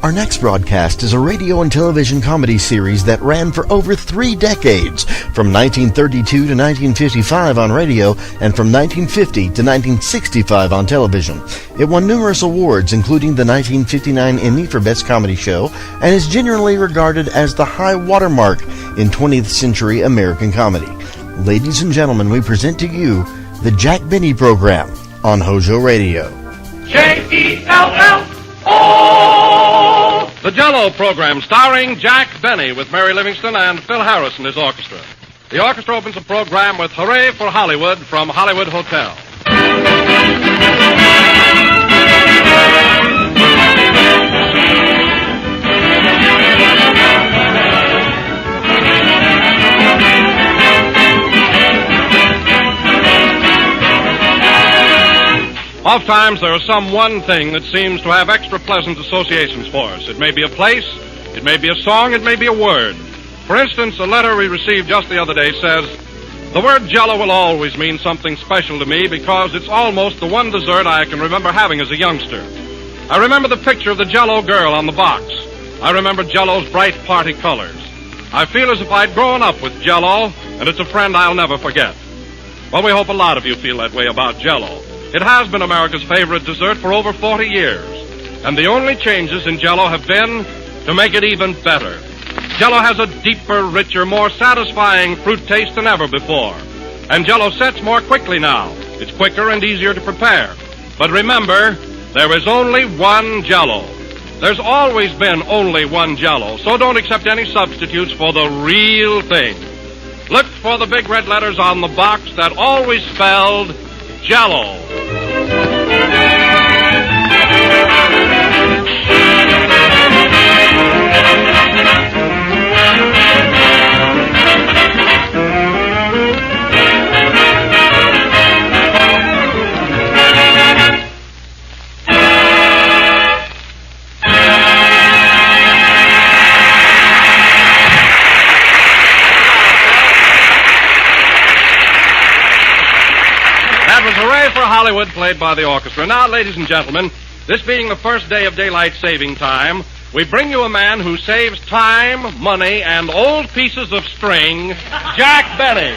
Our next broadcast is a radio and television comedy series that ran for over 3 decades, from 1932 to 1955 on radio and from 1950 to 1965 on television. It won numerous awards, including the 1959 Emmy for Best Comedy Show, and is generally regarded as the high watermark in 20th century American comedy. Ladies and gentlemen, we present to you the Jack Benny Program on HOJO Radio. J-E-L-L-O! The Jell-O program starring Jack Benny with Mary Livingston and Phil Harris and his orchestra. The orchestra opens the program with Hooray for Hollywood from Hollywood Hotel. Oftentimes, there is some one thing that seems to have extra pleasant associations for us. It may be a place, it may be a song, it may be a word. For instance, a letter we received just the other day says, "The word Jell-O will always mean something special to me because it's almost the one dessert I can remember having as a youngster. I remember the picture of the Jell-O girl on the box. I remember Jell-O's bright party colors. I feel as if I'd grown up with Jell-O, and it's a friend I'll never forget." Well, we hope a lot of you feel that way about Jell-O. It has been America's favorite dessert for over 40 years. And the only changes in Jell-O have been to make it even better. Jell-O has a deeper, richer, more satisfying fruit taste than ever before. And Jell-O sets more quickly now. It's quicker and easier to prepare. But remember, there is only one Jell-O. There's always been only one Jell-O, so don't accept any substitutes for the real thing. Look for the big red letters on the box that always spelled Jell-O. Hooray for Hollywood, played by the orchestra. Now, ladies and gentlemen, this being the first day of daylight saving time, we bring you a man who saves time, money, and old pieces of string, Jack Benny.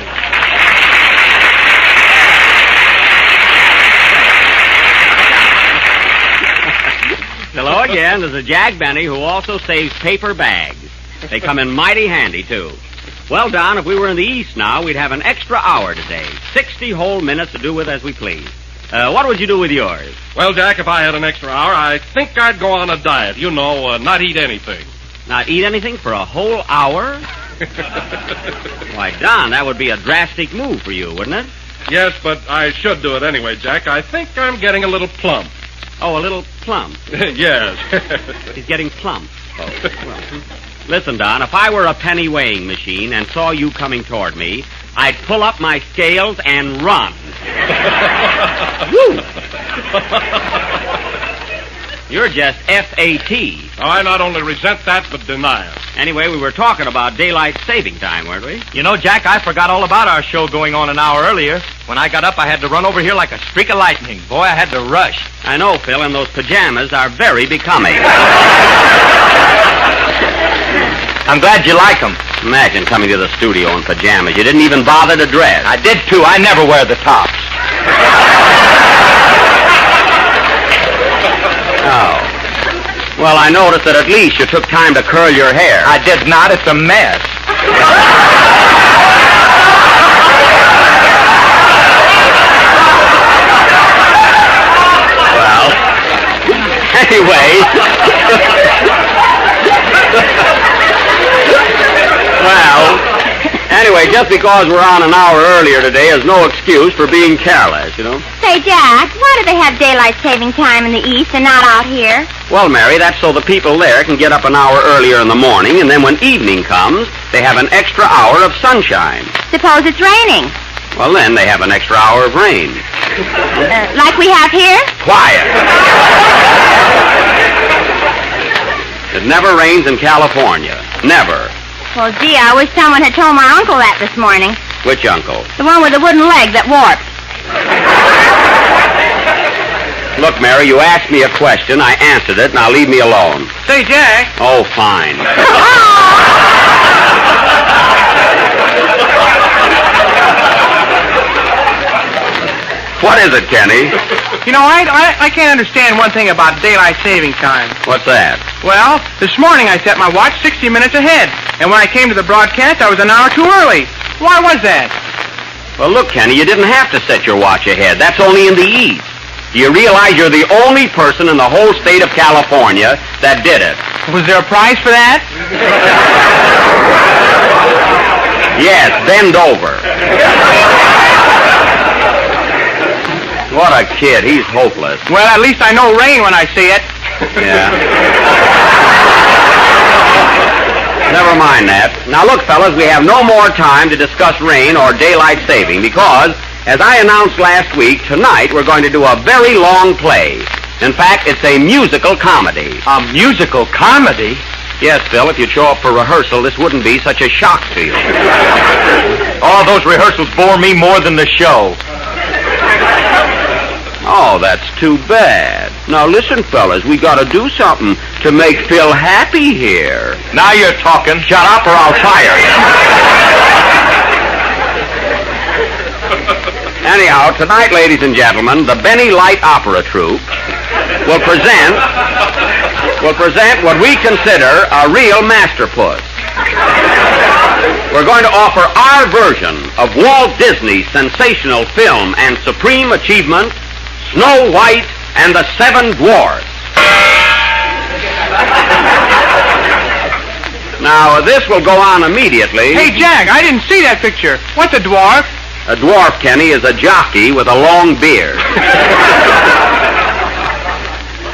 Hello again. There's a Jack Benny who also saves paper bags. They come in mighty handy, too. Well, Don, if we were in the East now, we'd have an extra hour today. 60 whole minutes to do with as we please. What would you do with yours? Well, Jack, if I had an extra hour, I think I'd go on a diet. You know, not eat anything. Not eat anything for a whole hour? Why, Don, that would be a drastic move for you, wouldn't it? Yes, but I should do it anyway, Jack. I think I'm getting a little plump. Oh, a little plump? Yes. He's getting plump. Oh, well. Listen, Don, if I were a penny weighing machine and saw you coming toward me, I'd pull up my scales and run. Woo! You're just F.A.T. Oh, I not only resent that, but deny it. Anyway, we were talking about daylight saving time, weren't we? You know, Jack, I forgot all about our show going on an hour earlier. When I got up, I had to run over here like a streak of lightning. Boy, I had to rush. I know, Phil, and those pajamas are very becoming. I'm glad you like them. Imagine coming to the studio in pajamas. You didn't even bother to dress. I did, too. I never wear the tops. Oh. Well, I noticed that at least you took time to curl your hair. I did not. It's a mess. Well, anyway... Anyway, just because we're on an hour earlier today is no excuse for being careless, you know. Say, Jack, why do they have daylight saving time in the East and not out here? Well, Mary, that's so the people there can get up an hour earlier in the morning, and then when evening comes, they have an extra hour of sunshine. Suppose it's raining. Well, then they have an extra hour of rain. Like we have here? Quiet. It never rains in California. Never. Well, gee, I wish someone had told my uncle that this morning. Which uncle? The one with the wooden leg that warped. Look, Mary, you asked me a question. I answered it. Now leave me alone. Say, Jack. Oh, fine. What is it, Kenny? You know, I can't understand one thing about daylight saving time. What's that? Well, this morning I set my watch 60 minutes ahead, and when I came to the broadcast, I was an hour too early. Why was that? Well, look, Kenny, you didn't have to set your watch ahead. That's only in the East. Do you realize you're the only person in the whole state of California that did it? Was there a prize for that? Yes, bend over. What a kid. He's hopeless. Well, at least I know rain when I see it. Yeah. Never mind that. Now, look, fellas, we have no more time to discuss rain or daylight saving because, as I announced last week, tonight we're going to do a very long play. In fact, it's a musical comedy. A musical comedy? Yes, Phil, if you'd show up for rehearsal, this wouldn't be such a shock to you. All those rehearsals bore me more than the show. Oh, that's too bad. Now, listen, fellas, we got to do something to make Phil happy here. Now you're talking. Shut up or I'll fire you. Anyhow, tonight, ladies and gentlemen, the Benny Light Opera Troupe will present what we consider a real masterpiece. We're going to offer our version of Walt Disney's sensational film and supreme achievement, Snow White and the Seven Dwarfs. Now, this will go on immediately. Hey, Jack, I didn't see that picture. What's a dwarf? A dwarf, Kenny, is a jockey with a long beard.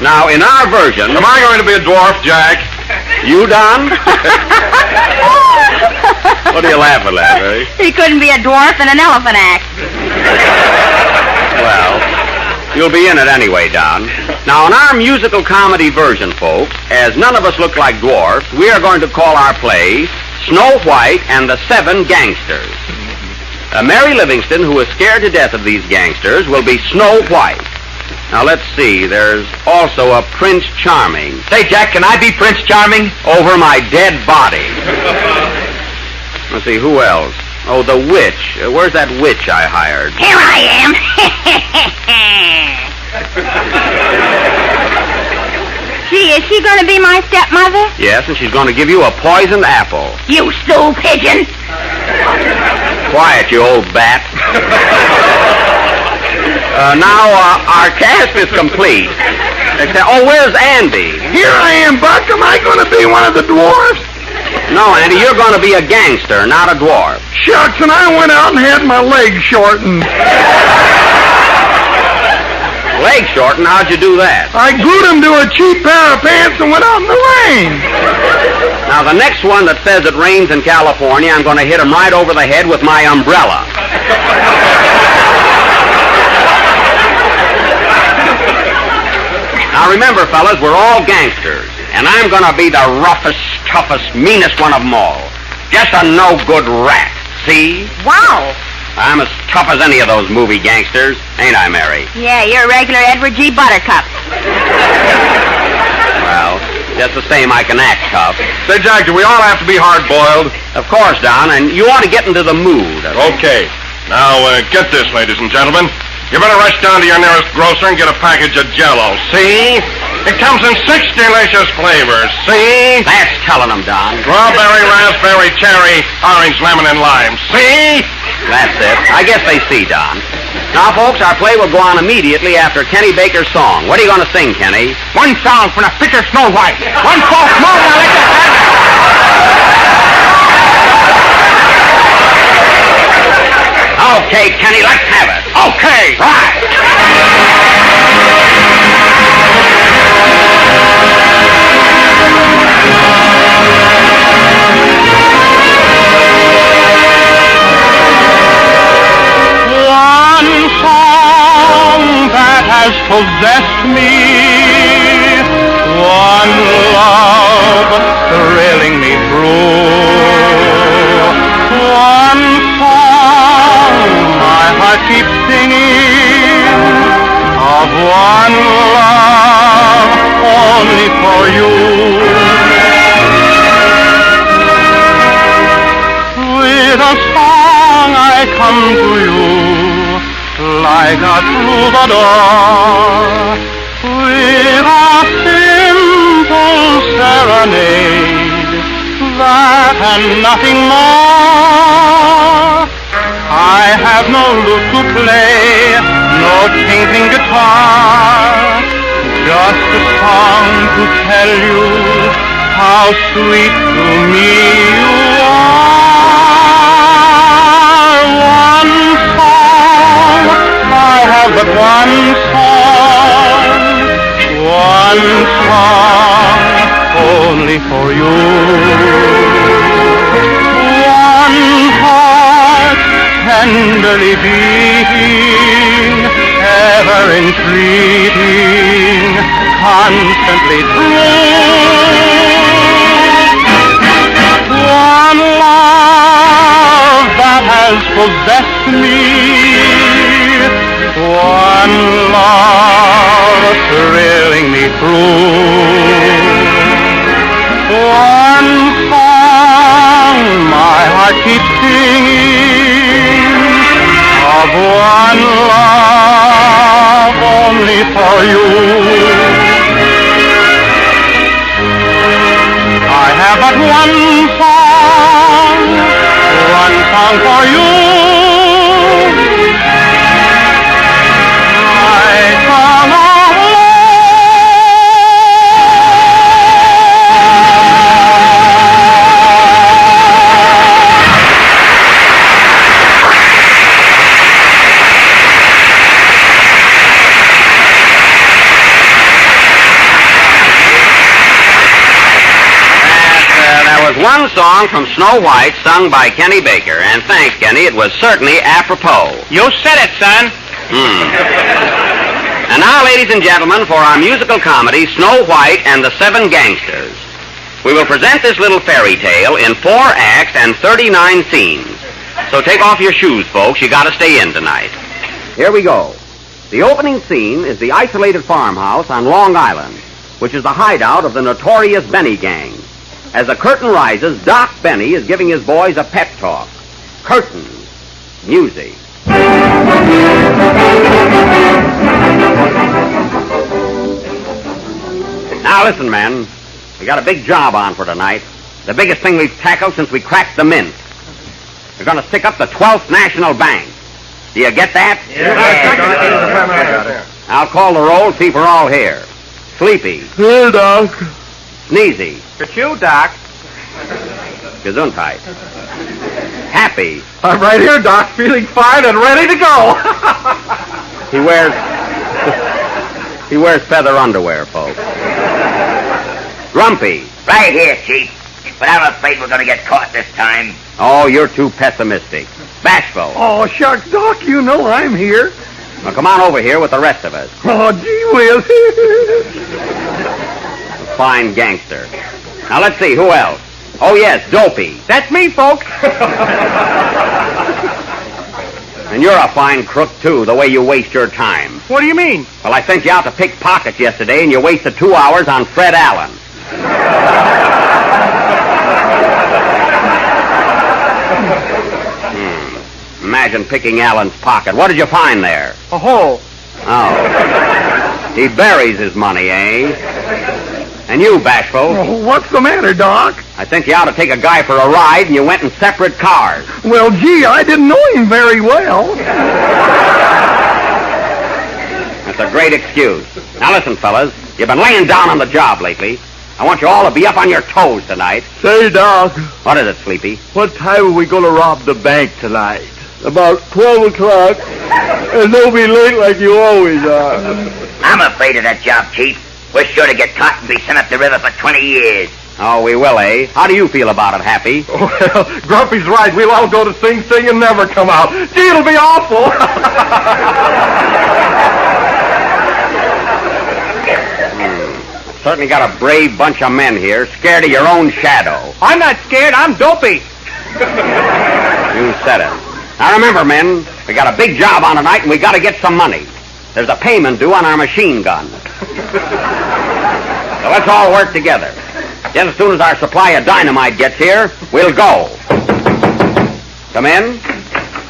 Now, in our version... Am I going to be a dwarf, Jack? You, Don? What are you laughing at, Ray? He couldn't be a dwarf in an elephant act. Well, you'll be in it anyway, Don. Now, in our musical comedy version, folks, as none of us look like dwarfs, we are going to call our play Snow White and the Seven Gangsters. Mary Livingston, who is scared to death of these gangsters, will be Snow White. Now, let's see. There's also a Prince Charming. Say, Jack, can I be Prince Charming? Over my dead body. Let's see, who else? Oh, the witch. Where's that witch I hired? Here I am. Gee, is she going to be my stepmother? Yes, and she's going to give you a poisoned apple. You stool pigeon. Quiet, you old bat. Now, our cast is complete. Except, where's Andy? Here I am, Buck. Am I going to be one of the dwarfs? No, Andy, you're going to be a gangster, not a dwarf. Shucks, and I went out and had my legs shortened. Leg shortened? How'd you do that? I glued them to a cheap pair of pants and went out in the rain. Now, the next one that says it rains in California, I'm going to hit him right over the head with my umbrella. Now, remember, fellas, we're all gangsters, and I'm going to be the roughest, toughest, meanest one of them all. Just a no-good rat, see? Wow. I'm as tough as any of those movie gangsters, ain't I, Mary? Yeah, you're a regular Edward G. Buttercup. Well, just the same, I can act tough. Say, Jack, do we all have to be hard-boiled? Of course, Don, and you ought to get into the mood. Okay. Now, get this, ladies and gentlemen. You better rush down to your nearest grocer and get a package of Jell-O. See? It comes in 6 delicious flavors. See? That's telling them, Don. Strawberry, raspberry, cherry, orange, lemon, and lime. See? That's it. I guess they see, Don. Now, folks, our play will go on immediately after Kenny Baker's song. What are you going to sing, Kenny? One song from the picture Snow White. One false song, now let us have it. Okay, Kenny, let's have it. Okay. Right. One song that has possessed me, one love thrilling me through, one song my heart keeps singing, of one like a troubadour with a simple serenade, that and nothing more. I have no lute to play, no tinkling guitar, just a song to tell you how sweet to me you are. One song, I have but one song only for you. One heart tenderly beating, ever entreating, constantly true. One love that has possessed me, one love thrilling me through. One song my heart keeps singing, of one love only for you. I have but one song for you. My song of One song from Snow White sung by Kenny Baker, and thanks, Kenny, it was certainly apropos. You said it, son. And now, ladies and gentlemen, for our musical comedy, Snow White and the Seven Gangsters. We will present this little fairy tale in 4 acts and 39 scenes. So take off your shoes, folks. You gotta stay in tonight. Here we go. The opening scene is the isolated farmhouse on Long Island, which is the hideout of the notorious Benny gang. As the curtain rises, Doc Benny is giving his boys a pep talk. Curtains. Music. Now listen, men. We got a big job on for tonight. The biggest thing we've tackled since we cracked the mint. We're going to stick up the 12th National Bank. Do you get that? Yeah. I'll call the roll, see if we're all here. Sleepy. Here, Doc. Sneezy. It's you, Doc. Gesundheit. Happy. I'm right here, Doc, feeling fine and ready to go. He wears feather underwear, folks. Grumpy. Right here, Chief. But I'm afraid we're going to get caught this time. Oh, you're too pessimistic. Bashful. Oh, shucks, Doc, you know I'm here. Well, come on over here with the rest of us. Oh, gee whiz. A fine gangster. Now, let's see, who else? Oh, yes, Dopey. That's me, folks. And you're a fine crook, too, the way you waste your time. What do you mean? Well, I sent you out to pick pockets yesterday, and you wasted 2 hours on Fred Allen. Imagine picking Allen's pocket. What did you find there? A hole. Oh. He buries his money, eh? And you, Bashful? Oh, what's the matter, Doc? I think you ought to take a guy for a ride, and you went in separate cars. Well, gee, I didn't know him very well. That's a great excuse. Now listen, fellas, you've been laying down on the job lately. I want you all to be up on your toes tonight. Say, Doc, What is it, Sleepy? what time are we going to rob the bank tonight? About 12 o'clock, and don't be late like you always are. I'm afraid of that job, Chief. We're sure to get caught and be sent up the river for 20 years. Oh, we will, eh? How do you feel about it, Happy? Well, Grumpy's right. We'll all go to Sing Sing and never come out. Gee, it'll be awful. Certainly got a brave bunch of men here, scared of your own shadow. I'm not scared. I'm Dopey. You said it. Now remember, men, we got a big job on tonight, and we got to get some money. There's a payment due on our machine gun. So let's all work together. Just as soon as our supply of dynamite gets here, we'll go. Come in.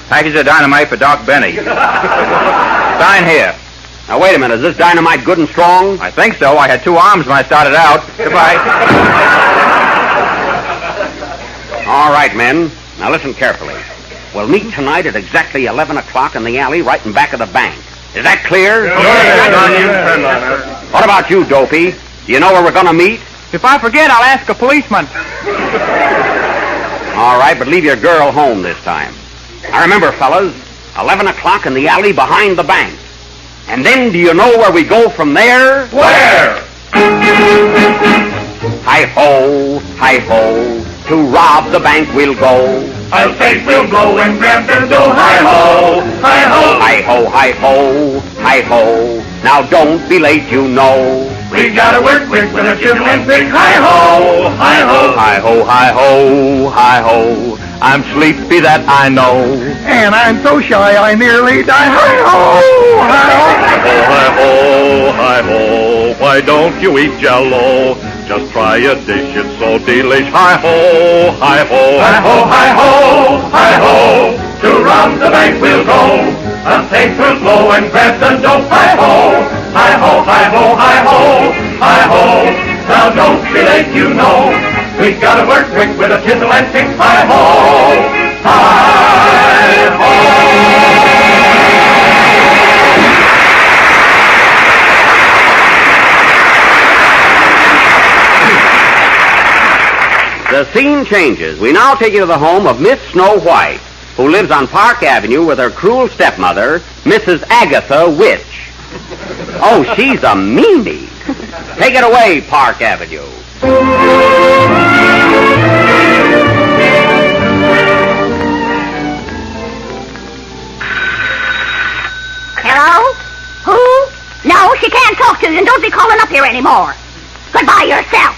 Package of dynamite for Doc Benny. Sign here. Now, wait a minute. Is this dynamite good and strong? I think so. I had 2 arms when I started out. Goodbye. All right, men. Now, listen carefully. We'll meet tonight at exactly 11 o'clock in the alley right in back of the bank. Is that clear? What about you, Dopey? Do you know where we're going to meet? If I forget, I'll ask a policeman. All right, but leave your girl home this time. Now, remember, fellas, 11 o'clock in the alley behind the bank. And then do you know where we go from there? Where? Hi-ho, hi-ho, to rob the bank we'll go. I'll say we'll go and grab the dough. Hi-ho, hi-ho. Hi-ho, hi-ho, hi-ho, now don't be late, you know. We gotta work quick with a chisel and pick. Hi-ho, hi-ho. Hi-ho, hi-ho, hi-ho. I'm sleepy, that I know. And I'm so shy I nearly die. Hi-ho, hi-ho. Hi-ho, hi-ho, why don't you eat Jell-O? Just try a dish, it's so delish. Hi-ho, hi-ho. Hi-ho, hi-ho, hi-ho. To rob the bank we'll go. I'll take her blow and grab the dough. Hi-ho, hi-ho, hi-ho, hi-ho, hi-ho. Now don't be late, you know. We gotta work quick with a chisel and pick. Hi-ho, hi-ho. The scene changes. We now take you to the home of Miss Snow White, who lives on Park Avenue with her cruel stepmother, Mrs. Agatha Witch. Oh, she's a meanie. Take it away, Park Avenue. Hello? Who? No, she can't talk to you, and don't be calling up here anymore. Goodbye yourself.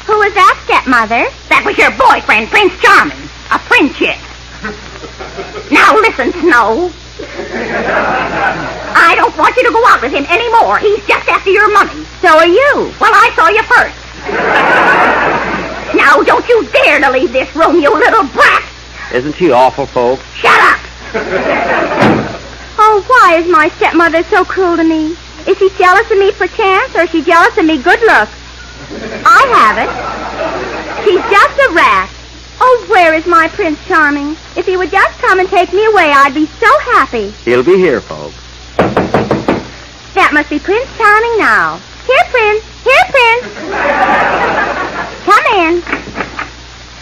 Who was that, stepmother? That was your boyfriend, Prince Charming. A friendship. Now listen, Snow. I don't want you to go out with him anymore. He's just after your money. So are you. Well, I saw you first. Now, don't you dare to leave this room, you little brat. Isn't she awful, folks? Shut up. Oh, why is my stepmother so cruel to me? Is she jealous of me perchance, or is she jealous of me good looks? I haven't. She's just a rat. Oh, where is my Prince Charming? If he would just come and take me away, I'd be so happy. He'll be here, folks. That must be Prince Charming now. Here, Prince. Here, Prince. Come in.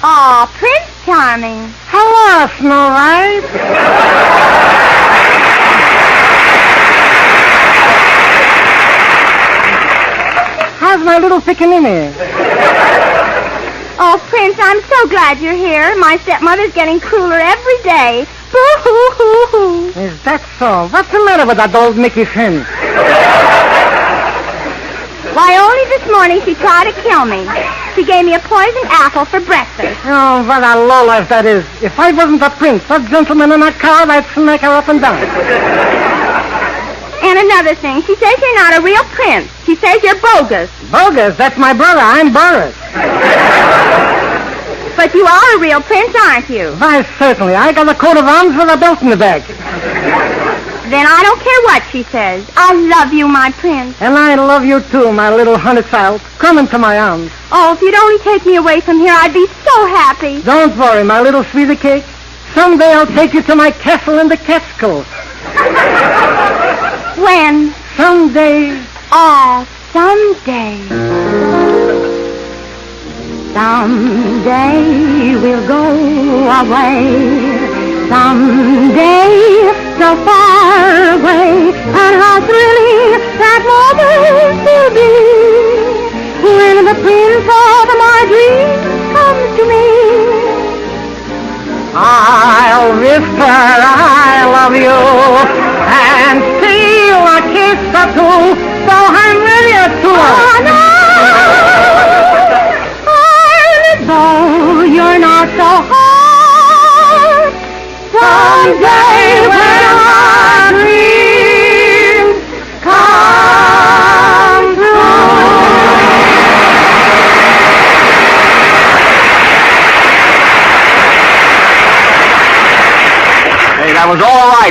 Aw, Prince Charming. Hello, Snow White. How's my little pickaninny? Oh, Prince, I'm so glad you're here. My stepmother's getting crueler every day. Boo-hoo-hoo-hoo. Is that so? What's the matter with that old Mickey Finn? Why, only this morning she tried to kill me. She gave me a poisoned apple for breakfast. Oh, what a lowlife that is. If I wasn't a prince, that gentleman in that car, I'd smack her up and down. And another thing, she says you're not a real prince. She says you're bogus. Bogus? That's my brother. I'm Boris. But you are a real prince, aren't you? Why, certainly. I got a coat of arms with a belt in the back. Then I don't care what she says. I love you, my prince. And I love you, too, my little honey child. Come into my arms. Oh, if you'd only take me away from here, I'd be so happy. Don't worry, my little sweetie cake. Someday I'll take you to my castle in the Catskills. When? Someday. Oh, someday. Someday we'll go away. Someday, so far away. And how thrilling that moment will be when the prince of my dreams comes to me. I'll whisper I love you and steal a kiss or two, so I'm ready to Oh, no! Though you're not so hard, someday when our dreams come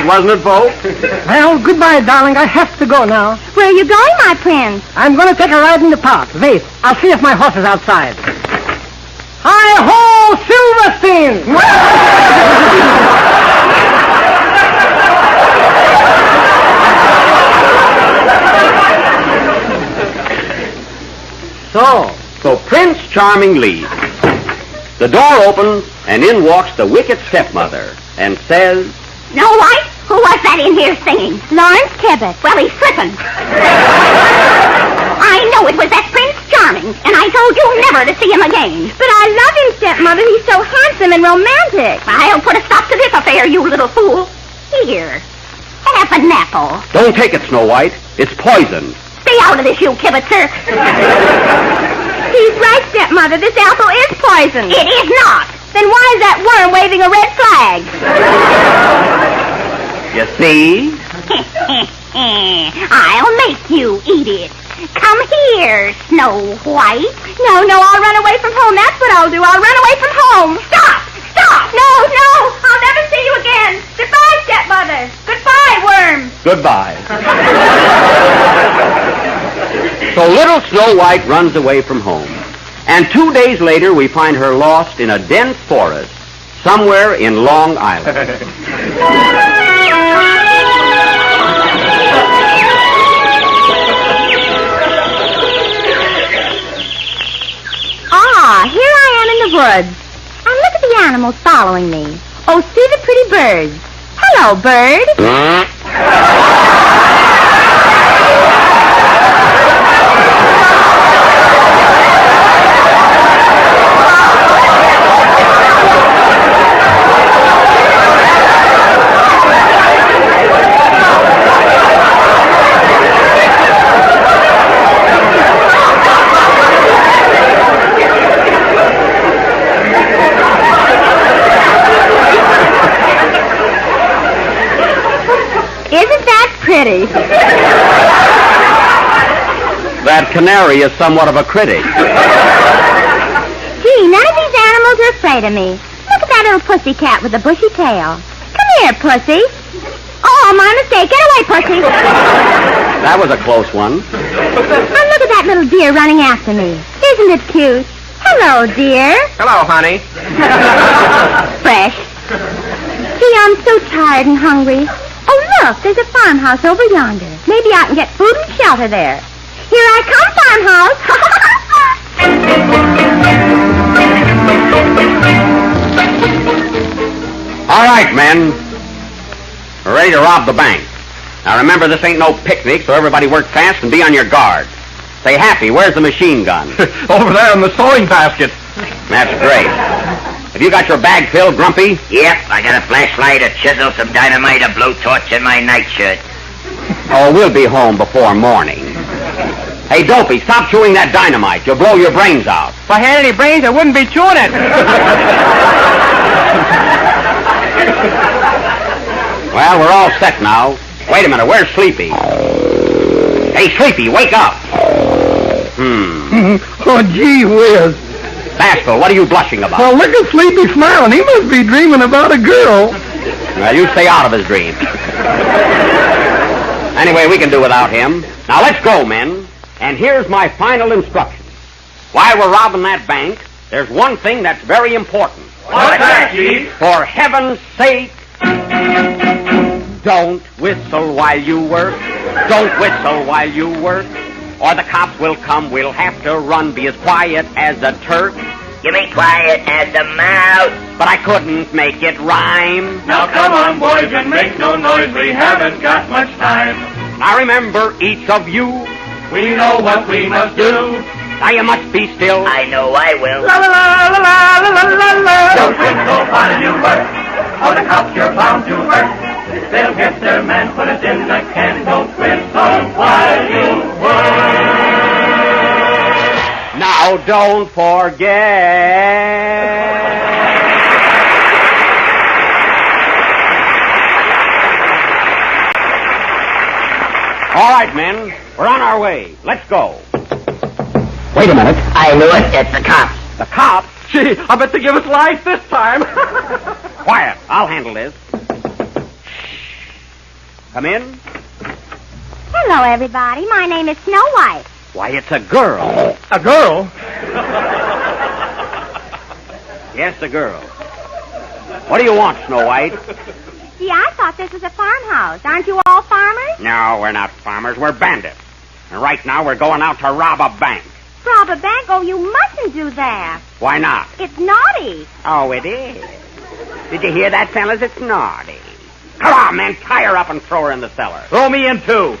wasn't it, Bo? Well, goodbye, darling. I have to go now. Where are you going, my prince? I'm going to take a ride in the park. Wait, I'll see if my horse is outside. Hi-ho, Silverstein! So Prince Charming leaves. The door opens, and in walks the wicked stepmother, and says, Snow White, who was that in here singing? Lawrence Cabot. Well, he's slipping. I know it was that Prince Charming, and I told you never to see him again. But I love him, stepmother. He's so handsome and romantic. I'll put a stop to this affair, you little fool. Here, have an apple. Don't take it, Snow White. It's poison. Stay out of this, you kibitzer. He's right, stepmother. This apple is poison. It is not. Then why is that worm waving a red flag? You see? I'll make you eat it. Come here, Snow White. No, I'll run away from home. That's what I'll do. I'll run away from home. Stop! No, I'll never see you again. Goodbye, stepmother. Goodbye, worm. Goodbye. So little Snow White runs away from home. And 2 days later, we find her lost in a dense forest somewhere in Long Island. Here I am in the woods. And look at the animals following me. Oh, see the pretty birds. Hello, bird. Isn't that pretty? That canary is somewhat of a critic. Gee, none of these animals are afraid of me. Look at that little pussy cat with the bushy tail. Come here, pussy. Oh, my mistake. Get away, pussy. That was a close one. And look at that little deer running after me. Isn't it cute? Hello, dear. Hello, honey. Fresh. Gee, I'm so tired and hungry. Oh, look, there's a farmhouse over yonder. Maybe I can get food and shelter there. Here I come, farmhouse. All right, men. We're ready to rob the bank. Now, remember, this ain't no picnic, so everybody work fast and be on your guard. Say, Happy, where's the machine gun? Over there in the sewing basket. That's great. Have you got your bag filled, Grumpy? Yep, I got a flashlight, a chisel, some dynamite, a blowtorch, and my nightshirt. Oh, we'll be home before morning. Hey, Dopey, stop chewing that dynamite. You'll blow your brains out. If I had any brains, I wouldn't be chewing it. Well, we're all set now. Wait a minute, where's Sleepy? Hey, Sleepy, wake up. Oh, gee whiz. Bashful, what are you blushing about? Well, look at Sleepy smiling. He must be dreaming about a girl. Well, you stay out of his dreams. Anyway, we can do without him. Now, let's go, men. And here's my final instruction. While we're robbing that bank, there's one thing that's very important. What's that, Chief? For heaven's sake, don't whistle while you work. Don't whistle while you work. Or the cops will come. We'll have to run. Be as quiet as a Turk. You be quiet as a mouse. But I couldn't make it rhyme. Now come on, boys, and make no noise. We haven't got much time. Now remember, each of you, We know what we must do. now you must be still. I know I will. La la la la la la la la. Don't whistle while you work, or the cops you're bound to hurt. They'll get their man, put it in the can. Don't whistle while you work. Now don't forget. All right, men, we're on our way. Let's go. Wait a minute. I knew it. It's the cops. The cops? Gee, I bet they give us life this time. Quiet. I'll handle this. Come in. Hello, everybody. My name is Snow White. Why, it's a girl. A girl? Yes, a girl. What do you want, Snow White? Gee, I thought this was a farmhouse. Aren't you all farmers? No, we're not farmers. We're bandits. And right now we're going out to rob a bank. Rob a bank? Oh, you mustn't do that. Why not? It's naughty. Oh, it is. Did you hear that, fellas? It's naughty. Come on, men. Tie her up and throw her in the cellar. Throw me in, too.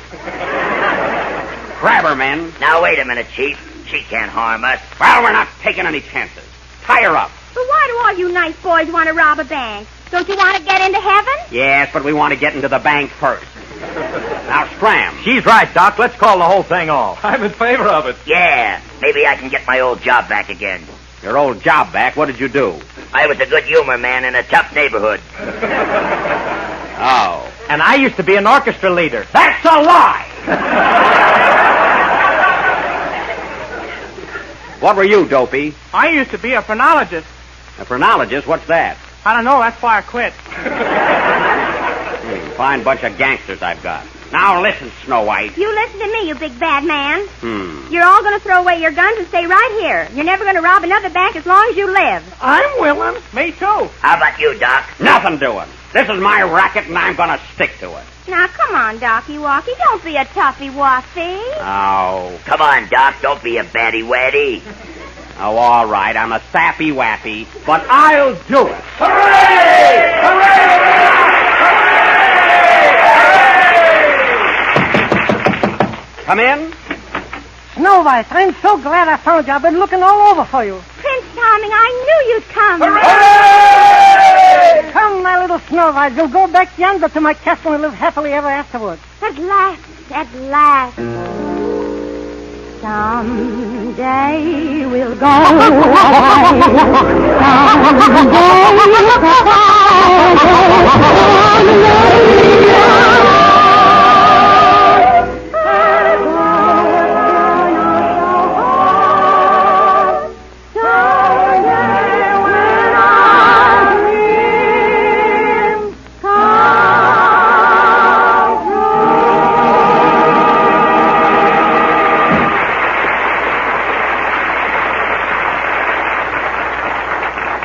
Grab her, men. Now, wait a minute, Chief. She can't harm us. Well, we're not taking any chances. Tie her up. But why do all you nice boys want to rob a bank? Don't you want to get into heaven? Yes, but we want to get into the bank first. Now, scram. She's right, Doc. Let's call the whole thing off. I'm in favor of it. Yeah, maybe I can get my old job back again. Your old job back? What did you do? I was a good humor man in a tough neighborhood. Oh. And I used to be an orchestra leader. That's a lie! What were you, Dopey? I used to be a phrenologist. A phrenologist? What's that? I don't know. That's why I quit. Fine bunch of gangsters I've got. Now listen, Snow White. You listen to me, you big bad man. You're all going to throw away your guns and stay right here. You're never going to rob another bank as long as you live. I'm willing. Me too. How about you, Doc? Nothing doing. This is my racket, and I'm going to stick to it. Now, come on, Docky Walkie. Don't be a toughy-waffy. Oh. Come on, Doc. Don't be a batty-waddy. Oh, all right. I'm a sappy-wappy, but I'll do it. Hooray! Hooray! Come in. Snow White, I'm so glad I found you. I've been looking all over for you. Prince Charming, I knew you'd come. Hooray! Come, my little Snow White. We'll go back yonder to my castle and live happily ever afterwards. At last, at last. Someday we'll go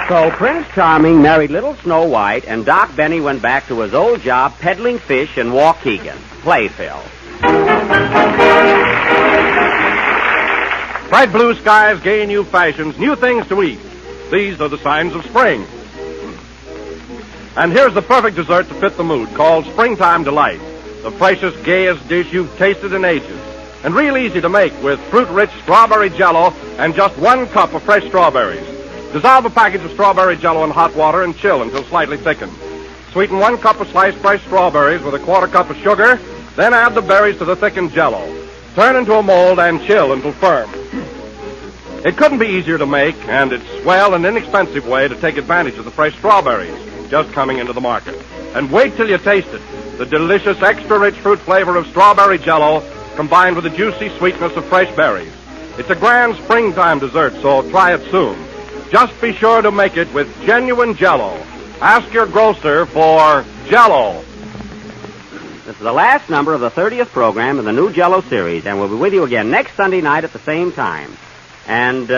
So Prince Charming married Little Snow White, and Doc Benny went back to his old job peddling fish in Waukegan. Play, Phil. Bright blue skies, gay new fashions, new things to eat. These are the signs of spring. And here's the perfect dessert to fit the mood, called Springtime Delight. The freshest, gayest dish you've tasted in ages. And real easy to make with fruit-rich strawberry jello and just 1 cup of fresh strawberries. Dissolve a package of strawberry jello in hot water and chill until slightly thickened. Sweeten 1 cup of sliced fresh strawberries with a 1/4 cup of sugar, then add the berries to the thickened jello. Turn into a mold and chill until firm. It couldn't be easier to make, and it's, well, an inexpensive way to take advantage of the fresh strawberries just coming into the market. And wait till you taste it. The delicious, extra-rich fruit flavor of strawberry jello combined with the juicy sweetness of fresh berries. It's a grand springtime dessert, so try it soon. Just be sure to make it with genuine Jell-O. Ask your grocer for Jell-O. This is the last number of the 30th program in the new Jell-O series, and we'll be with you again next Sunday night at the same time. And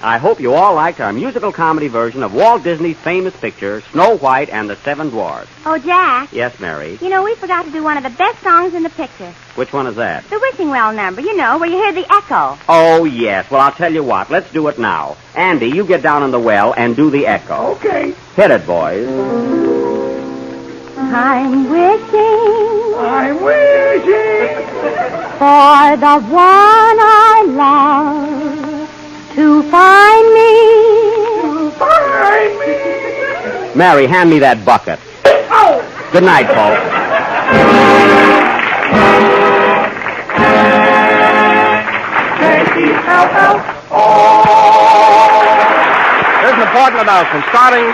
I hope you all liked our musical comedy version of Walt Disney's famous picture, Snow White and the Seven Dwarfs. Oh, Jack. Yes, Mary? You know, we forgot to do one of the best songs in the picture. Which one is that? The Wishing Well number, you know, where you hear the echo. Oh, yes. Well, I'll tell you what. Let's do it now. Andy, you get down in the well and do the echo. Okay. Hit it, boys. I'm wishing for the one I love to find me. Mary, hand me that bucket. Oh! Good night, folks. There's an important announcement. Starting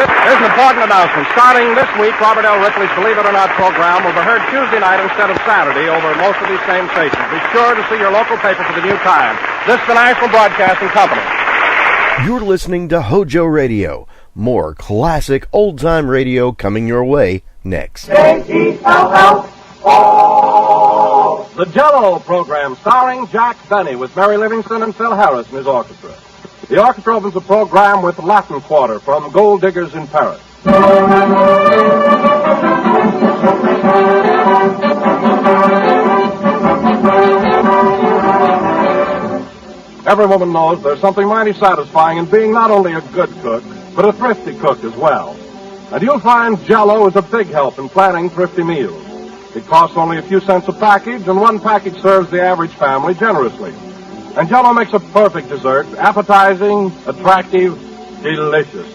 this week, Robert L. Ripley's Believe It or Not program will be heard Tuesday night instead of Saturday over most of these same stations. Be sure to see your local paper for the new time. This is the National Broadcasting Company. You're listening to HOJO Radio. More classic old-time radio coming your way next. H-O-J-O. The Jell-O program starring Jack Benny with Mary Livingston and Phil Harris and his orchestra. The orchestra opens the program with Latin Quarter from Gold Diggers in Paris. Every woman knows there's something mighty satisfying in being not only a good cook, but a thrifty cook as well. And you'll find Jell-O is a big help in planning thrifty meals. It costs only a few cents a package, and one package serves the average family generously. And Jell-O makes a perfect dessert, appetizing, attractive, delicious.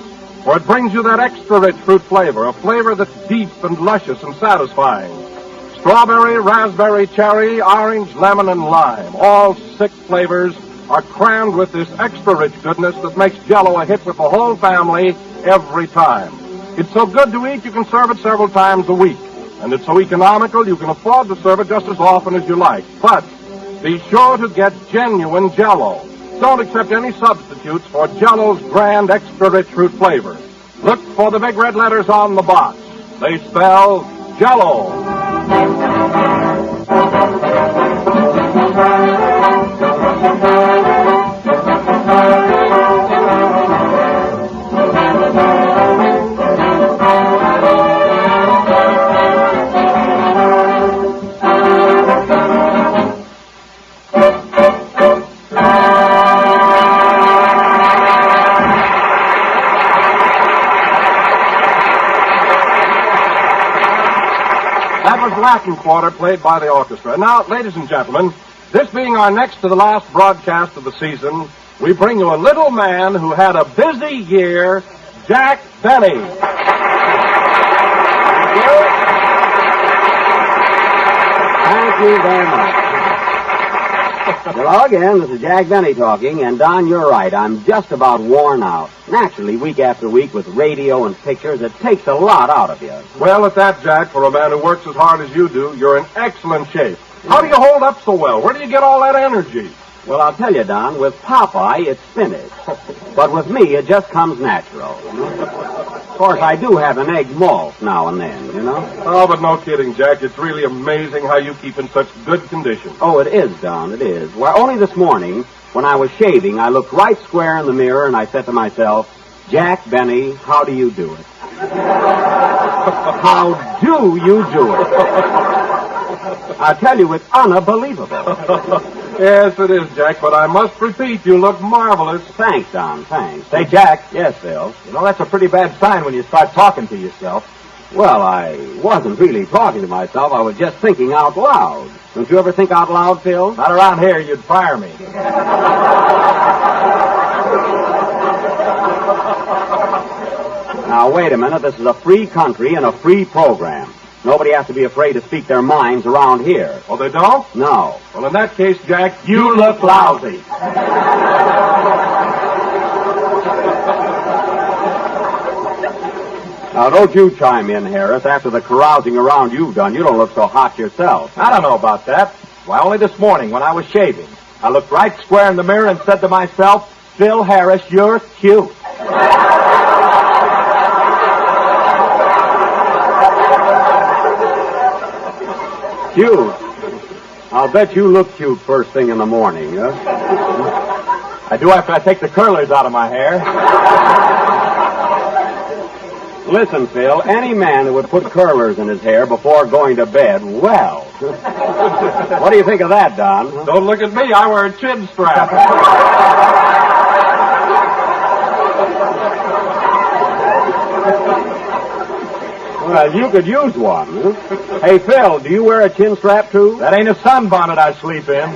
For it brings you that extra rich fruit flavor, a flavor that's deep and luscious and satisfying. Strawberry, raspberry, cherry, orange, lemon, and lime. All 6 flavors are crammed with this extra rich goodness that makes Jell-O a hit with the whole family every time. It's so good to eat you can serve it several times a week. And it's so economical you can afford to serve it just as often as you like. But be sure to get genuine Jell-O. Don't accept any substitutes for Jell-O's grand extra rich fruit flavor. Look for the big red letters on the box. They spell Jell-O. Latin Quarter played by the orchestra. Now, ladies and gentlemen, this being our next to the last broadcast of the season, we bring you a little man who had a busy year, Jack Benny. Thank you very much. Hello again, this is Jack Benny talking, and Don, you're right. I'm just about worn out. Naturally, week after week with radio and pictures, it takes a lot out of you. Well, at that, Jack, for a man who works as hard as you do, you're in excellent shape. How do you hold up so well? Where do you get all that energy? Well, I'll tell you, Don, with Popeye, it's finished. But with me, it just comes natural. Of course, I do have an egg malt now and then, you know. Oh, but no kidding, Jack. It's really amazing how you keep in such good condition. Oh, it is, Don, it is. Well, only this morning, when I was shaving, I looked right square in the mirror and I said to myself, Jack Benny, how do you do it? How do you do it? I tell you, it's unbelievable. Yes, it is, Jack, but I must repeat, you look marvelous. Thanks, Don, thanks. Say, Jack. Yes, Phil. You know, that's a pretty bad sign when you start talking to yourself. Well, I wasn't really talking to myself. I was just thinking out loud. Don't you ever think out loud, Phil? Not around here, you'd fire me. Now, wait a minute. This is a free country and a free program. Nobody has to be afraid to speak their minds around here. Oh, they don't? No. Well, in that case, Jack, you look lousy. Now, don't you chime in, Harris. After the carousing around you've done, you don't look so hot yourself. I don't know about that. Why, only this morning when I was shaving, I looked right square in the mirror and said to myself, Phil Harris, you're cute. Cute? I'll bet you look cute first thing in the morning, huh? I do after I take the curlers out of my hair. Listen, Phil, any man that would put curlers in his hair before going to bed, well. What do you think of that, Don? Don't look at me. I wear a chin strap. Well, you could use one. Huh? Hey, Phil, do you wear a chin strap, too? That ain't a sunbonnet I sleep in.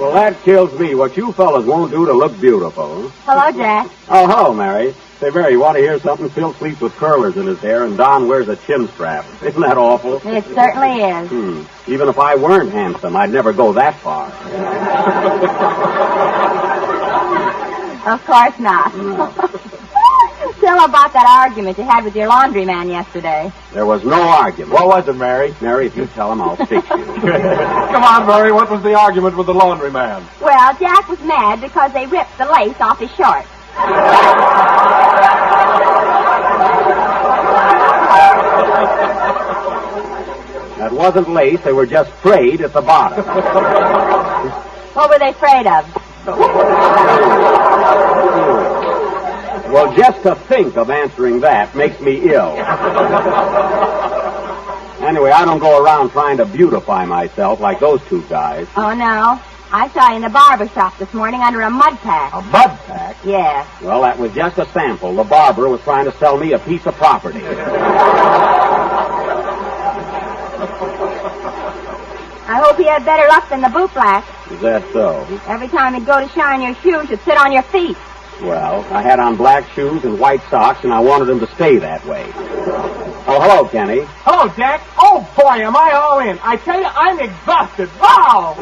Well, that kills me. What you fellas won't do to look beautiful. Hello, Jack. Oh, hello, Mary. Say, Mary, you want to hear something? Phil sleeps with curlers in his hair, and Don wears a chin strap. Isn't that awful? It certainly is. Even if I weren't handsome, I'd never go that far. Of course not. No. Tell about that argument you had with your laundryman yesterday. There was no argument. What was it, Mary? Mary, if you tell him, I'll fix you. Come on, Murray. What was the argument with the laundryman? Well, Jack was mad because they ripped the lace off his shorts. That wasn't lace. They were just frayed at the bottom. What were they afraid of? Well, just to think of answering that makes me ill. Anyway, I don't go around trying to beautify myself like those two guys. Oh, no. I saw you in the barber shop this morning under a mud pack. A mud pack? Yeah. Well, that was just a sample. The barber was trying to sell me a piece of property. I hope he had better luck than the bootblack. Is that so? Every time he'd go to shine your shoes, you'd sit on your feet. Well, I had on black shoes and white socks, and I wanted them to stay that way. Oh, hello, Kenny. Hello, Jack. Oh, boy, am I all in. I tell you, I'm exhausted. Wow!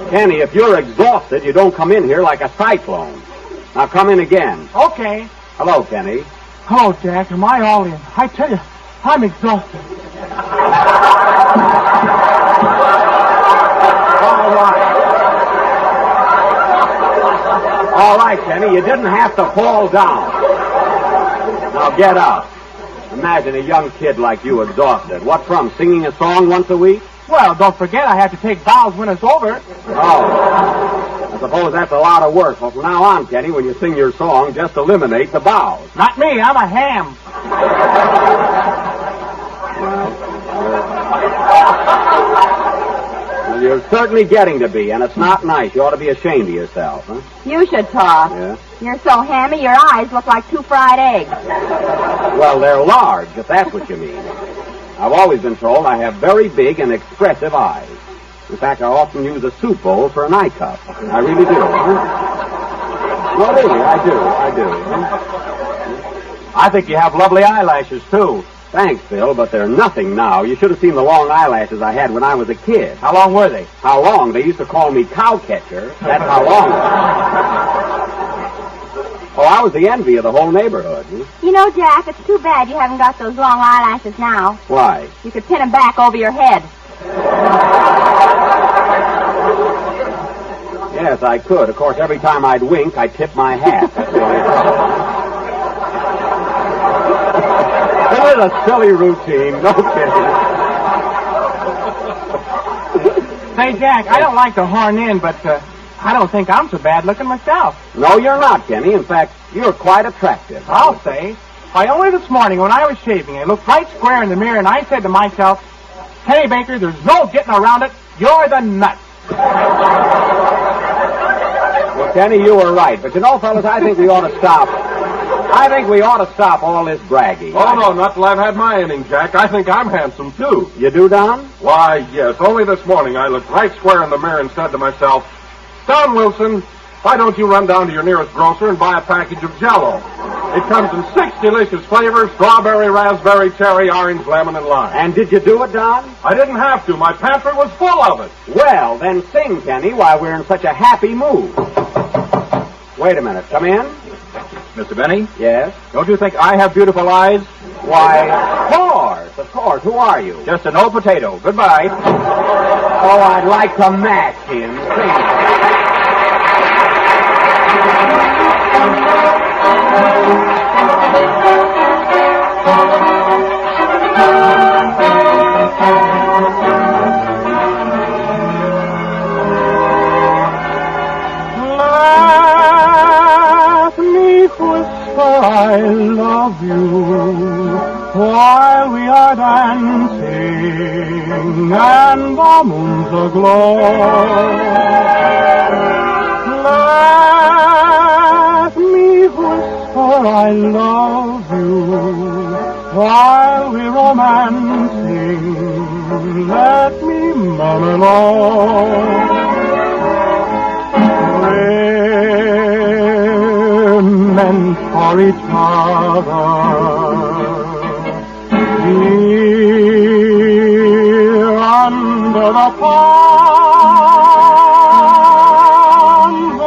Kenny, if you're exhausted, you don't come in here like a cyclone. Now come in again. Okay. Hello, Kenny. Hello, Jack. Am I all in? I tell you, I'm exhausted. All right, Kenny, you didn't have to fall down. Now get up. Imagine a young kid like you exhausted. What from, singing a song once a week? Well, don't forget I have to take bows when it's over. Oh. I suppose that's a lot of work. Well, from now on, Kenny, when you sing your song, just eliminate the bows. Not me. I'm a ham. Well, you're certainly getting to be, and it's not nice. You ought to be ashamed of yourself, huh? You should talk. Yeah? You're so hammy, your eyes look like 2 fried eggs. Well, they're large, if that's what you mean. I've always been told I have very big and expressive eyes. In fact, I often use a soup bowl for an eye cup. I really do. Huh? No, really, I do. Huh? I think you have lovely eyelashes, too. Thanks, Phil, but they're nothing now. You should have seen the long eyelashes I had when I was a kid. How long were they? How long? They used to call me Cowcatcher. That's how long. Oh, I was the envy of the whole neighborhood. You know, Jack, it's too bad you haven't got those long eyelashes now. Why? You could pin them back over your head. Yes, I could. Of course, every time I'd wink, I'd tip my hat. That's the only problem. It was a silly routine. No kidding. Say, Jack, I don't like to horn in, but I don't think I'm so bad looking myself. No, you're not, Kenny. In fact, you're quite attractive. I'll say. Why, only this morning when I was shaving, I looked right square in the mirror and I said to myself, Kenny Baker, there's no getting around it. You're the nut. Well, Kenny, you were right. But you know, fellas, I think we ought to stop. I think we ought to stop all this bragging. Oh, no, not till I've had my inning, Jack. I think I'm handsome, too. You do, Don? Why, yes. Only this morning I looked right square in the mirror and said to myself, Don Wilson, why don't you run down to your nearest grocer and buy a package of Jell-O? It comes in 6 delicious flavors: strawberry, raspberry, cherry, orange, lemon, and lime. And did you do it, Don? I didn't have to. My pantry was full of it. Well, then sing, Kenny, while we're in such a happy mood. Wait a minute. Come in. Mr. Benny? Yes? Don't you think I have beautiful eyes? Why, of course. Who are you? Just an old potato. Goodbye. Oh, I'd like to match him. Sing. Let me whisper I love you while we are dancing and the moon's aglow. Let me whisper I love you while we're romancing. Let me murmur low. We're meant for each other. Here under the palms, oh,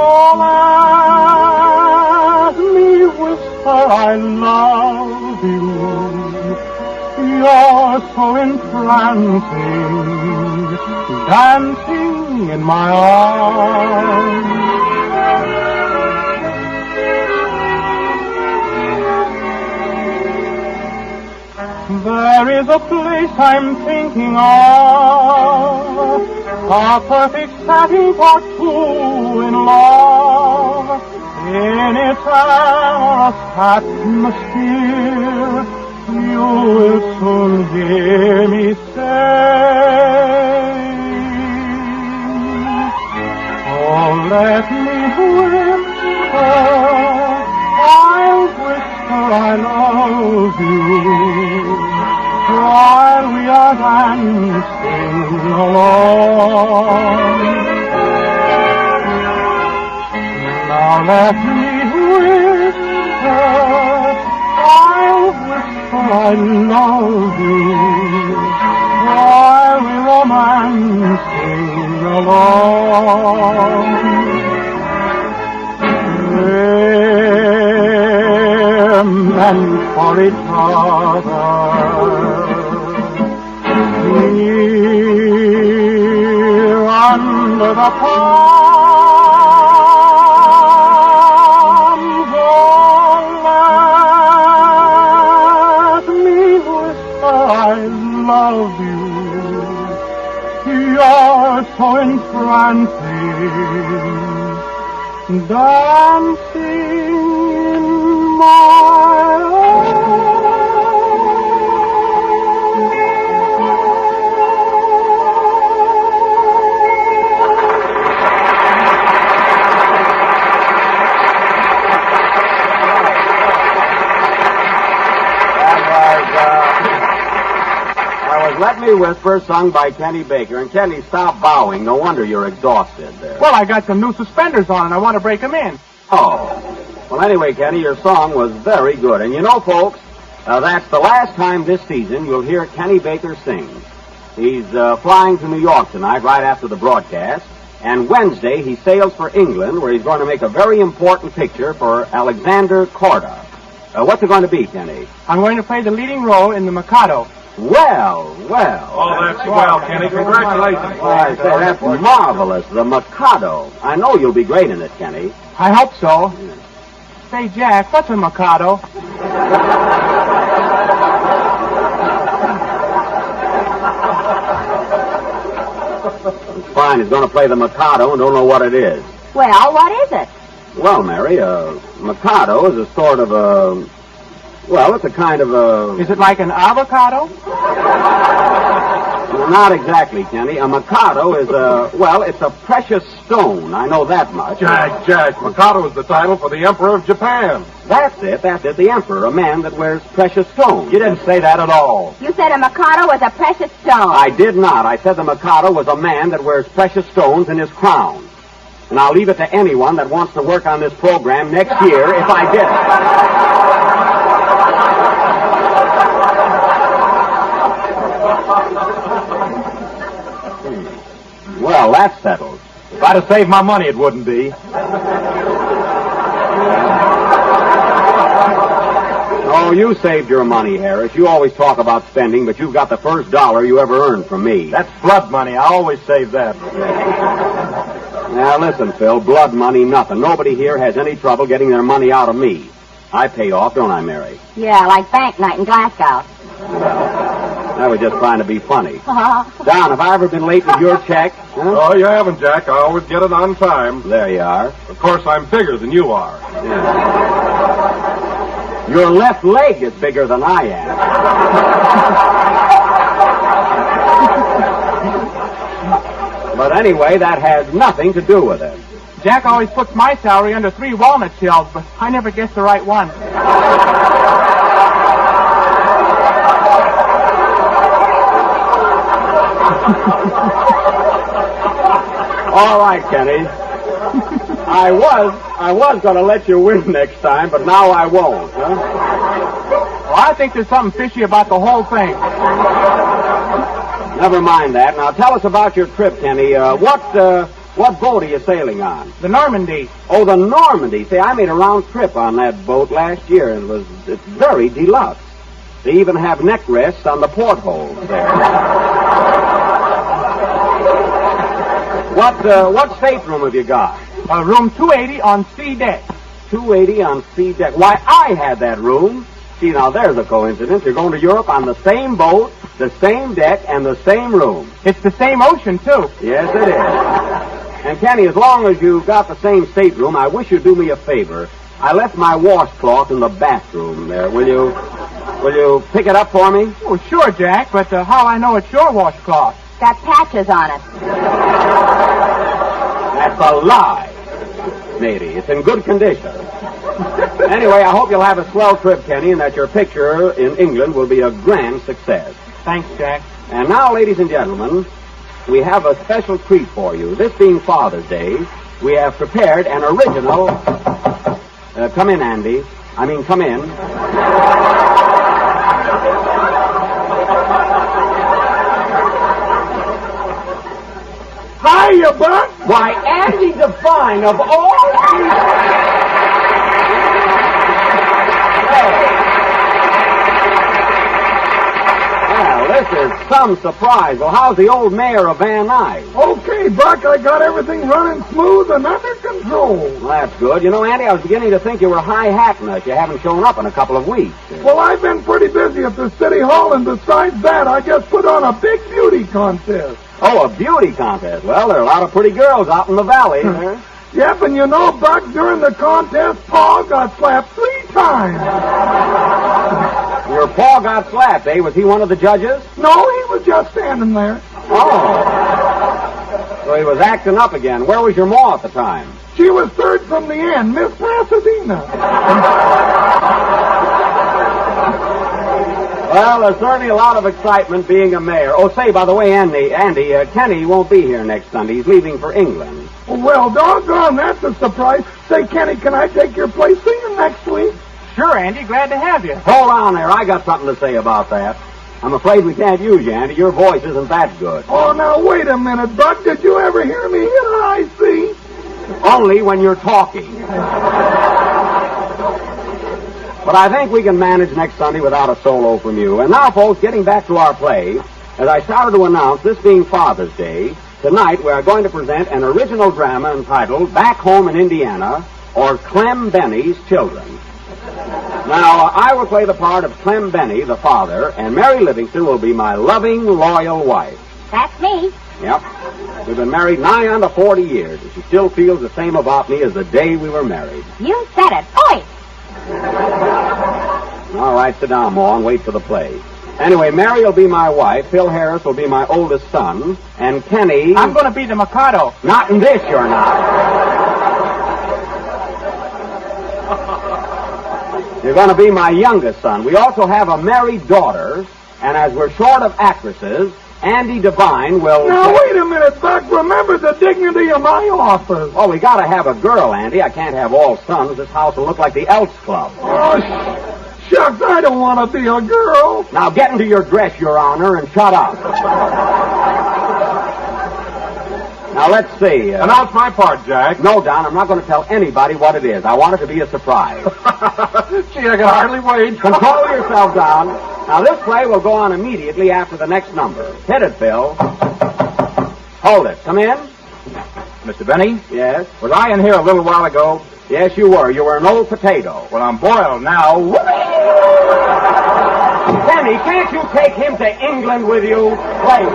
let me whisper I love you. You're so entrancing, dancing in my arms. There is a place I'm thinking of, a perfect setting for two in love. In its amorous atmosphere, you will soon hear me say, oh, let me whisper, I'll whisper I love you, while we are dancing along. Now let me whisper, I'll whisper I love you, while we're romancing along. We're meant for each other, here under the palms. Let me whisper I love you. You're so entrancing, dancing in my Let Me Whisper, sung by Kenny Baker. And Kenny, stop bowing. No wonder you're exhausted there. Well, I got some new suspenders on and I want to break them in. Oh. Well, anyway, Kenny, your song was very good. And you know, folks, that's the last time this season you'll hear Kenny Baker sing. He's flying to New York tonight right after the broadcast. And Wednesday he sails for England, where he's going to make a very important picture for Alexander Korda. What's it going to be, Kenny? I'm going to play the leading role in The Mikado. Well. Oh, that's swell, Kenny. Congratulations. I say, that's marvelous. The Mikado. I know you'll be great in it, Kenny. I hope so. Yeah. Say, Jack, what's a Mikado? It's fine. He's going to play the Mikado and don't know what it is. Well, what is it? Well, Mary, Mikado is a sort of a... Well, it's a kind of a... Is it like an avocado? Well, not exactly, Kenny. A Mikado is it's a precious stone. I know that much. Jack, Mikado is the title for the Emperor of Japan. That's it. The Emperor, a man that wears precious stones. You didn't say that at all. You said a Mikado was a precious stone. I did not. I said the Mikado was a man that wears precious stones in his crown. And I'll leave it to anyone that wants to work on this program next year if I did. Well, that's settled. If I'd have saved my money, it wouldn't be. Oh, you saved your money, Harris. You always talk about spending, but you've got the first dollar you ever earned from me. That's blood money. I always save that. Now, listen, Phil, blood money, nothing. Nobody here has any trouble getting their money out of me. I pay off, don't I, Mary? Yeah, like bank night in Glasgow. I was just trying to be funny. Don, have I ever been late with your check? Huh? Oh, you haven't, Jack. I always get it on time. There you are. Of course, I'm bigger than you are. Yeah. Your left leg is bigger than I am. But anyway, that has nothing to do with it. Jack always puts my salary under 3 walnut shells, but I never guess the right one. All right, Kenny. I was going to let you win next time, but now I won't, huh? Well, I think there's something fishy about the whole thing. Never mind that. Now tell us about your trip, Kenny. What boat are you sailing on? The Normandy. Oh, the Normandy. See, I made a round trip on that boat last year, and it's very deluxe. They even have neck rests on the portholes there. What stateroom have you got? Room 280 on C deck. 280 on C deck. Why, I had that room. Gee, now there's a coincidence. You're going to Europe on the same boat, the same deck, and the same room. It's the same ocean, too. Yes, it is. And, Kenny, as long as you've got the same stateroom, I wish you'd do me a favor. I left my washcloth in the bathroom there. Will you pick it up for me? Oh, sure, Jack, but how I know it's your washcloth? Got patches on it. That's a lie, matey. It's in good condition. Anyway, I hope you'll have a swell trip, Kenny, and that your picture in England will be a grand success. Thanks, Jack. And now, ladies and gentlemen, we have a special treat for you. This being Father's Day, we have prepared an original... come in, Andy. Come in. Hiya, Buck. Why, Andy Devine, of all people... Well, this is some surprise. Well, how's the old mayor of Van Nuys? Okay, Buck, I got everything running smooth and under control. Well, that's good. You know, Andy, I was beginning to think you were high-hatting us. You haven't shown up in a couple of weeks. Well, I've been pretty busy at the city hall, and besides that, I just put on a big beauty contest. Oh, a beauty contest. Well, there are a lot of pretty girls out in the valley. Yep, and you know, Buck, during the contest, Pa got slapped 3 times. Your Pa got slapped, eh? Was he one of the judges? No, he was just standing there. Oh. So he was acting up again. Where was your Ma at the time? She was third from the end, Miss Pasadena. Well, there's certainly a lot of excitement being a mayor. Oh, say, by the way, Andy, Kenny won't be here next Sunday. He's leaving for England. Well, doggone, that's a surprise. Say, Kenny, can I take your place singing next week? Sure, Andy. Glad to have you. Hold on there. I got something to say about that. I'm afraid we can't use you, Andy. Your voice isn't that good. Oh, now, wait a minute, Buck. Did you ever hear me hit a high C? Only when you're talking. But I think we can manage next Sunday without a solo from you. And now, folks, getting back to our play, as I started to announce, this being Father's Day, tonight we are going to present an original drama entitled Back Home in Indiana, or Clem Benny's Children. Now, I will play the part of Clem Benny, the father, and Mary Livingston will be my loving, loyal wife. That's me. Yep. We've been married nigh on to 40 years, and she still feels the same about me as the day we were married. You said it. Oi! All right, sit down, Ma, and wait for the play. Anyway, Mary will be my wife, Phil Harris will be my oldest son, and Kenny... I'm going to be the Mikado. Not in this, you're not. You're going to be my youngest son. We also have a married daughter, and as we're short of actresses, Andy Devine will... Now, wait a minute, Buck. Remember the dignity of my office. Oh, we got to have a girl, Andy. I can't have all sons. This house will look like the Elks Club. Oh, shucks, I don't want to be a girl. Now, get into your dress, Your Honor, and shut up. Now, let's see. Announce my part, Jack. No, Don, I'm not going to tell anybody what it is. I want it to be a surprise. Gee, I can hardly wait. Control yourself, Don. Now, this play will go on immediately after the next number. Hit it, Phil. Hold it. Come in. Mr. Benny? Yes? Was I in here a little while ago? Yes, you were. You were an old potato. Well, I'm boiled now. Benny, can't you take him to England with you? Play.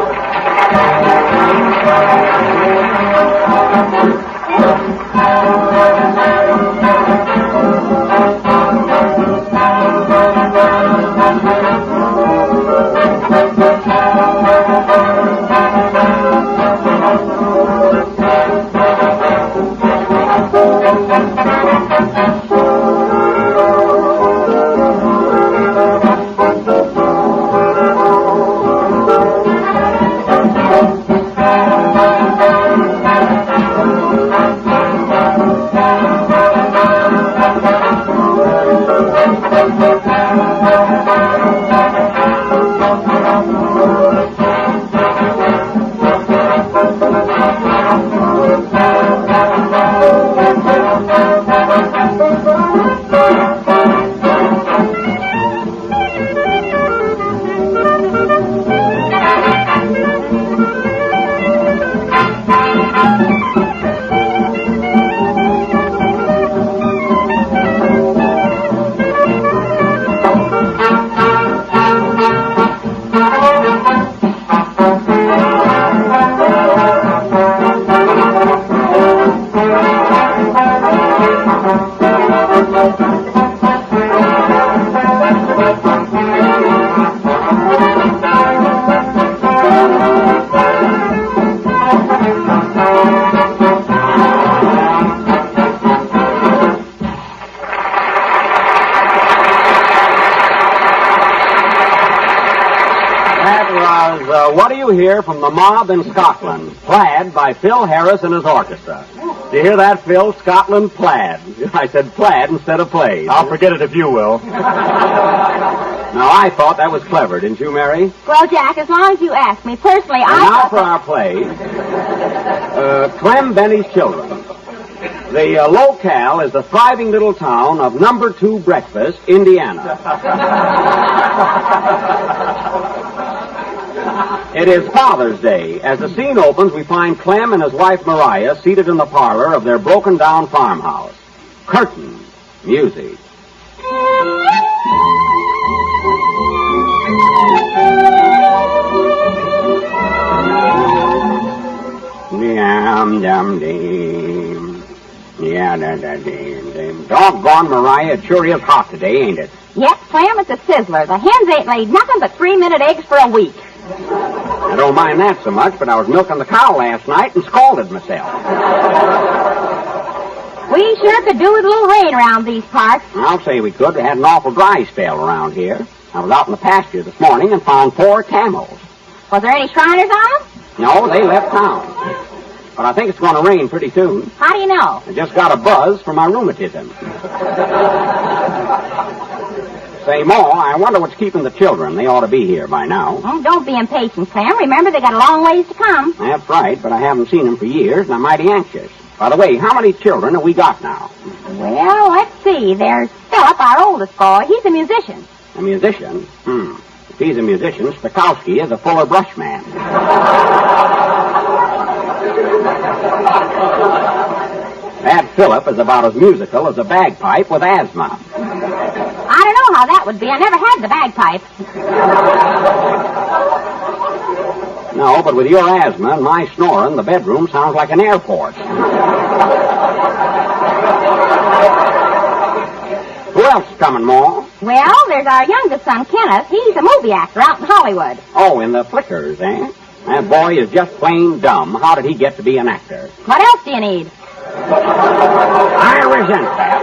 That was What Do You Hear from the Mob in Scotland, Plaid by Phil Harris and his orchestra. Did you hear that, Phil? Scotland Plaid. I said plaid instead of plaid. I'll forget it if you will. Now, I thought that was clever, didn't you, Mary? Well, Jack, as long as you ask me, personally, And now for our play, Clem Benny's Children. The locale is the thriving little town of Number 2 Breakfast, Indiana. It is Father's Day. As the scene opens, we find Clem and his wife Mariah seated in the parlor of their broken-down farmhouse. Curtain music. Yum-dum-dim. Yeah-da-da-dim-dim. Doggone, Mariah, it sure is hot today, ain't it? Yep, Clem, it's a sizzler. The hens ain't laid nothing but 3-minute eggs for a week. I don't mind that so much, but I was milking the cow last night and scalded myself. We sure could do with a little rain around these parts. I'll say we could. We had an awful dry spell around here. I was out in the pasture this morning and found 4 camels. Was there any Shriners on them? No, they left town. But I think it's going to rain pretty soon. How do you know? I just got a buzz from my rheumatism. Say, Ma, I wonder what's keeping the children. They ought to be here by now. Oh, don't be impatient, Clem. Remember, they got a long ways to come. That's right, but I haven't seen them for years, and I'm mighty anxious. By the way, how many children have we got now? Well, let's see. There's Philip, our oldest boy. He's a musician. A musician? If he's a musician, Stokowski is a Fuller Brush man. That Philip is about as musical as a bagpipe with asthma. I don't know how that would be. I never had the bagpipe. No, but with your asthma and my snoring, the bedroom sounds like an airport. Who else is coming, Ma? Well, there's our youngest son, Kenneth. He's a movie actor out in Hollywood. Oh, in the flickers, eh? That boy is just plain dumb. How did he get to be an actor? What else do you need? I resent that.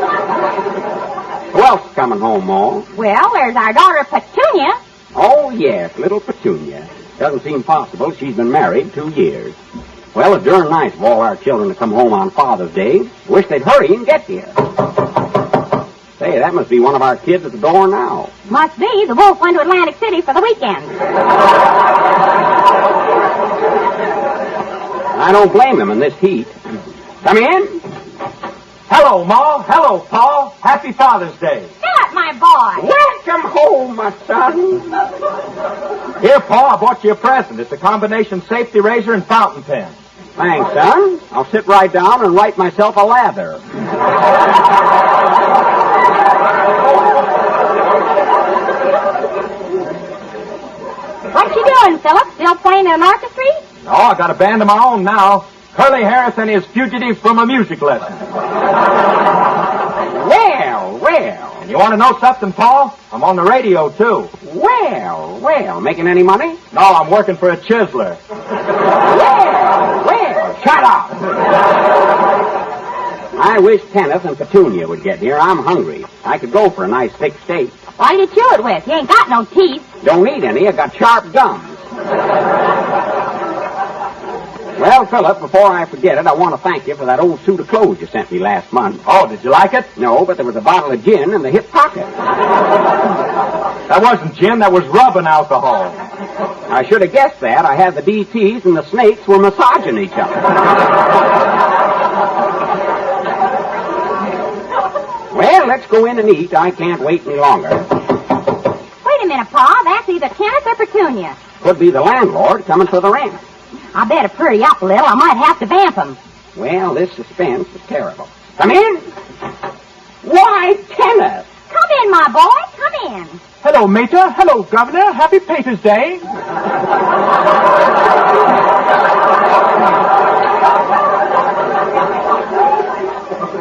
Who else is coming home, Ma? Well, there's our daughter, Petunia. Oh, yes, little Petunia. Doesn't seem possible. She's been married 2 years. Well, it's darn nice of all our children to come home on Father's Day. Wish they'd hurry and get here. Say, that must be one of our kids at the door now. Must be. The wolf went to Atlantic City for the weekend. I don't blame him in this heat. Come in. Hello, Ma. Hello, Pa. Happy Father's Day. Philip, my boy. Welcome home, my son. Here, Pa, I bought you a present. It's a combination safety razor and fountain pen. Thanks, son. I'll sit right down and write myself a lather. What you doing, Philip? Still playing in an orchestra? Oh, I got a band of my own now. Curly Harris and his Fugitive from a Music Lesson. Well. And you want to know something, Pa? I'm on the radio, too. Well. Making any money? No, I'm working for a chiseler. Well. Shut up. I wish Kenneth and Petunia would get here. I'm hungry. I could go for a nice thick steak. Why do you chew it with? You ain't got no teeth. Don't need any. I got sharp gums. Well, Philip, before I forget it, I want to thank you for that old suit of clothes you sent me last month. Oh, did you like it? No, but there was a bottle of gin in the hip pocket. That wasn't gin, that was rubbing alcohol. I should have guessed that. I had the DTs and the snakes were massaging each other. Well, let's go in and eat. I can't wait any longer. Wait a minute, Pa. That's either Kenneth or Petunia. Could be the landlord coming for the rent. I better hurry up a little. I might have to vamp him. Well, this suspense is terrible. Come in. Why, Kenneth. Come in, my boy. Come in. Hello, Mater. Hello, Governor. Happy Pater's Day.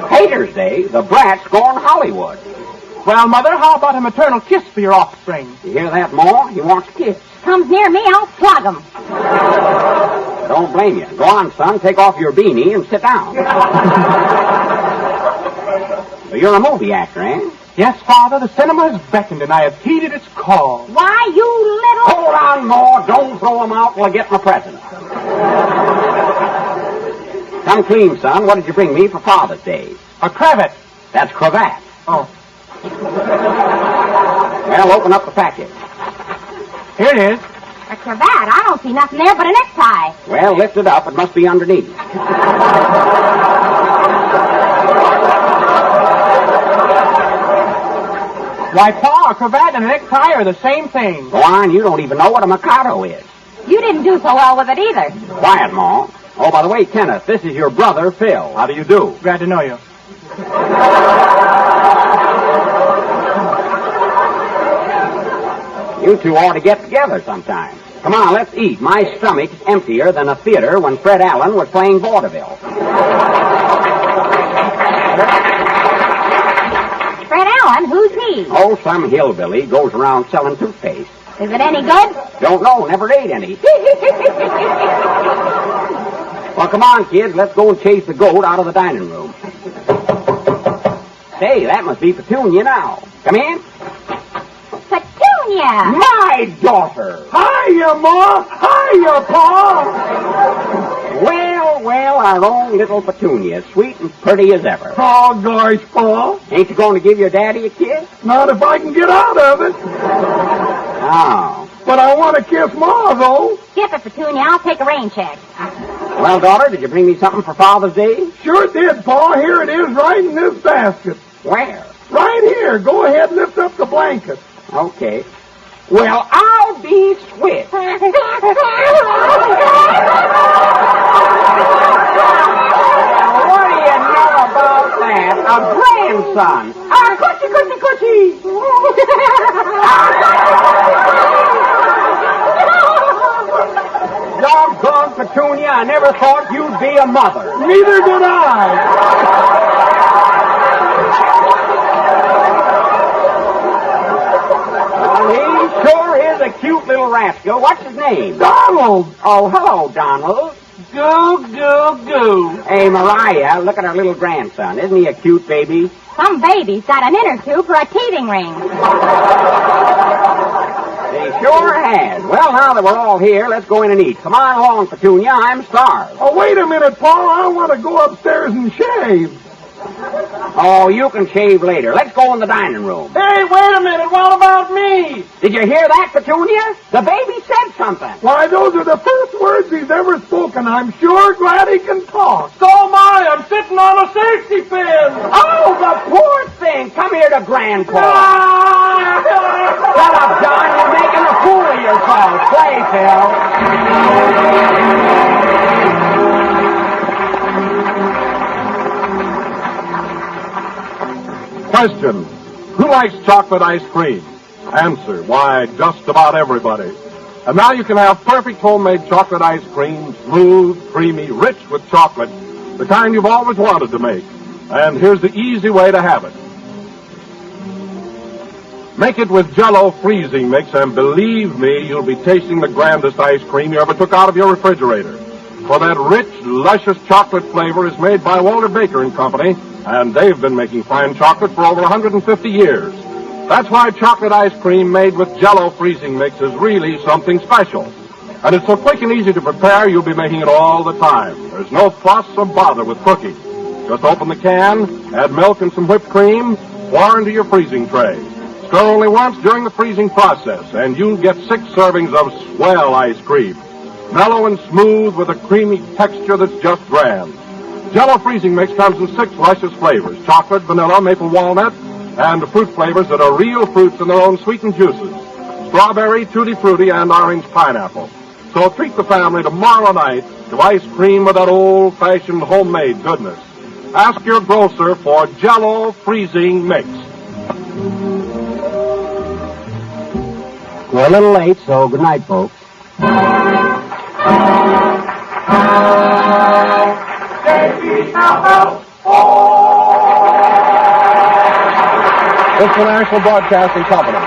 Pater's Day? The brat's going Hollywood. Well, Mother, how about a maternal kiss for your offspring? You hear that, Ma? He wants a kiss. Comes near me, I'll plug him. Don't blame you. Go on, son. Take off your beanie and sit down. You're a movie actor, eh? Yes, Father. The cinema has beckoned, and I have heeded its call. Why, you little... Hold one more. Don't throw them out till I get my present. Come clean, son. What did you bring me for Father's Day? A cravat. That's cravat. Oh. Well, open up the package. Here it is. A cravat? I don't see nothing there but a necktie. Well, lift it up. It must be underneath. Why, Pa, a cravat and a necktie are the same thing. Go on, you don't even know what a Mikado is. You didn't do so well with it either. Quiet, Ma. Oh, by the way, Kenneth, this is your brother, Phil. How do you do? Glad to know you. You two ought to get together sometime. Come on, let's eat. My stomach's emptier than a theater when Fred Allen was playing vaudeville. Fred Allen? Who's he? Oh, some hillbilly goes around selling toothpaste. Is it any good? Don't know, never ate any. Well, come on, kids, let's go and chase the goat out of the dining room. Say, that must be Petunia now. Come in. Petunia! My daughter! Hiya, Ma! Hiya, Pa! Well, our own little Petunia, sweet and pretty as ever. Oh, gosh, Pa. Ain't you going to give your daddy a kiss? Not if I can get out of it. Oh. But I want to kiss Ma, though. Skip it, Petunia. I'll take a rain check. Well, daughter, did you bring me something for Father's Day? Sure did, Pa. Here it is right in this basket. Where? Right here. Go ahead and lift up the blanket. Okay. Well, I'll be switched. What do you know about that? A grandson. Coochie. Doggone Petunia, I never thought you'd be a mother. Neither did I. He sure is a cute little rascal. What's his name? Donald. Oh, hello, Donald. Goo. Hey, Mariah, look at our little grandson. Isn't he a cute baby? Some baby's got an inner tube for a teething ring. He sure has. Well, now that we're all here, let's go in and eat. Come on along, Petunia. I'm starved. Oh, wait a minute, Paul. I want to go upstairs and shave. Oh, you can shave later. Let's go in the dining room. Hey, wait a minute. What about me? Did you hear that, Petunia? The baby said something. Why, those are the first words he's ever spoken. I'm sure glad he can talk. So am I. I'm sitting on a safety pin. Oh, the poor thing. Come here to Grandpa. Shut up, John. You're making a fool of yourself. Play, Phil. Question: who likes chocolate ice cream? Answer: why, just about everybody. And now you can have perfect homemade chocolate ice cream, smooth, creamy, rich with chocolate, the kind you've always wanted to make. And here's the easy way to have it. Make it with Jell-O freezing mix, and believe me, you'll be tasting the grandest ice cream you ever took out of your refrigerator. For that rich, luscious chocolate flavor is made by Walter Baker & Company, and they've been making fine chocolate for over 150 years. That's why chocolate ice cream made with Jell-O freezing mix is really something special. And it's so quick and easy to prepare, you'll be making it all the time. There's no fuss or bother with cooking. Just open the can, add milk and some whipped cream, pour into your freezing tray. Stir only once during the freezing process, and you'll get 6 servings of swell ice cream. Mellow and smooth with a creamy texture that's just grand. Jell-O freezing mix comes in 6 luscious flavors: chocolate, vanilla, maple walnut, and fruit flavors that are real fruits in their own sweetened juices: strawberry, tutti frutti, and orange pineapple. So treat the family tomorrow night to ice cream with that old-fashioned homemade goodness. Ask your grocer for Jell-O freezing mix. We're a little late, so good night, folks. It's the National Broadcasting Company.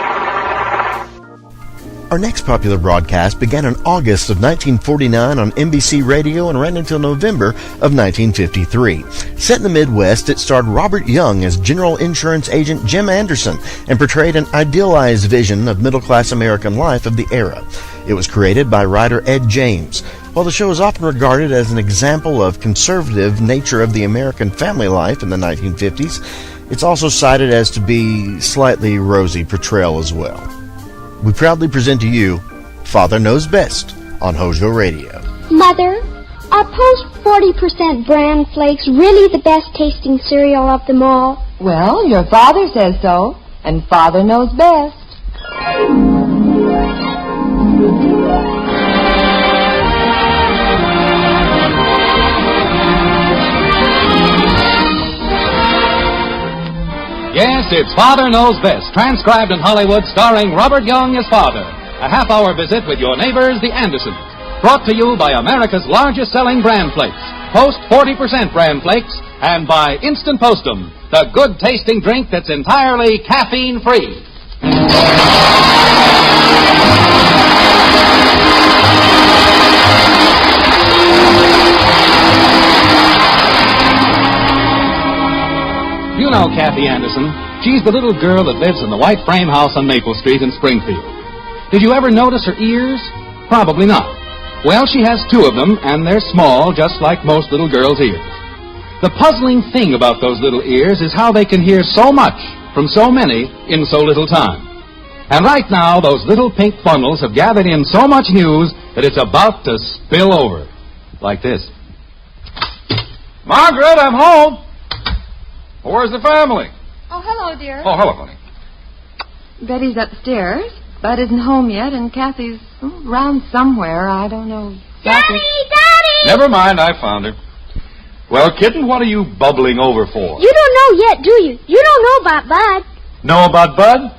Our next popular broadcast began in August of 1949 on NBC Radio and ran until November of 1953. Set in the Midwest, it starred Robert Young as General Insurance Agent Jim Anderson and portrayed an idealized vision of middle-class American life of the era. It was created by writer Ed James. While the show is often regarded as an example of conservative nature of the American family life in the 1950s, it's also cited as to be slightly rosy portrayal as well. We proudly present to you Father Knows Best on HOJO Radio. Mother, are Post 40% bran flakes really the best tasting cereal of them all? Well, your father says so, and Father knows best. Yes, it's Father Knows Best, transcribed in Hollywood, starring Robert Young as Father. A half-hour visit with your neighbors, the Andersons. Brought to you by America's largest-selling bran flakes, Post 40% bran flakes, and by Instant Postum, the good-tasting drink that's entirely caffeine-free. You know Kathy Anderson. She's the little girl that lives in the white frame house on Maple Street in Springfield. Did you ever notice her ears? Probably not. Well, she has two of them, and they're small, just like most little girls' ears. The puzzling thing about those little ears is how they can hear so much from so many in so little time. And right now, those little pink funnels have gathered in so much news that it's about to spill over. Like this. Margaret, I'm home. Well, where's the family? Oh, hello, dear. Oh, hello, honey. Betty's upstairs. Bud isn't home yet, and Kathy's around somewhere. I don't know exactly. Daddy! Never mind, I found her. Well, kitten, what are you bubbling over for? You don't know yet, do you? You don't know about Bud. Know about Bud?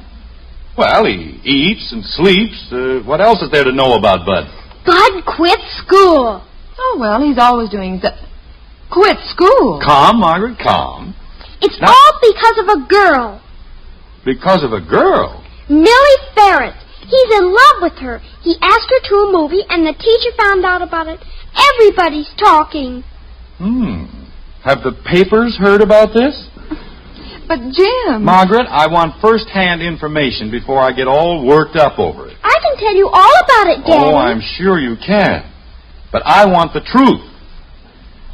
Well, he eats and sleeps. What else is there to know about Bud? Bud quit school. Oh, well, he's always doing quit school. Calm, Margaret, calm. It's all because of a girl. Because of a girl? Millie Ferris. He's in love with her. He asked her to a movie, and the teacher found out about it. Everybody's talking. Have the papers heard about this? But, Jim... Margaret, I want first-hand information before I get all worked up over it. I can tell you all about it, Daddy. Oh, I'm sure you can. But I want the truth.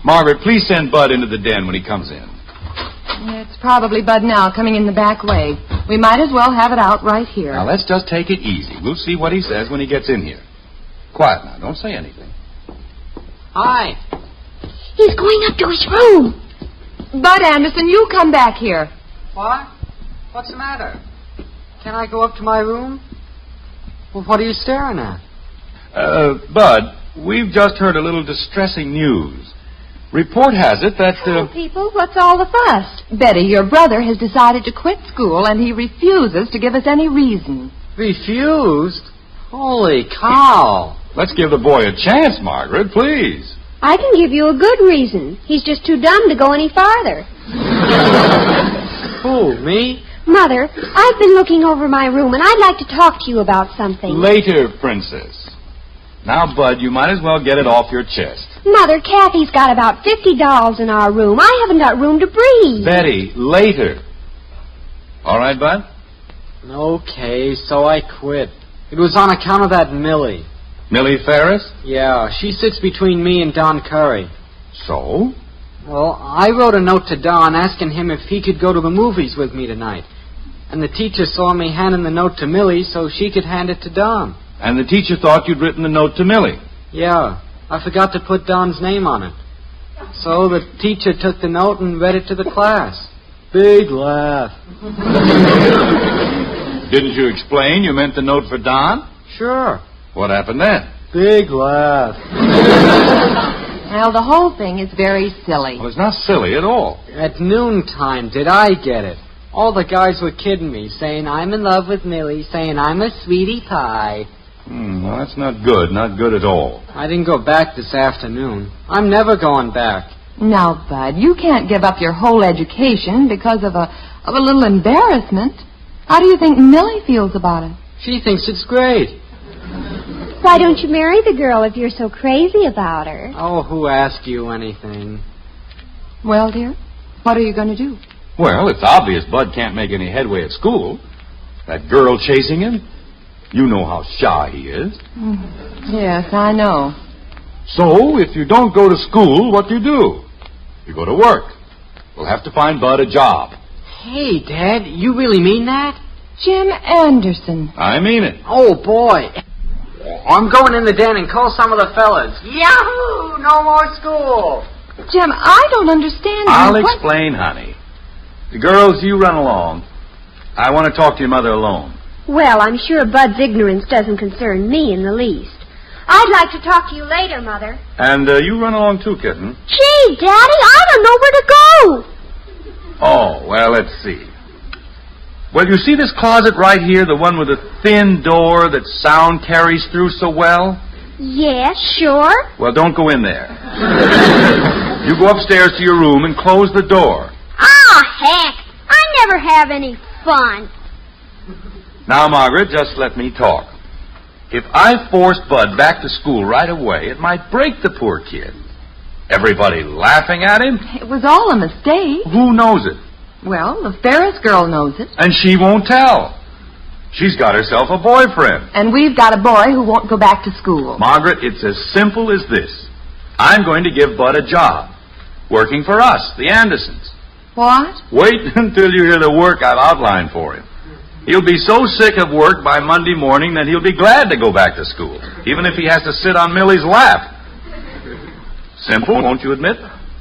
Margaret, please send Bud into the den when he comes in. It's probably Bud now, coming in the back way. We might as well have it out right here. Now, let's just take it easy. We'll see what he says when he gets in here. Quiet now. Don't say anything. Hi. He's going up to his room. Bud Anderson, you come back here. What? What's the matter? Can I go up to my room? Well, what are you staring at? Bud, we've just heard a little distressing news. Report has it that... Hello, people. What's all the fuss? Betty, your brother has decided to quit school, and he refuses to give us any reason. Refused? Holy cow. Let's give the boy a chance, Margaret, please. I can give you a good reason. He's just too dumb to go any farther. Who, me? Mother, I've been looking over my room, and I'd like to talk to you about something. Later, Princess. Now, Bud, you might as well get it off your chest. Mother, Kathy's got about 50 dolls in our room. I haven't got room to breathe. Betty, later. All right, Bud? Okay, so I quit. It was on account of that Millie. Millie Ferris? Yeah, she sits between me and Don Curry. So? Well, I wrote a note to Don asking him if he could go to the movies with me tonight. And the teacher saw me handing the note to Millie so she could hand it to Don. And the teacher thought you'd written the note to Millie? Yeah. I forgot to put Don's name on it. So the teacher took the note and read it to the class. Big laugh. Didn't you explain you meant the note for Don? Sure. What happened then? Big laugh. Well, the whole thing is very silly. Well, it's not silly at all. At noontime, did I get it? All the guys were kidding me, saying I'm in love with Millie, saying I'm a sweetie pie. Well, that's not good. Not good at all. I didn't go back this afternoon. I'm never going back. Now, Bud, you can't give up your whole education because of a little embarrassment. How do you think Millie feels about it? She thinks it's great. Why don't you marry the girl if you're so crazy about her? Oh, who asked you anything? Well, dear, what are you going to do? Well, it's obvious Bud can't make any headway at school. That girl chasing him. You know how shy he is. Yes, I know. So, if you don't go to school, what do? You go to work. We'll have to find Bud a job. Hey, Dad, you really mean that? Jim Anderson. I mean it. Oh, boy. I'm going in the den and call some of the fellas. Yahoo! No more school. Jim, I don't understand. I'll explain, honey. The girls, you run along. I want to talk to your mother alone. Well, I'm sure Bud's ignorance doesn't concern me in the least. I'd like to talk to you later, Mother. And you run along too, kitten. Gee, Daddy, I don't know where to go. Oh, well, let's see. Well, you see this closet right here, the one with the thin door that sound carries through so well? Yes, sure. Well, don't go in there. You go upstairs to your room and close the door. Ah, heck. I never have any fun. Now, Margaret, just let me talk. If I forced Bud back to school right away, it might break the poor kid. Everybody laughing at him? It was all a mistake. Who knows it? Well, the Ferris girl knows it. And she won't tell. She's got herself a boyfriend. And we've got a boy who won't go back to school. Margaret, it's as simple as this. I'm going to give Bud a job. Working for us, the Andersons. What? Wait until you hear the work I've outlined for him. He'll be so sick of work by Monday morning that he'll be glad to go back to school, even if he has to sit on Millie's lap. Simple, won't you admit?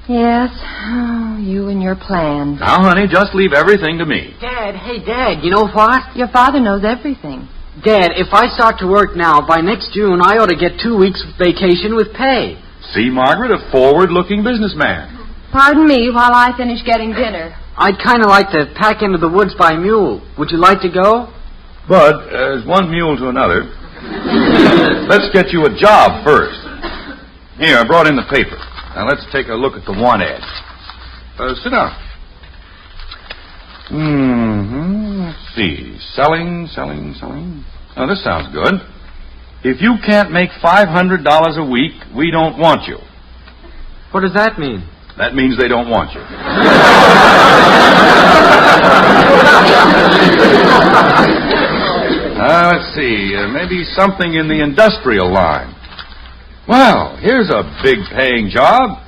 Yes. Oh, you and your plans. Now, honey, just leave everything to me. Dad, hey, Dad, you know what? Your father knows everything. Dad, if I start to work now, by next June, I ought to get 2 weeks vacation with pay. See, Margaret, a forward-looking businessman. Pardon me while I finish getting dinner. I'd kind of like to pack into the woods by mule. Would you like to go? Bud, as one mule to another, let's get you a job first. Here, I brought in the paper. Now, let's take a look at the want ad. Sit down. Let's see. Selling. Oh, this sounds good. If you can't make $500 a week, we don't want you. What does that mean? That means they don't want you. Let's see. Maybe something in the industrial line. Well, here's a big-paying job.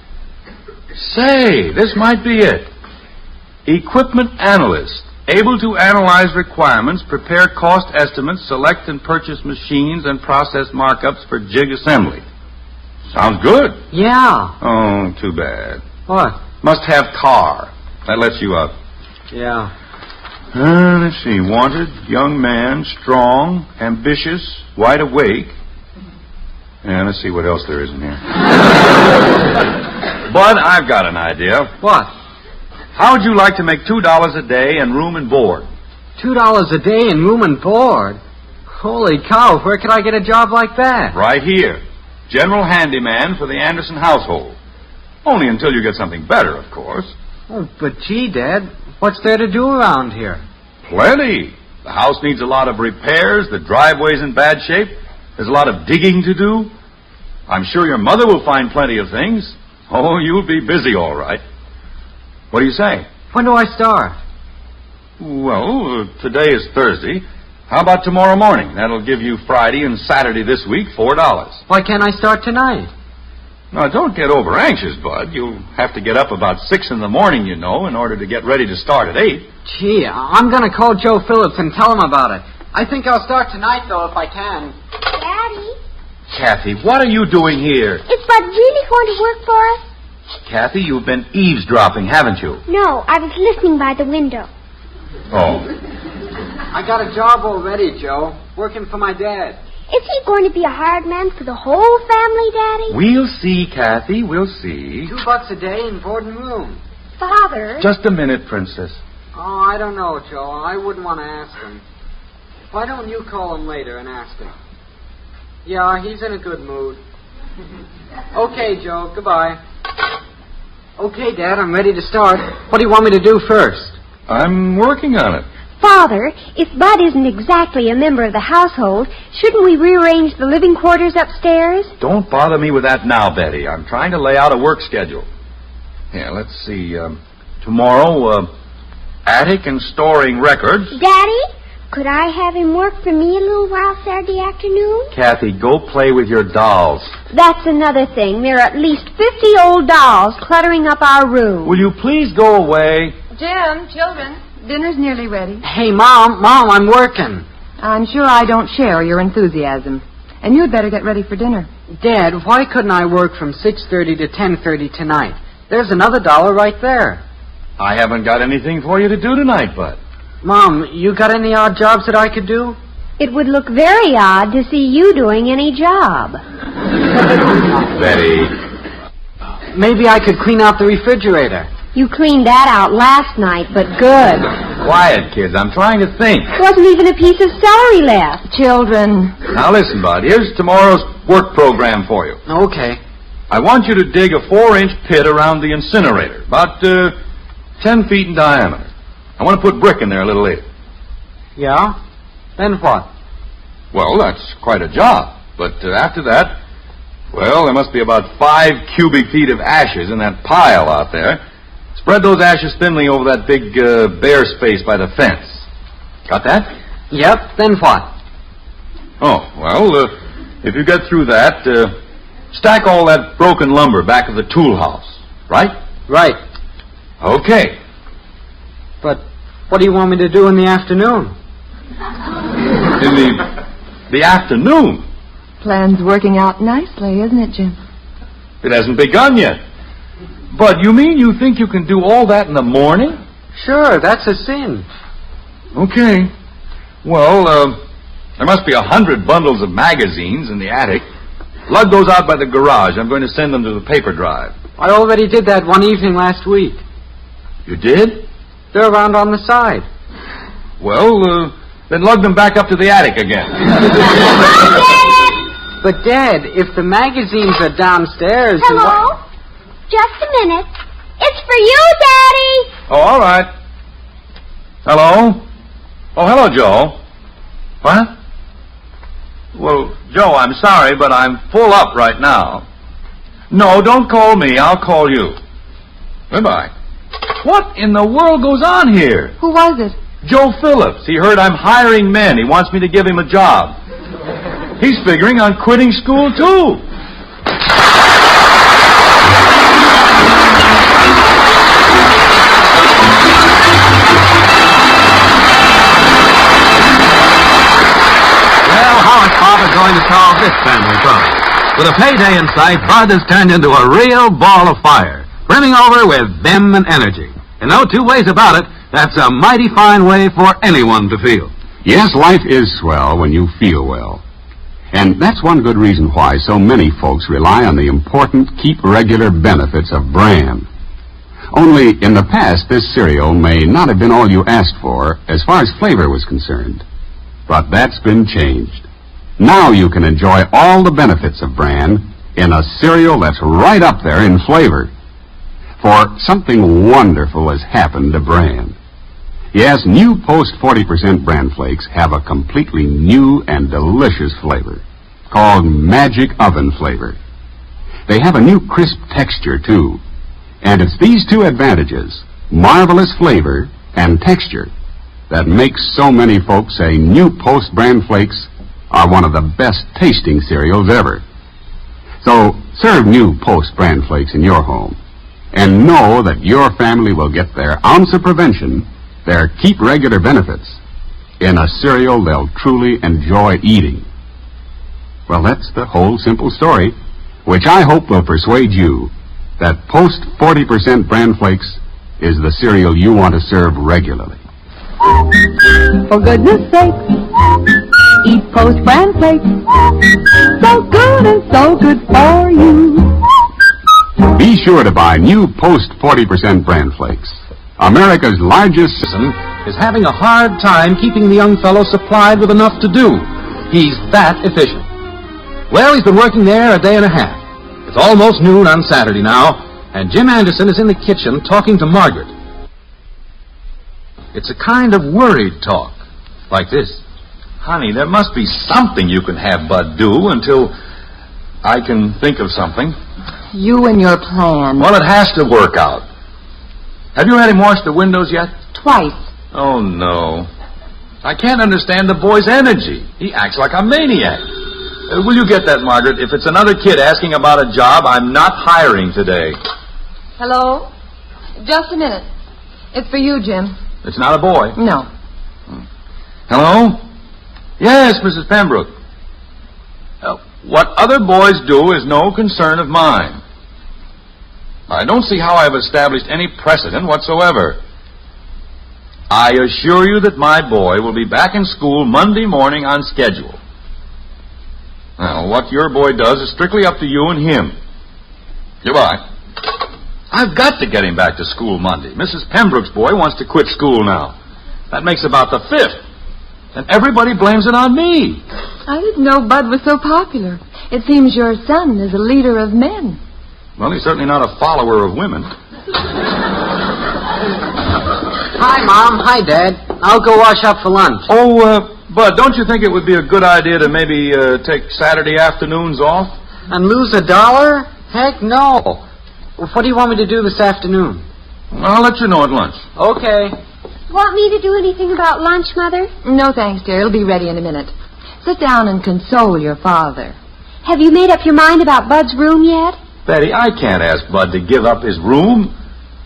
Say, this might be it. Equipment analyst, able to analyze requirements, prepare cost estimates, select and purchase machines, and process markups for jig assembly. Sounds good. Yeah. Oh, too bad. What? Must have car. That lets you out. Yeah. Let's see. Wanted, young man, strong, ambitious, wide awake. Yeah, let's see what else there is in here. Bud, I've got an idea. What? How would you like to make $2 a day and room and board? $2 a day and room and board? Holy cow, where could I get a job like that? Right here. General handyman for the Anderson household. Only until you get something better, of course. Oh, but gee, Dad, what's there to do around here? Plenty. The house needs a lot of repairs. The driveway's in bad shape. There's a lot of digging to do. I'm sure your mother will find plenty of things. Oh, you'll be busy, all right. What do you say? When do I start? Well, today is Thursday. How about tomorrow morning? That'll give you Friday and Saturday this week, $4. Why can't I start tonight? Now, don't get over anxious, Bud. You'll have to get up about 6 in the morning, you know, in order to get ready to start at 8. Gee, I'm going to call Joe Phillips and tell him about it. I think I'll start tonight, though, if I can. Daddy? Kathy, what are you doing here? Is Bud really going to work for us? Kathy, you've been eavesdropping, haven't you? No, I was listening by the window. Oh. I got a job already, Joe. Working for my dad. Is he going to be a hired man for the whole family, Daddy? We'll see, Kathy, we'll see. $2 a day and board and room. Father? Just a minute, Princess. Oh, I don't know, Joe. I wouldn't want to ask him. Why don't you call him later and ask him? Yeah, he's in a good mood. Okay, Joe, goodbye. Okay, Dad, I'm ready to start. What do you want me to do first? I'm working on it. Father, if Bud isn't exactly a member of the household, shouldn't we rearrange the living quarters upstairs? Don't bother me with that now, Betty. I'm trying to lay out a work schedule. Yeah, let's see. Tomorrow, attic and storing records. Daddy, Could I have him work for me a little while Saturday afternoon? Kathy, go play with your dolls. That's another thing. There are at least 50 old dolls cluttering up our room. Will you please go away? Jim, children, dinner's nearly ready. Hey, Mom, I'm working. I'm sure I don't share your enthusiasm. And you'd better get ready for dinner. Dad, why couldn't I work from 6:30 to 10:30 tonight? There's another $1 right there. I haven't got anything for you to do tonight, Bud. Mom, you got any odd jobs that I could do? It would look very odd to see you doing any job. Betty. Maybe I could clean out the refrigerator. You cleaned that out last night, but good. Quiet, kids. I'm trying to think. Wasn't even a piece of celery left. Children. Now listen, Bud. Here's tomorrow's work program for you. Okay. I want you to dig a 4-inch pit around the incinerator, about 10 feet in diameter. I want to put brick in there a little later. Yeah? Then what? Well, that's quite a job. But after that, well, there must be about 5 cubic feet of ashes in that pile out there. Spread those ashes thinly over that big bare space by the fence. Got that? Yep, then what? Oh, well, if you get through that, stack all that broken lumber back of the tool house. Right? Right. Okay. But what do you want me to do in the afternoon? In the afternoon? Plan's working out nicely, isn't it, Jim? It hasn't begun yet. But you mean you think you can do all that in the morning? Sure, that's a sin. Okay. Well, there must be 100 bundles of magazines in the attic. Lug those out by the garage. I'm going to send them to the paper drive. I already did that one evening last week. You did? They're around on the side. Well, then lug them back up to the attic again. But, Dad, if the magazines are downstairs... Hello? Just a minute. It's for you, Daddy. Oh, all right. Hello? Oh, hello, Joe. What? Well, Joe, I'm sorry, but I'm full up right now. No, don't call me. I'll call you. Goodbye. What in the world goes on here? Who was it? Joe Phillips. He heard I'm hiring men. He wants me to give him a job. He's figuring on quitting school, too. Well, how is Papa going to solve this family problem? With a payday in sight, Bud has turned into a real ball of fire, brimming over with vim and energy. And no two ways about it, that's a mighty fine way for anyone to feel. Yes, life is swell when you feel well. And that's one good reason why so many folks rely on the important keep regular benefits of bran. Only in the past, this cereal may not have been all you asked for as far as flavor was concerned. But that's been changed. Now you can enjoy all the benefits of bran in a cereal that's right up there in flavor. For something wonderful has happened to bran. Yes, new Post 40% bran flakes have a completely new and delicious flavor called Magic Oven Flavor. They have a new crisp texture, too. And it's these two advantages, marvelous flavor and texture, that makes so many folks say new Post bran flakes are one of the best tasting cereals ever. So serve new Post bran flakes in your home and know that your family will get their ounce of prevention, their keep regular benefits, in a cereal they'll truly enjoy eating. Well, that's the whole simple story, which I hope will persuade you that Post 40% bran flakes is the cereal you want to serve regularly. For goodness sake, eat Post bran flakes. So good and so good for you. Be sure to buy new Post 40% bran flakes. America's largest citizen is having a hard time keeping the young fellow supplied with enough to do. He's that efficient. Well, he's been working there a day and a half. It's almost noon on Saturday now, and Jim Anderson is in the kitchen talking to Margaret. It's a kind of worried talk, like this. Honey, there must be something you can have Bud do until I can think of something. You and your plan. Well, it has to work out. Have you had him wash the windows yet? Twice. Oh, no. I can't understand the boy's energy. He acts like a maniac. Will you get that, Margaret? If it's another kid asking about a job, I'm not hiring today. Hello? Just a minute. It's for you, Jim. It's not a boy. No. Hello? Yes, Mrs. Pembroke. What other boys do is no concern of mine. I don't see how I've established any precedent whatsoever. I assure you that my boy will be back in school Monday morning on schedule. Now, what your boy does is strictly up to you and him. Goodbye. I've got to get him back to school Monday. Mrs. Pembroke's boy wants to quit school now. That makes about the 5th. And everybody blames it on me. I didn't know Bud was so popular. It seems your son is a leader of men. Well, he's certainly not a follower of women. Hi, Mom. Hi, Dad. I'll go wash up for lunch. Oh, Bud, don't you think it would be a good idea to maybe take Saturday afternoons off? And lose $1? Heck no. What do you want me to do this afternoon? I'll let you know at lunch. Okay. Want me to do anything about lunch, Mother? No, thanks, dear. It'll be ready in a minute. Sit down and console your father. Have you made up your mind about Bud's room yet? Betty, I can't ask Bud to give up his room.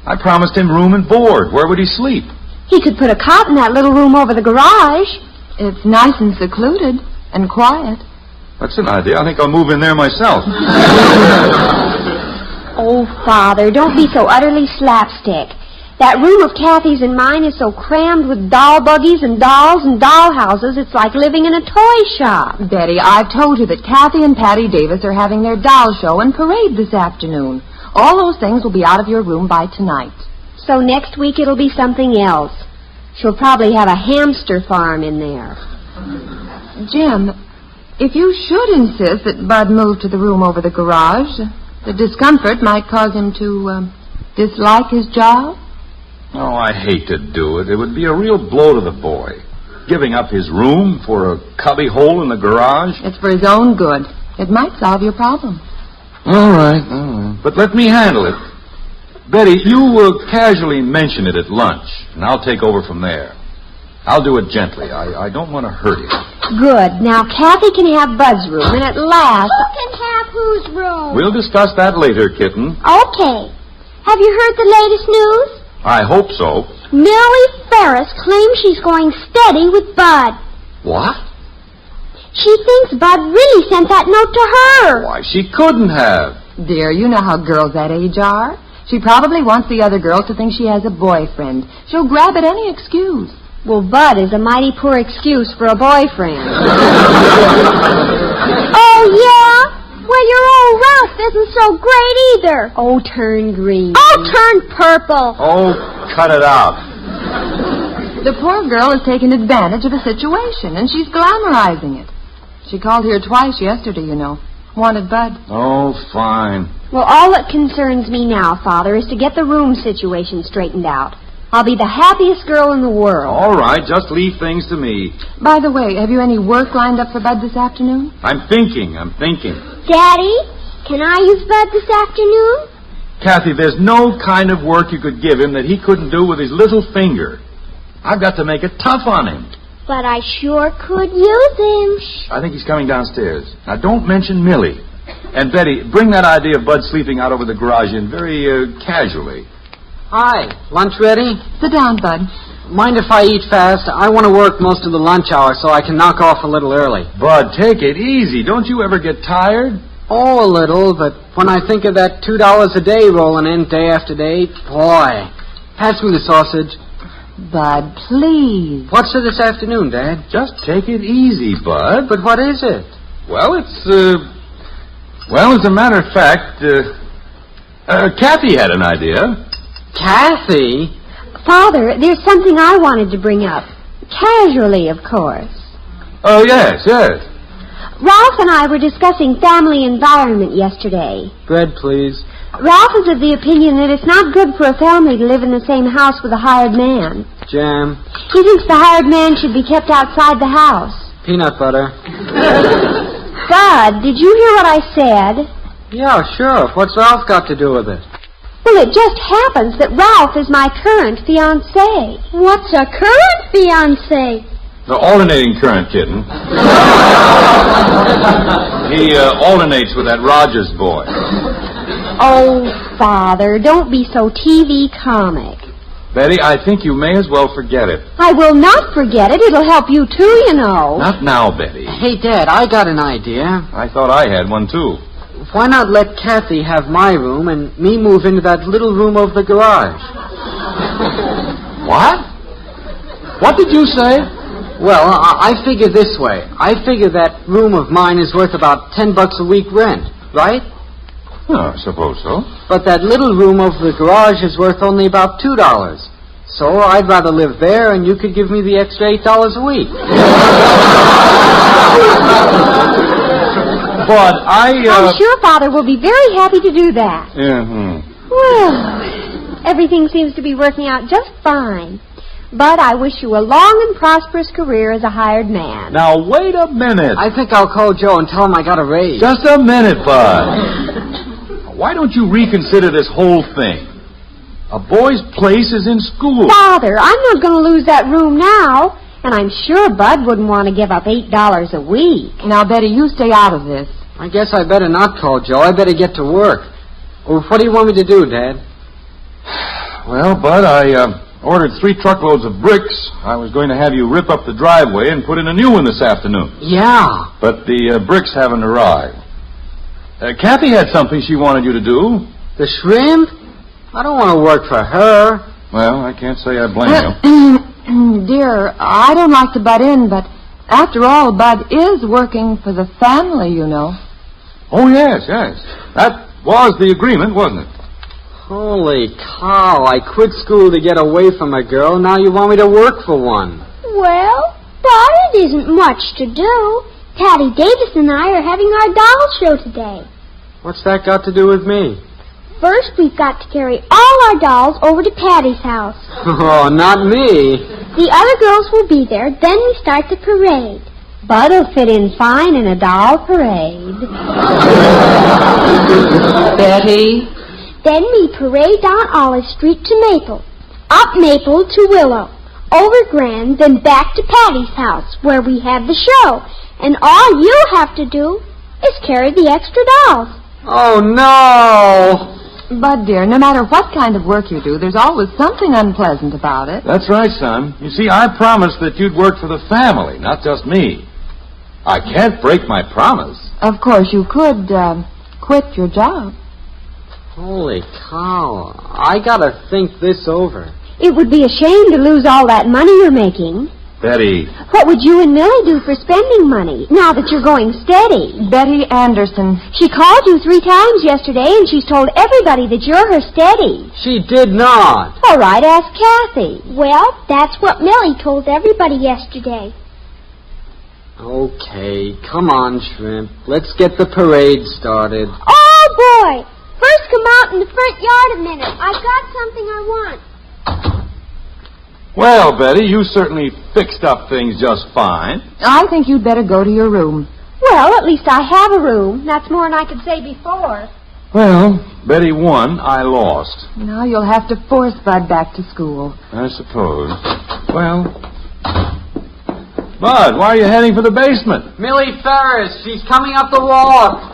I promised him room and board. Where would he sleep? He could put a cot in that little room over the garage. It's nice and secluded and quiet. That's an idea. I think I'll move in there myself. Oh, Father, don't be so utterly slapstick. That room of Kathy's and mine is so crammed with doll buggies and dolls and dollhouses, it's like living in a toy shop. Betty, I've told you that Kathy and Patty Davis are having their doll show and parade this afternoon. All those things will be out of your room by tonight. So next week it'll be something else. She'll probably have a hamster farm in there. Jim, if you should insist that Bud move to the room over the garage, the discomfort might cause him to dislike his job. Oh, I hate to do it. It would be a real blow to the boy. Giving up his room for a cubby hole in the garage. It's for his own good. It might solve your problem. All right. But let me handle it. Betty, you casually mention it at lunch, and I'll take over from there. I'll do it gently. I don't want to hurt him. Good. Now, Kathy can have Bud's room, and at last... Who can have whose room? We'll discuss that later, kitten. Okay. Have you heard the latest news? I hope so. Millie Ferris claims she's going steady with Bud. What? She thinks Bud really sent that note to her. Why, she couldn't have. Dear, you know how girls that age are. She probably wants the other girl to think she has a boyfriend. She'll grab at any excuse. Well, Bud is a mighty poor excuse for a boyfriend. Oh, yeah? Well, your old Ralph isn't so great either. Oh, turn green. Oh, turn purple. Oh, cut it out. The poor girl has taken advantage of a situation, and she's glamorizing it. She called here twice yesterday, you know. Wanted Bud. Oh, fine. Well, all that concerns me now, Father, is to get the room situation straightened out. I'll be the happiest girl in the world. All right, just leave things to me. By the way, have you any work lined up for Bud this afternoon? I'm thinking. Daddy, can I use Bud this afternoon? Kathy, there's no kind of work you could give him that he couldn't do with his little finger. I've got to make it tough on him. But I sure could use him. I think he's coming downstairs. Now, don't mention Millie. And, Betty, bring that idea of Bud sleeping out over the garage in very casually. Hi. Lunch ready? Sit down, Bud. Mind if I eat fast? I want to work most of the lunch hour so I can knock off a little early. Bud, take it easy. Don't you ever get tired? Oh, a little, but when I think of that $2 a day rolling in day after day, boy. Pass me the sausage. Bud, please. What's for this afternoon, Dad? Just take it easy, Bud. But what is it? Well, as a matter of fact, Kathy had an idea. Kathy? Father, there's something I wanted to bring up. Casually, of course. Oh, yes. Ralph and I were discussing family environment yesterday. Bread, please. Ralph is of the opinion that it's not good for a family to live in the same house with a hired man. Jam. He thinks the hired man should be kept outside the house. Peanut butter. Bud, did you hear what I said? Yeah, sure. What's Ralph got to do with it? Well, it just happens that Ralph is my current fiancé. What's a current fiancé? The alternating current, kitten. He alternates with that Rogers boy. Oh, Father, don't be so TV comic. Betty, I think you may as well forget it. I will not forget it. It'll help you, too, you know. Not now, Betty. Hey, Dad, I got an idea. I thought I had one, too. Why not let Kathy have my room and me move into that little room over the garage? What? What did you say? Well, I figure this way. I figure that room of mine is worth about $10 a week rent, right? Oh, I suppose so. But that little room over the garage is worth only about $2. So I'd rather live there, and you could give me the extra $8 a week. But I'm sure Father will be very happy to do that. Mm-hmm. Well, everything seems to be working out just fine. But I wish you a long and prosperous career as a hired man. Now, wait a minute. I think I'll call Joe and tell him I got a raise. Just a minute, Bud. Why don't you reconsider this whole thing? A boy's place is in school. Father, I'm not going to lose that room now. And I'm sure Bud wouldn't want to give up $8 a week. Now, Betty, you stay out of this. I guess I better not call Joe. I better get to work. Well, what do you want me to do, Dad? Well, Bud, I ordered 3 truckloads of bricks. I was going to have you rip up the driveway and put in a new one this afternoon. Yeah. But the bricks haven't arrived. Kathy had something she wanted you to do. The shrimp? I don't want to work for her. Well, I can't say I blame you. Dear, I don't like to butt in, but after all, Bud is working for the family, you know. Oh, yes. That was the agreement, wasn't it? Holy cow, I quit school to get away from a girl. Now you want me to work for one. Well, Bud, it isn't much to do. Patty Davis and I are having our doll show today. What's that got to do with me? First, we've got to carry all our dolls over to Patty's house. Oh, not me. The other girls will be there. Then we start the parade. Bud will fit in fine in a doll parade. Betty? Then we parade down Olive Street to Maple, up Maple to Willow, over Grand, then back to Patty's house, where we have the show. And all you have to do is carry the extra dolls. Oh, no! Bud, dear, no matter what kind of work you do, there's always something unpleasant about it. That's right, son. You see, I promised that you'd work for the family, not just me. I can't break my promise. Of course, you could quit your job. Holy cow. I gotta think this over. It would be a shame to lose all that money you're making. Betty. What would you and Millie do for spending money, now that you're going steady? Betty Anderson. She called you 3 times yesterday, and she's told everybody that you're her steady. She did not. All right, ask Kathy. Well, that's what Millie told everybody yesterday. Okay, come on, Shrimp. Let's get the parade started. Oh, boy! First come out in the front yard a minute. I've got something I want. Well, Betty, you certainly fixed up things just fine. I think you'd better go to your room. Well, at least I have a room. That's more than I could say before. Well, Betty won, I lost. Now you'll have to force Bud back to school. I suppose. Well, Bud, why are you heading for the basement? Millie Ferris, she's coming up the walk.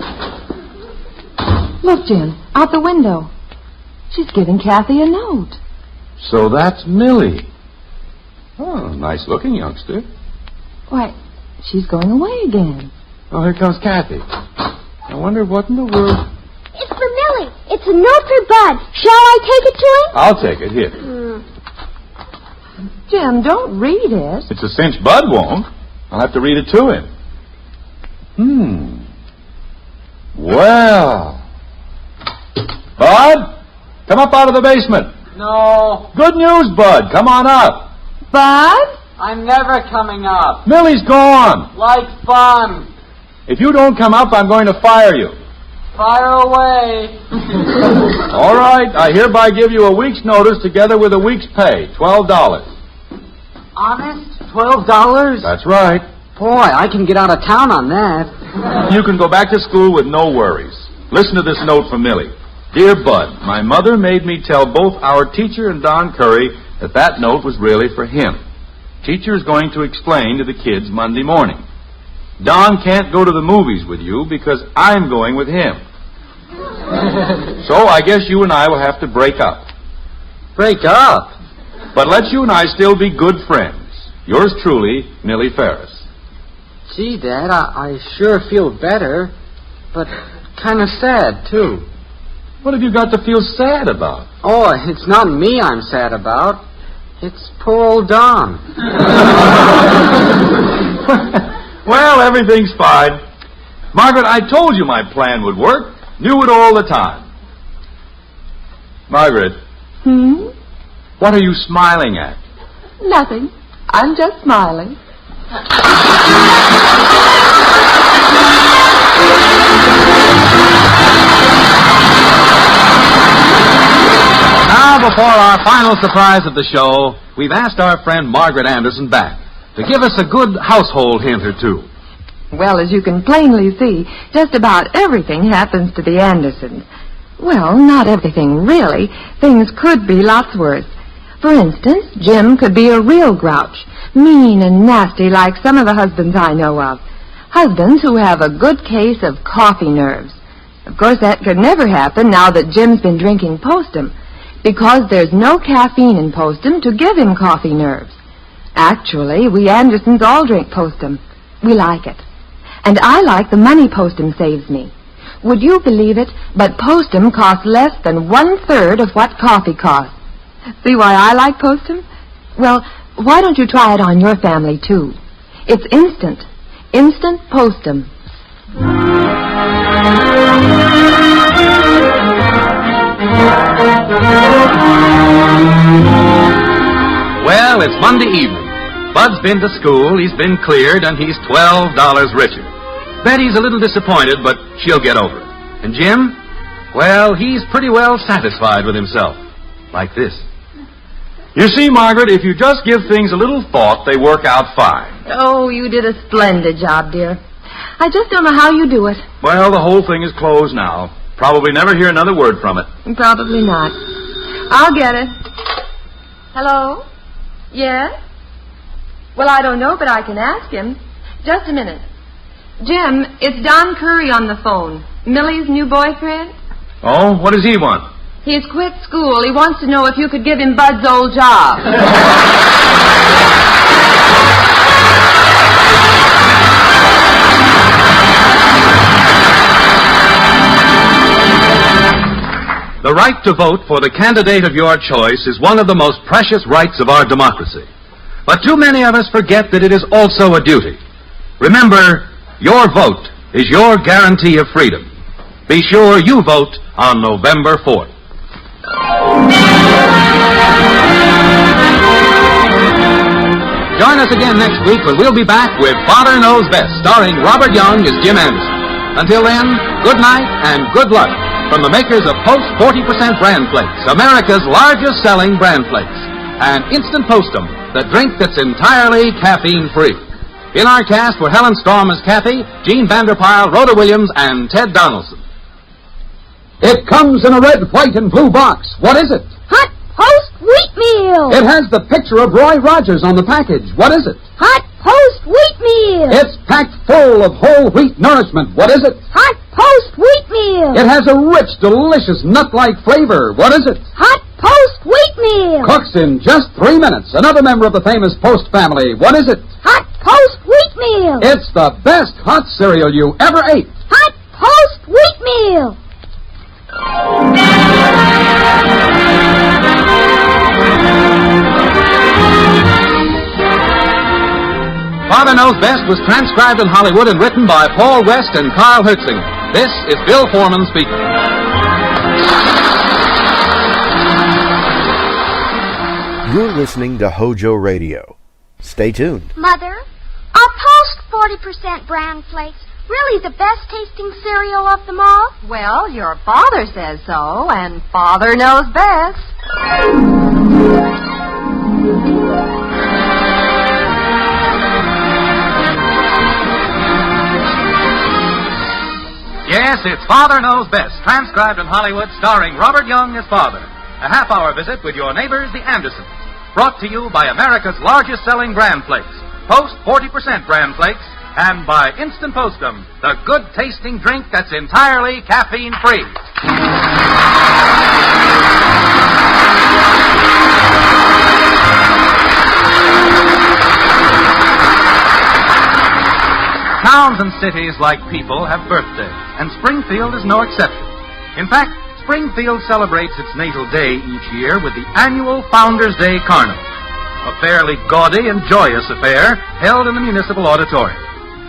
Look, Jim, out the window. She's giving Kathy a note. So that's Millie. Oh, nice-looking youngster. Why, she's going away again. Oh, here comes Kathy. I wonder what in the world... It's for Millie. It's a note for Bud. Shall I take it to him? I'll take it. Here. Jim, don't read it. It's a cinch Bud won't. I'll have to read it to him. Well... Bud, come up out of the basement. No. Good news, Bud. Come on up. Bud? I'm never coming up. Millie's gone. Like fun. If you don't come up, I'm going to fire you. Fire away. All right. I hereby give you a week's notice together with a week's pay. $12. Honest? $12? That's right. Boy, I can get out of town on that. You can go back to school with no worries. Listen to this note from Millie. Dear Bud, my mother made me tell both our teacher and Don Curry that note was really for him. Teacher is going to explain to the kids Monday morning. Don can't go to the movies with you because I'm going with him. So I guess you and I will have to break up. Break up? But let you and I still be good friends. Yours truly, Millie Ferris. Gee, Dad, I sure feel better, but kind of sad, too. What have you got to feel sad about? Oh, it's not me I'm sad about. It's poor old Don. Well, everything's fine. Margaret, I told you my plan would work. Knew it all the time. Margaret. What are you smiling at? Nothing. I'm just smiling. Now, before our final surprise of the show, we've asked our friend Margaret Anderson back to give us a good household hint or two. Well, as you can plainly see, just about everything happens to the Andersons. Well, not everything, really. Things could be lots worse. For instance, Jim could be a real grouch, mean and nasty like some of the husbands I know of. Husbands who have a good case of coffee nerves. Of course, that could never happen now that Jim's been drinking Postum, because there's no caffeine in Postum to give him coffee nerves. Actually, we Andersons all drink Postum. We like it. And I like the money Postum saves me. Would you believe it? But Postum costs less than 1/3 of what coffee costs. See why I like Postum? Well, why don't you try it on your family, too? It's instant. Instant Postum. Well, it's Monday evening. Bud's been to school, he's been cleared, and he's $12 richer. Betty's a little disappointed, but she'll get over it. And Jim? Well, he's pretty well satisfied with himself. Like this. You see, Margaret, if you just give things a little thought, they work out fine. Oh, you did a splendid job, dear. I just don't know how you do it. Well, the whole thing is closed now. Probably never hear another word from it. Probably not. I'll get it. Hello? Yes? Well, I don't know, but I can ask him. Just a minute. Jim, it's Don Curry on the phone. Millie's new boyfriend. Oh, what does he want? He's quit school. He wants to know if you could give him Bud's old job. The right to vote for the candidate of your choice is one of the most precious rights of our democracy. But too many of us forget that it is also a duty. Remember, your vote is your guarantee of freedom. Be sure you vote on November 4th. Join us again next week when we'll be back with Father Knows Best, starring Robert Young as Jim Anderson. Until then, good night and good luck from the makers of Post 40% Bran Flakes, America's largest selling bran flakes, and Instant Postum, the drink that's entirely caffeine-free. In our cast were Helen Storm as Kathy, Gene Vanderpyle, Rhoda Williams, and Ted Donaldson. It comes in a red, white, and blue box. What is it? Hot Post Wheatmeal. It has the picture of Roy Rogers on the package. What is it? Hot Post Wheatmeal. It's packed full of whole wheat nourishment. What is it? Hot Post Wheatmeal. It has a rich, delicious, nut-like flavor. What is it? Hot Post Wheatmeal. Cooks in just 3 minutes. Another member of the famous Post family. What is it? Hot Post Wheatmeal. It's the best hot cereal you ever ate. Hot Post Wheatmeal. Father Knows Best was transcribed in Hollywood and written by Paul West and Carl Hertzinger. This is Bill Foreman speaking. You're listening to HOJO Radio. Stay tuned. Mother, are Post 40% Bran Flakes really the best tasting cereal of them all? Well, your father says so, and Father knows best. Yes, it's Father Knows Best, transcribed in Hollywood, starring Robert Young as Father. A half-hour visit with your neighbors, the Andersons. Brought to you by America's largest selling bran flakes, Post 40% bran flakes, and by Instant Postum, the good-tasting drink that's entirely caffeine-free. Towns and cities, like people, have birthdays, and Springfield is no exception. In fact, Springfield celebrates its natal day each year with the annual Founders' Day Carnival, a fairly gaudy and joyous affair held in the municipal auditorium.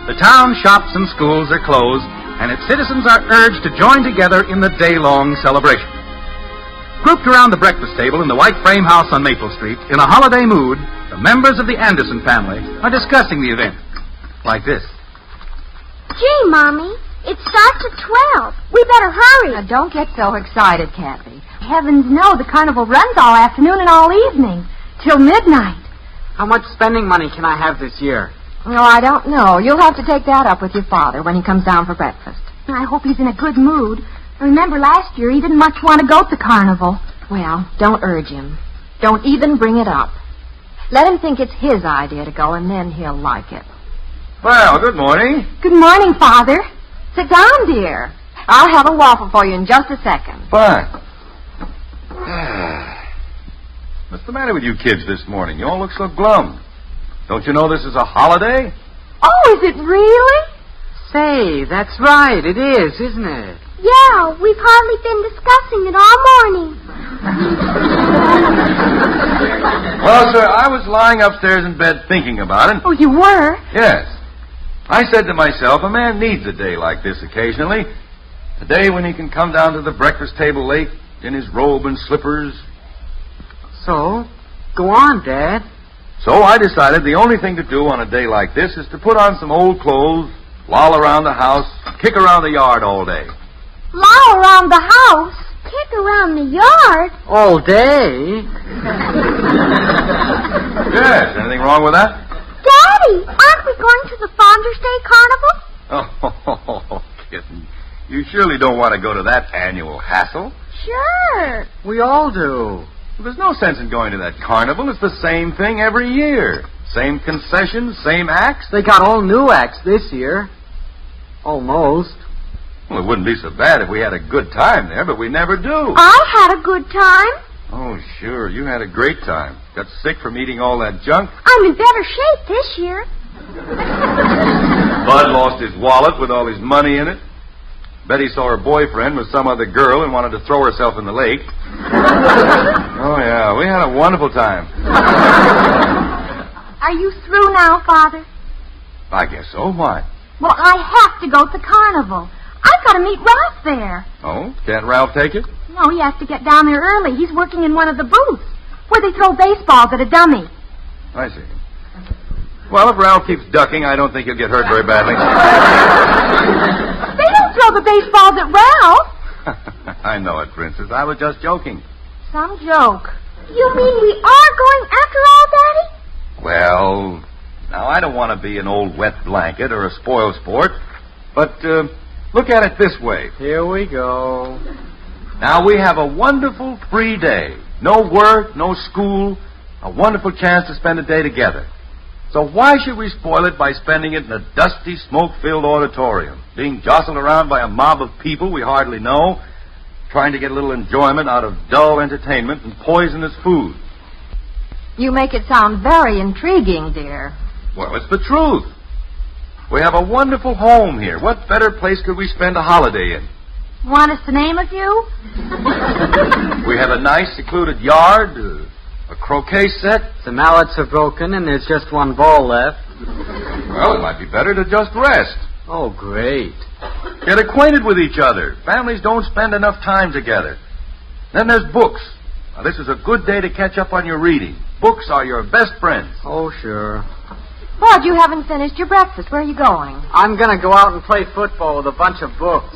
The town shops and schools are closed, and its citizens are urged to join together in the day-long celebration. Grouped around the breakfast table in the white frame house on Maple Street, in a holiday mood, the members of the Anderson family are discussing the event like this. Gee, Mommy, it starts at 12. We better hurry. Now, don't get so excited, Kathy. Heavens no, the carnival runs all afternoon and all evening, till midnight. How much spending money can I have this year? Oh, I don't know. You'll have to take that up with your father when he comes down for breakfast. I hope he's in a good mood. Remember last year he didn't much want to go to the carnival. Well, don't urge him. Don't even bring it up. Let him think it's his idea to go, and then he'll like it. Well, good morning. Good morning, Father. Sit down, dear. I'll have a waffle for you in just a second. Fine. What's the matter with you kids this morning? You all look so glum. Don't you know this is a holiday? Oh, is it really? Say, that's right. It is, isn't it? Yeah, we've hardly been discussing it all morning. Well, sir, I was lying upstairs in bed thinking about it. Oh, you were? Yes. I said to myself, a man needs a day like this occasionally. A day when he can come down to the breakfast table late in his robe and slippers. So, go on, Dad. So I decided the only thing to do on a day like this is to put on some old clothes, loll around the house, kick around the yard all day. Loll around the house? Kick around the yard? All day? Yes, anything wrong with that? Daddy, aren't we going to the Founders' Day Carnival? Oh, kitten. You surely don't want to go to that annual hassle. Sure. We all do. Well, there's no sense in going to that carnival. It's the same thing every year. Same concessions, same acts. They got all new acts this year. Almost. Well, it wouldn't be so bad if we had a good time there, but we never do. I had a good time. Oh, sure. You had a great time. Got sick from eating all that junk. I'm in better shape this year. Bud lost his wallet with all his money in it. Betty saw her boyfriend with some other girl and wanted to throw herself in the lake. Oh, yeah. We had a wonderful time. Are you through now, Father? I guess so. Why? Well, I have to go to the carnival. I've got to meet Ralph there. Oh? Can't Ralph take you? No, he has to get down there early. He's working in one of the booths where they throw baseballs at a dummy. I see. Well, if Ralph keeps ducking, I don't think he'll get hurt very badly. They don't throw the baseballs at Ralph. I know it, Princess. I was just joking. Some joke. You mean we are going after all, Daddy? Well, now, I don't want to be an old wet blanket or a spoil sport, but look at it this way. Here we go. Now, we have a wonderful free day. No work, no school, a wonderful chance to spend a day together. So why should we spoil it by spending it in a dusty, smoke-filled auditorium, being jostled around by a mob of people we hardly know, trying to get a little enjoyment out of dull entertainment and poisonous food? You make it sound very intriguing, dear. Well, it's the truth. We have a wonderful home here. What better place could we spend a holiday in? Want us to name a few? We have a nice, secluded yard, a croquet set. The mallets are broken and there's just one ball left. Well, it might be better to just rest. Oh, great. Get acquainted with each other. Families don't spend enough time together. Then there's books. Now, this is a good day to catch up on your reading. Books are your best friends. Oh, sure. Bud, you haven't finished your breakfast. Where are you going? I'm going to go out and play football with a bunch of books.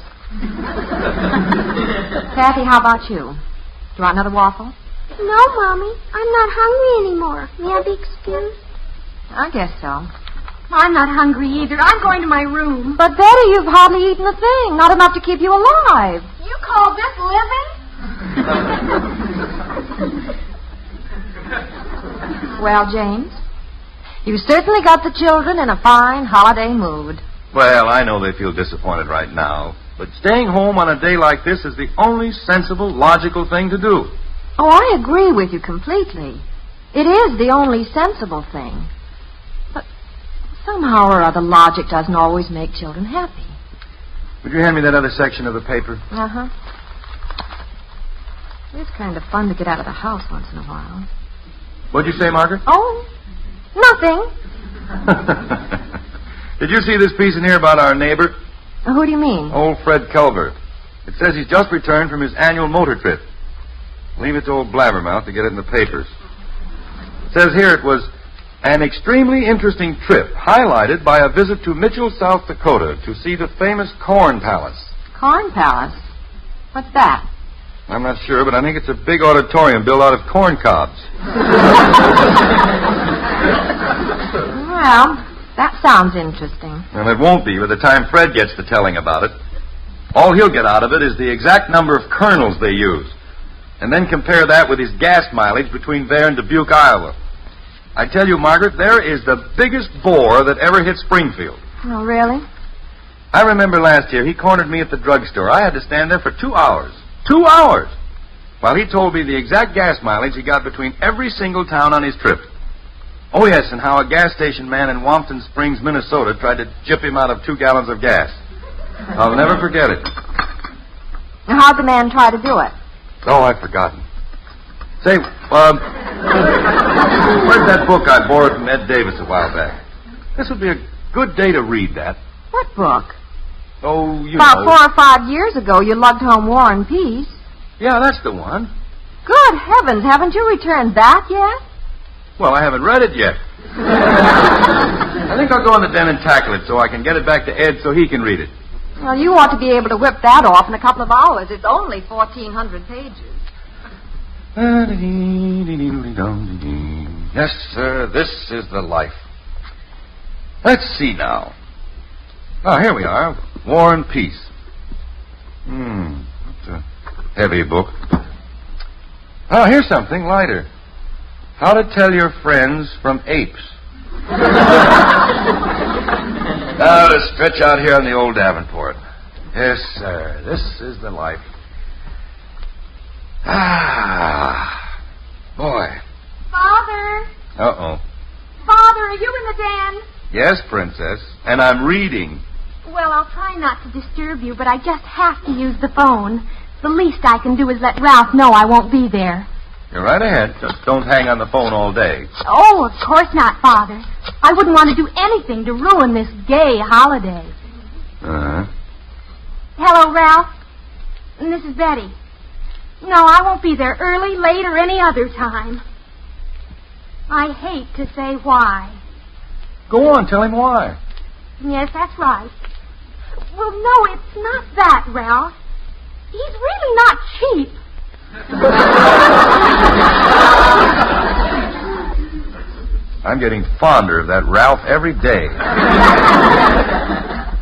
Kathy, how about you? Do you want another waffle? No, Mommy. I'm not hungry anymore. May I be excused? I guess so. I'm not hungry either. I'm going to my room. But, Betty, you've hardly eaten a thing. Not enough to keep you alive. You call this living? Well, James, you've certainly got the children in a fine holiday mood. Well, I know they feel disappointed right now, but staying home on a day like this is the only sensible, logical thing to do. Oh, I agree with you completely. It is the only sensible thing. But somehow or other, logic doesn't always make children happy. Would you hand me that other section of the paper? Uh-huh. It's kind of fun to get out of the house once in a while. What'd you say, Margaret? Oh, nothing. Did you see this piece in here about our neighbor? Who do you mean? Old Fred Culver. It says he's just returned from his annual motor trip. Leave it to old Blabbermouth to get it in the papers. It says here it was an extremely interesting trip, highlighted by a visit to Mitchell, South Dakota, to see the famous Corn Palace. Corn Palace? What's that? I'm not sure, but I think it's a big auditorium built out of corn cobs. Well, that sounds interesting. Well, it won't be by the time Fred gets to telling about it. All he'll get out of it is the exact number of kernels they use. And then compare that with his gas mileage between there and Dubuque, Iowa. I tell you, Margaret, there is the biggest bore that ever hit Springfield. Oh, really? I remember last year he cornered me at the drugstore. I had to stand there for 2 hours. 2 hours! While he told me the exact gas mileage he got between every single town on his trip. Oh, yes, and how a gas station man in Wampton Springs, Minnesota, tried to gyp him out of 2 gallons of gas. I'll never forget it. Now, how'd the man try to do it? Oh, I've forgotten. Say, where's that book I borrowed from Ed Davis a while back? This would be a good day to read that. What book? Oh, you About know. 4 or 5 years ago, you lugged home War and Peace. Yeah, that's the one. Good heavens, haven't you returned that yet? Well, I haven't read it yet. I think I'll go in the den and tackle it so I can get it back to Ed so he can read it. Well, you ought to be able to whip that off in a couple of hours. It's only 1,400 pages. Yes, sir, this is the life. Let's see now. Oh, here we are. War and Peace. That's a heavy book. Oh, here's something lighter. How to Tell Your Friends from Apes. Now to stretch out here on the old Davenport. Yes, sir, this is the life. Ah, boy. Father! Uh-oh. Father, are you in the den? Yes, Princess, and I'm reading. Well, I'll try not to disturb you, but I just have to use the phone. The least I can do is let Ralph know I won't be there. You're right ahead. Just don't hang on the phone all day. Oh, of course not, Father. I wouldn't want to do anything to ruin this gay holiday. Uh-huh. Hello, Ralph. This is Betty. No, I won't be there early, late, or any other time. I hate to say why. Go on, tell him why. Yes, that's right. Well, no, it's not that, Ralph. He's really not cheap. I'm getting fonder of that Ralph every day.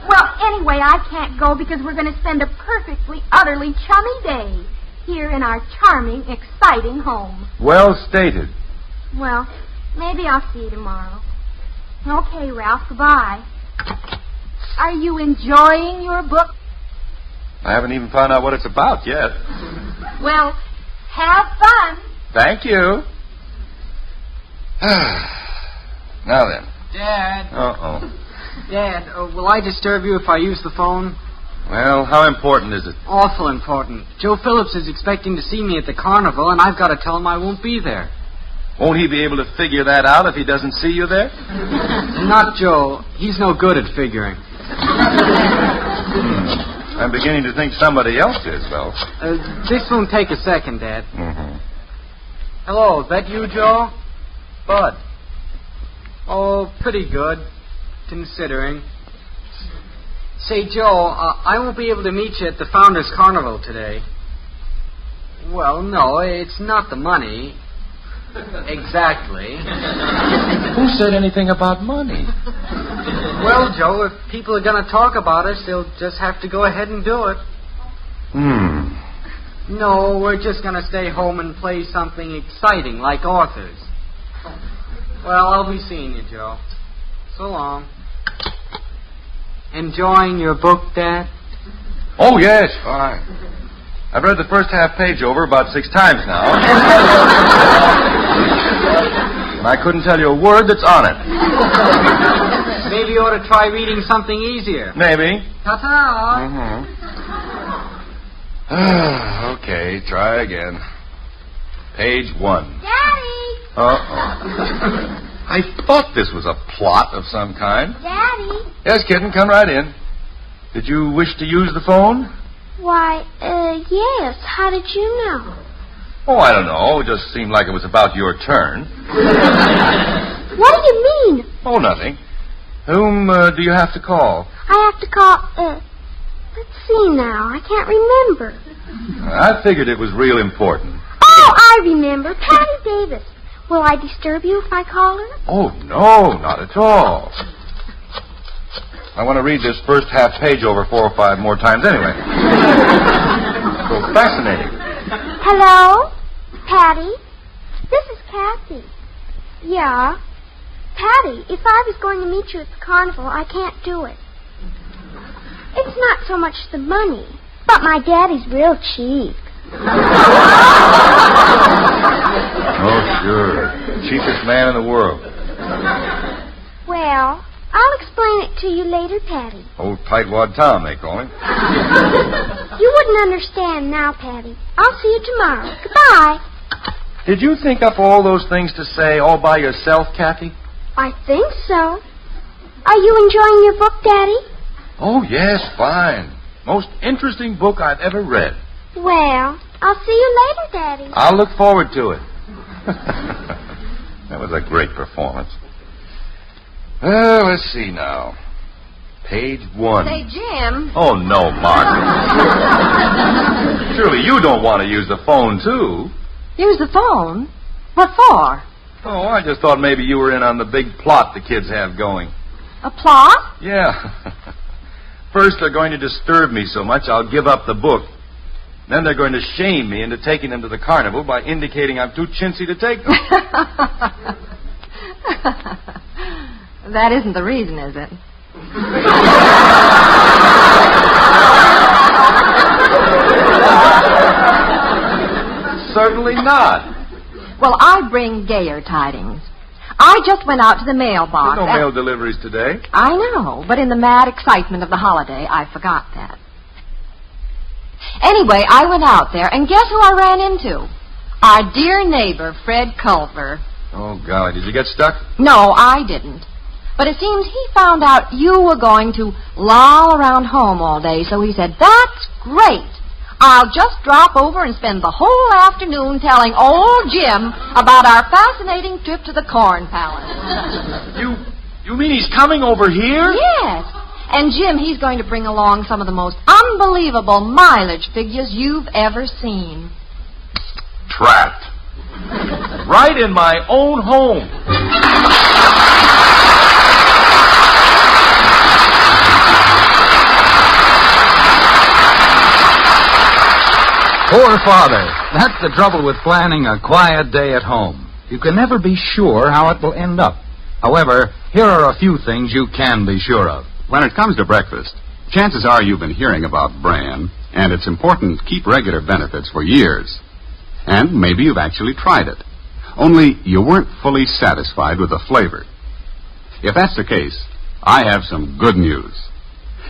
Well, anyway, I can't go because we're going to spend a perfectly, utterly chummy day here in our charming, exciting home. Well stated. Well, maybe I'll see you tomorrow. Okay, Ralph, goodbye. Are you enjoying your book? I haven't even found out what it's about yet. Well, have fun. Thank you. Now then. Dad. Uh-oh. Dad, will I disturb you if I use the phone? Well, how important is it? Awful important. Joe Phillips is expecting to see me at the carnival, and I've got to tell him I won't be there. Won't he be able to figure that out if he doesn't see you there? Not Joe. He's no good at figuring. I'm beginning to think somebody else is, though. This won't take a second, Dad. Mm-hmm. Hello, is that you, Joe? Bud. Oh, pretty good, considering. Say, Joe, I won't be able to meet you at the Founders Carnival today. Well, no, it's not the money. Exactly. Who said anything about money? Well, Joe, if people are going to talk about us, they'll just have to go ahead and do it. No, we're just going to stay home and play something exciting like authors. Well, I'll be seeing you, Joe. So long. Enjoying your book, Dad? Oh, yes, fine. I've read the first half page over about 6 times now. And I couldn't tell you a word that's on it. Maybe you ought to try reading something easier. Maybe. Ta-ta! Okay, try again. Page 1. Daddy! Uh-oh. I thought this was a plot of some kind. Daddy? Yes, kitten, come right in. Did you wish to use the phone? Why, yes. How did you know? Oh, I don't know. It just seemed like it was about your turn. What do you mean? Oh, nothing. Whom do you have to call? I have to call, let's see now. I can't remember. I figured it was real important. Oh, I remember. Patty Davis. Will I disturb you if I call her? Oh, no, not at all. I want to read this first half page over 4 or 5 more times anyway. So fascinating. Hello? Patty? This is Kathy. Yeah? Patty, if I was going to meet you at the carnival, I can't do it. It's not so much the money, but my daddy's real cheap. Oh, sure. Cheapest man in the world. Well, I'll explain it to you later, Patty. Old Tightwad Tom, they call him. You wouldn't understand now, Patty. I'll see you tomorrow. Goodbye. Did you think up all those things to say all by yourself, Kathy? I think so. Are you enjoying your book, Daddy? Oh, yes, fine. Most interesting book I've ever read. Well, I'll see you later, Daddy. I'll look forward to it. That was a great performance. Well, let's see now. Page 1. Say, Jim. Oh, no, Margaret. Surely you don't want to use the phone, too. Use the phone? What for? Oh, I just thought maybe you were in on the big plot the kids have going. A plot? Yeah. First, they're going to disturb me so much I'll give up the book. Then they're going to shame me into taking them to the carnival by indicating I'm too chintzy to take them. That isn't the reason, is it? Certainly not. Well, I bring gayer tidings. I just went out to the mailbox. There's no mail deliveries today. I know, but in the mad excitement of the holiday, I forgot that. Anyway, I went out there, and guess who I ran into? Our dear neighbor, Fred Culver. Oh, golly, did you get stuck? No, I didn't. But it seems he found out you were going to loll around home all day, so he said, "That's great. I'll just drop over and spend the whole afternoon telling old Jim about our fascinating trip to the Corn Palace." You mean he's coming over here? Yes. And Jim, he's going to bring along some of the most unbelievable mileage figures you've ever seen. Trapped. Right in my own home. Poor father. That's the trouble with planning a quiet day at home. You can never be sure how it will end up. However, here are a few things you can be sure of. When it comes to breakfast, chances are you've been hearing about bran and its important keep regular benefits for years. And maybe you've actually tried it. Only you weren't fully satisfied with the flavor. If that's the case, I have some good news.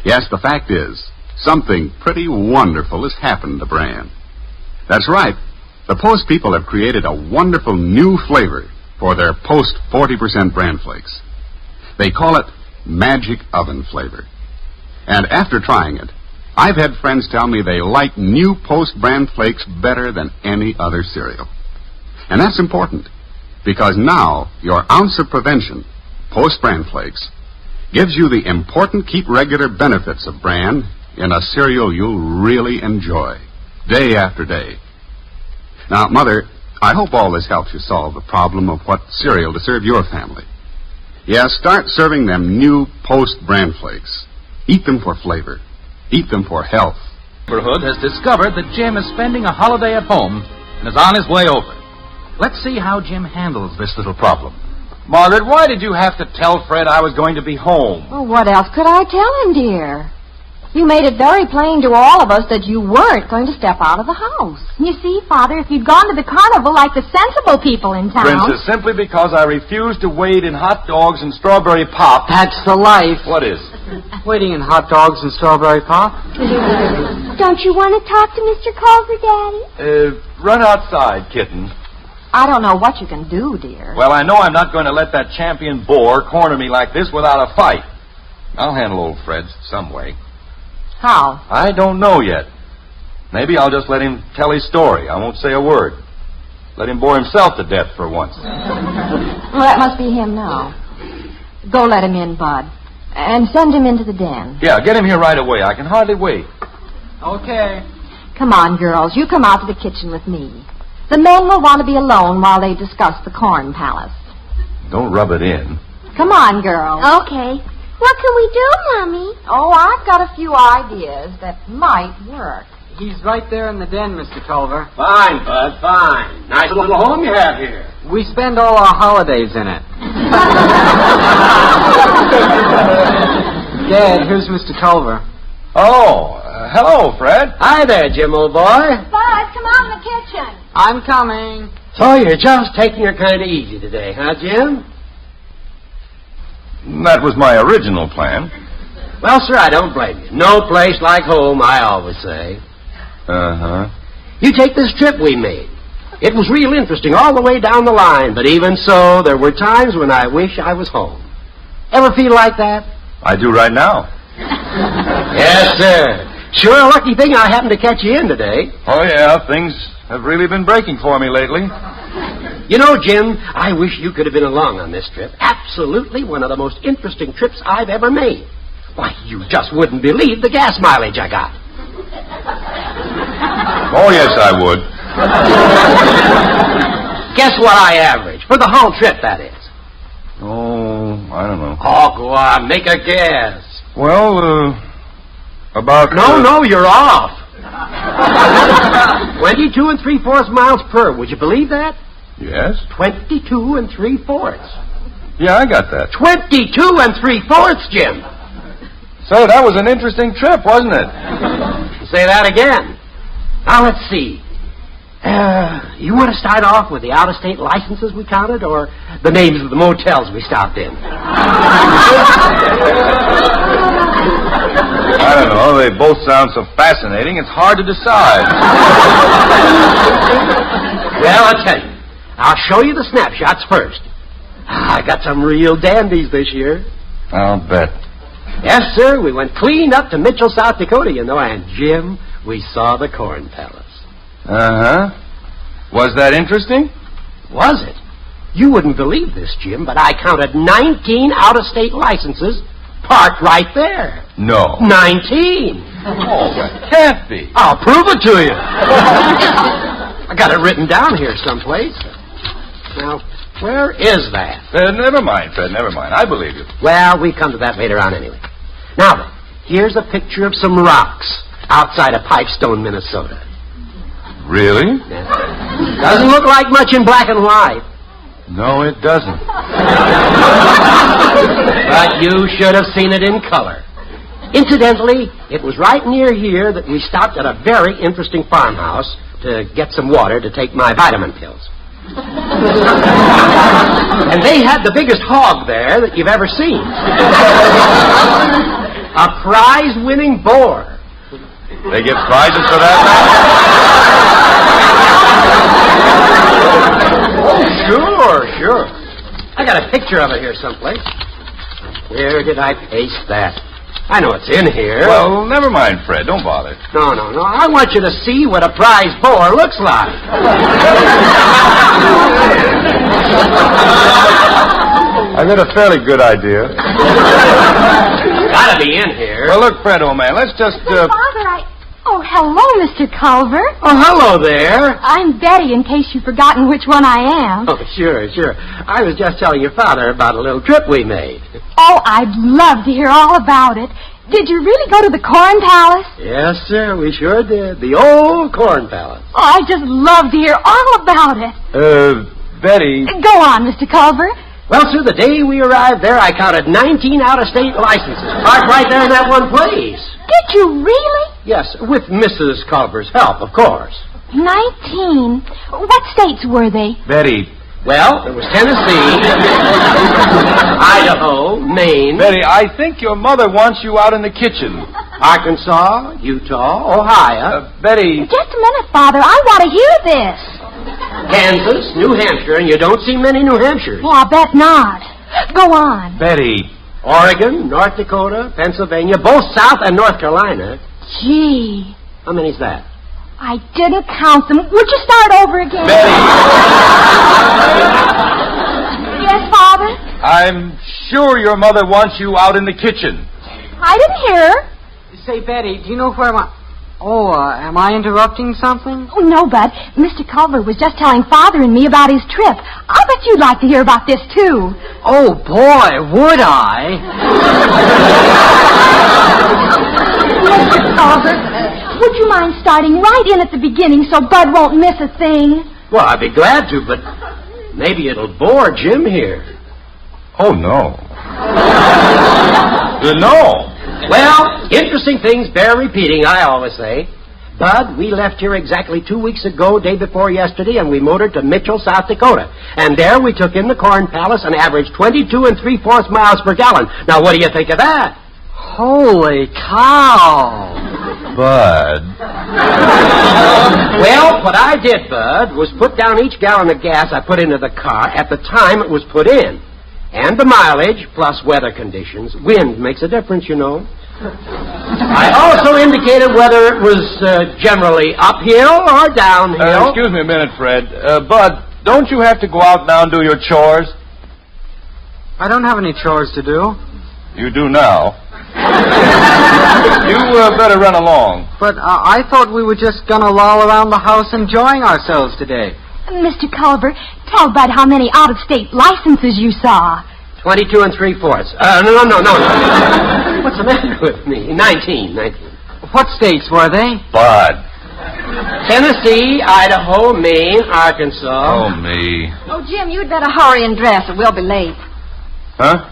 Yes, the fact is, something pretty wonderful has happened to bran. That's right. The Post people have created a wonderful new flavor for their Post 40% bran flakes. They call it Magic Oven Flavor. And after trying it, I've had friends tell me they like new Post bran flakes better than any other cereal. And that's important, because now your ounce of prevention, Post bran flakes, gives you the important keep regular benefits of bran in a cereal you'll really enjoy, day after day. Now, Mother, I hope all this helps you solve the problem of what cereal to serve your family. Yeah, start serving them new Post bran flakes. Eat them for flavor. Eat them for health. The neighborhood has discovered that Jim is spending a holiday at home and is on his way over. Let's see how Jim handles this little problem. Margaret, why did you have to tell Fred I was going to be home? Well, what else could I tell him, dear? You made it very plain to all of us that you weren't going to step out of the house. You see, Father, if you'd gone to the carnival like the sensible people in town... Princess, simply because I refused to wade in hot dogs and strawberry pop... That's the life. What is? Waiting in hot dogs and strawberry pop? Don't you want to talk to Mr. Culver, Daddy? Run outside, kitten. I don't know what you can do, dear. Well, I know I'm not going to let that champion boar corner me like this without a fight. I'll handle old Fred some way. How? I don't know yet. Maybe I'll just let him tell his story. I won't say a word. Let him bore himself to death for once. Well, that must be him now. Go let him in, Bud. And send him into the den. Yeah, get him here right away. I can hardly wait. Okay. Come on, girls. You come out to the kitchen with me. The men will want to be alone while they discuss the corn palace. Don't rub it in. Come on, girls. Okay. What can we do, Mommy? Oh, I've got a few ideas that might work. He's right there in the den, Mr. Culver. Fine, Bud, fine. Nice little home you have here. We spend all our holidays in it. Dad, here's Mr. Culver. Oh, hello, Fred. Hi there, Jim, old boy. Bud, come out in the kitchen. I'm coming. So you're just taking her kind of easy today, huh, Jim? That was my original plan. Well, sir, I don't blame you. No place like home, I always say. Uh-huh. You take this trip we made. It was real interesting all the way down the line, but even so, there were times when I wish I was home. Ever feel like that? I do right now. Yes, sir. Sure a lucky thing I happened to catch you in today. Oh, yeah, things have really been breaking for me lately. You know, Jim, I wish you could have been along on this trip. Absolutely one of the most interesting trips I've ever made. Why, you just wouldn't believe the gas mileage I got. Oh, yes, I would. Guess what I averaged? For the whole trip, that is. Oh, I don't know. Oh, go on, make a guess. Well, about... No, you're off. 22 3/4 miles per. Would you believe that? Yes? 22 3/4. Yeah, I got that. 22 3/4, Jim. Say, that was an interesting trip, wasn't it? Say that again. Now, let's see. You want to start off with the out-of-state licenses we counted, or the names of the motels we stopped in? I don't know. They both sound so fascinating, it's hard to decide. Well, I'll tell you. I'll show you the snapshots first. I got some real dandies this year. I'll bet. Yes, sir. We went clean up to Mitchell, South Dakota, you know, and, Jim, we saw the Corn Palace. Uh-huh. Was that interesting? Was it? You wouldn't believe this, Jim, but I counted 19 out-of-state licenses parked right there. No. 19. Oh, that can't be. I'll prove it to you. I got it written down here someplace. Now, where is that? Never mind, Fred, never mind. I believe you. Well, we come to that later on anyway. Now then, here's a picture of some rocks outside of Pipestone, Minnesota. Really? Doesn't look like much in black and white. No, it doesn't. But you should have seen it in color. Incidentally, it was right near here that we stopped at a very interesting farmhouse to get some water to take my vitamin pills. And they had the biggest hog there that you've ever seen. A prize-winning boar. They give prizes for that Oh, sure. I got a picture of it here someplace. Where did I paste that? I know it's in here. Well, never mind, Fred. Don't bother. No. I want you to see what a prize boar looks like. I've got a fairly good idea. Gotta be in here. Well, look, Fred, old man, let's just, Father, Oh, hello, Mr. Culver. Oh, hello there. I'm Betty, in case you've forgotten which one I am. Oh, sure. I was just telling your father about a little trip we made. Oh, I'd love to hear all about it. Did you really go to the Corn Palace? Yes, sir, we sure did. The old Corn Palace. Oh, I'd just love to hear all about it. Betty... Go on, Mr. Culver. Well, sir, the day we arrived there, I counted 19 out-of-state licenses parked right there in that one place. Did you really? Yes, with Mrs. Culver's help, of course. 19. What states were they? Betty. Well, there was Tennessee, Idaho, Maine. Betty, I think your mother wants you out in the kitchen. Arkansas, Utah, Ohio. Betty. Just a minute, Father. I want to hear this. Kansas, New Hampshire, and you don't see many New Hampshires. Oh, I bet not. Go on. Betty. Oregon, North Dakota, Pennsylvania, both South and North Carolina. Gee. How many's that? I didn't count them. Would you start over again? Betty. Yes, Father? I'm sure your mother wants you out in the kitchen. I didn't hear her. Say, Betty, do you know where my... Oh, am I interrupting something? Oh, no, Bud. Mr. Culver was just telling Father and me about his trip. I'll bet you'd like to hear about this, too. Oh, boy, would I? Mr. Culver, would you mind starting right in at the beginning so Bud won't miss a thing? Well, I'd be glad to, but maybe it'll bore Jim here. Oh, no. No. Well, interesting things bear repeating, I always say. Bud, we left here exactly 2 weeks ago, day before yesterday, and we motored to Mitchell, South Dakota. And there we took in the Corn Palace and averaged 22 3/4 miles per gallon. Now, what do you think of that? Holy cow. Bud. Well, what I did, Bud, was put down each gallon of gas I put into the car at the time it was put in. And the mileage, plus weather conditions. Wind makes a difference, you know. I also indicated whether it was generally uphill or downhill. Excuse me a minute, Fred. Bud, don't you have to go out now and do your chores? I don't have any chores to do. You do now. You better run along. But I thought we were just going to loll around the house enjoying ourselves today. Mr. Culver, tell Bud how many out-of-state licenses you saw. 22 3/4. No. What's the matter with me? 19. What states were they? Bud. Tennessee, Idaho, Maine, Arkansas. Oh, me. Oh, Jim, you'd better hurry and dress or we'll be late. Huh?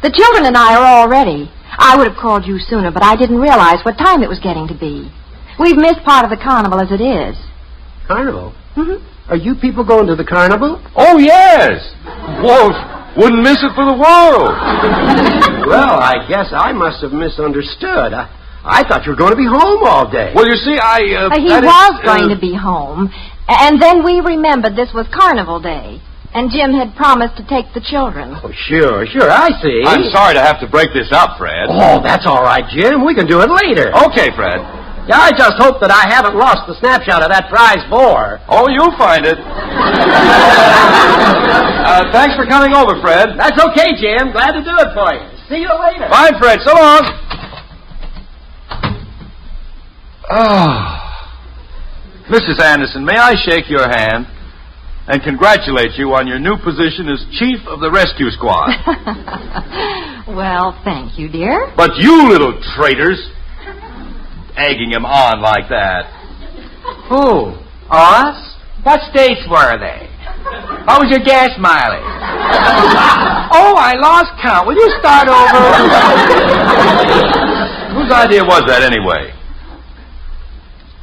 The children and I are all ready. I would have called you sooner, but I didn't realize what time it was getting to be. We've missed part of the carnival as it is. Carnival? Mm-hmm. Are you people going to the carnival? Oh, yes. Whoa, wouldn't miss it for the world. Well, I guess I must have misunderstood. I thought you were going to be home all day. Well, you see, He was going to be home, and then we remembered this was Carnival Day, and Jim had promised to take the children. Oh, sure, I see. I'm sorry to have to break this up, Fred. Oh, that's all right, Jim. We can do it later. Okay, Fred. Yeah, I just hope that I haven't lost the snapshot of that prize boar. Oh, you'll find it. Thanks for coming over, Fred. That's okay, Jim. Glad to do it for you. See you later. Bye, Fred. So long. Mrs. Anderson, may I shake your hand and congratulate you on your new position as chief of the rescue squad? Well, thank you, dear. But you little traitors, egging him on like that. Who? Us? What states were they? What was your gas mileage? Oh, I lost count. Will you start over? Whose idea was that, anyway?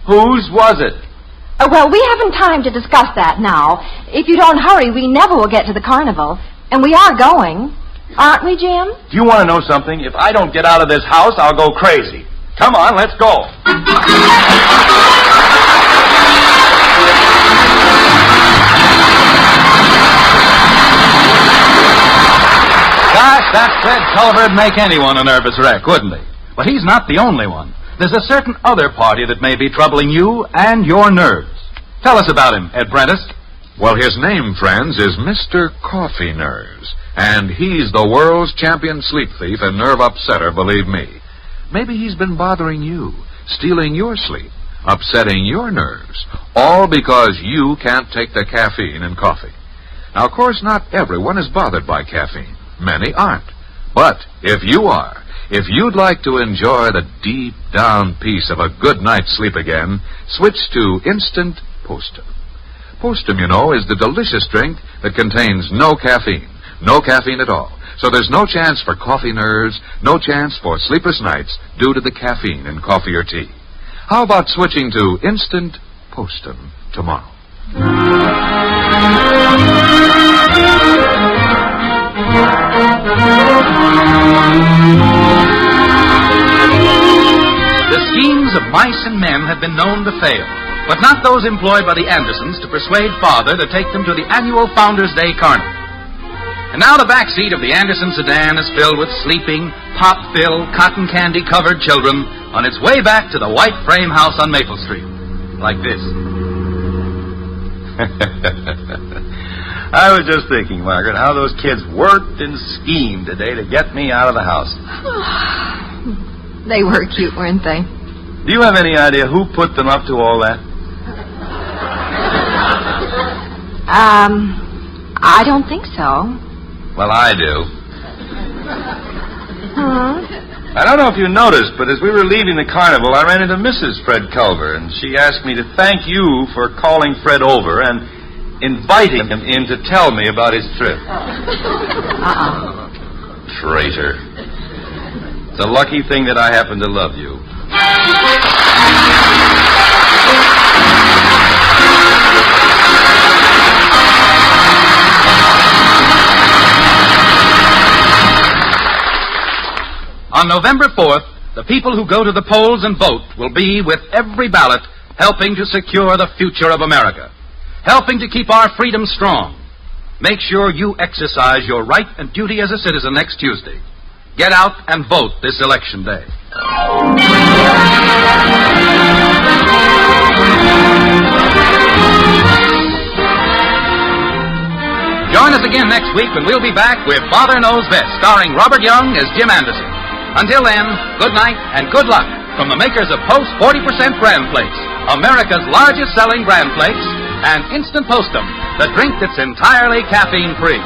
Whose was it? Well, we haven't time to discuss that now. If you don't hurry, we never will get to the carnival. And we are going. Aren't we, Jim? Do you want to know something? If I don't get out of this house, I'll go crazy. Come on, let's go. Gosh, that Fred Culver'd make anyone a nervous wreck, wouldn't he? But he's not the only one. There's a certain other party that may be troubling you and your nerves. Tell us about him, Ed Prentice. Well, his name, friends, is Mr. Coffee Nerves. And he's the world's champion sleep thief and nerve upsetter, believe me. Maybe he's been bothering you, stealing your sleep, upsetting your nerves, all because you can't take the caffeine in coffee. Now, of course, not everyone is bothered by caffeine. Many aren't. But if you are, if you'd like to enjoy the deep down peace of a good night's sleep again, switch to Instant Postum. Postum, you know, is the delicious drink that contains no caffeine, No caffeine at all. So there's no chance for coffee nerves, no chance for sleepless nights due to the caffeine in coffee or tea. How about switching to instant postum tomorrow? The schemes of mice and men have been known to fail, but not those employed by the Andersons to persuade Father to take them to the annual Founders' Day Carnival. And now the back seat of the Anderson sedan is filled with sleeping, pop-filled, cotton candy-covered children on its way back to the white frame house on Maple Street. Like this. I was just thinking, Margaret, how those kids worked and schemed today to get me out of the house. They were cute, weren't they? Do you have any idea who put them up to all that? I don't think so. Well, I do. Huh? I don't know if you noticed, but as we were leaving the carnival, I ran into Mrs. Fred Culver, and she asked me to thank you for calling Fred over and inviting him in to tell me about his trip. Traitor. It's a lucky thing that I happen to love you. On November 4th, the people who go to the polls and vote will be, with every ballot, helping to secure the future of America, helping to keep our freedom strong. Make sure you exercise your right and duty as a citizen next Tuesday. Get out and vote this election day. Join us again next week when we'll be back with Father Knows Best, starring Robert Young as Jim Anderson. Until then, good night and good luck from the makers of Post 40% Bran Flakes, America's largest selling Bran Flakes, and Instant Postum, the drink that's entirely caffeine-free.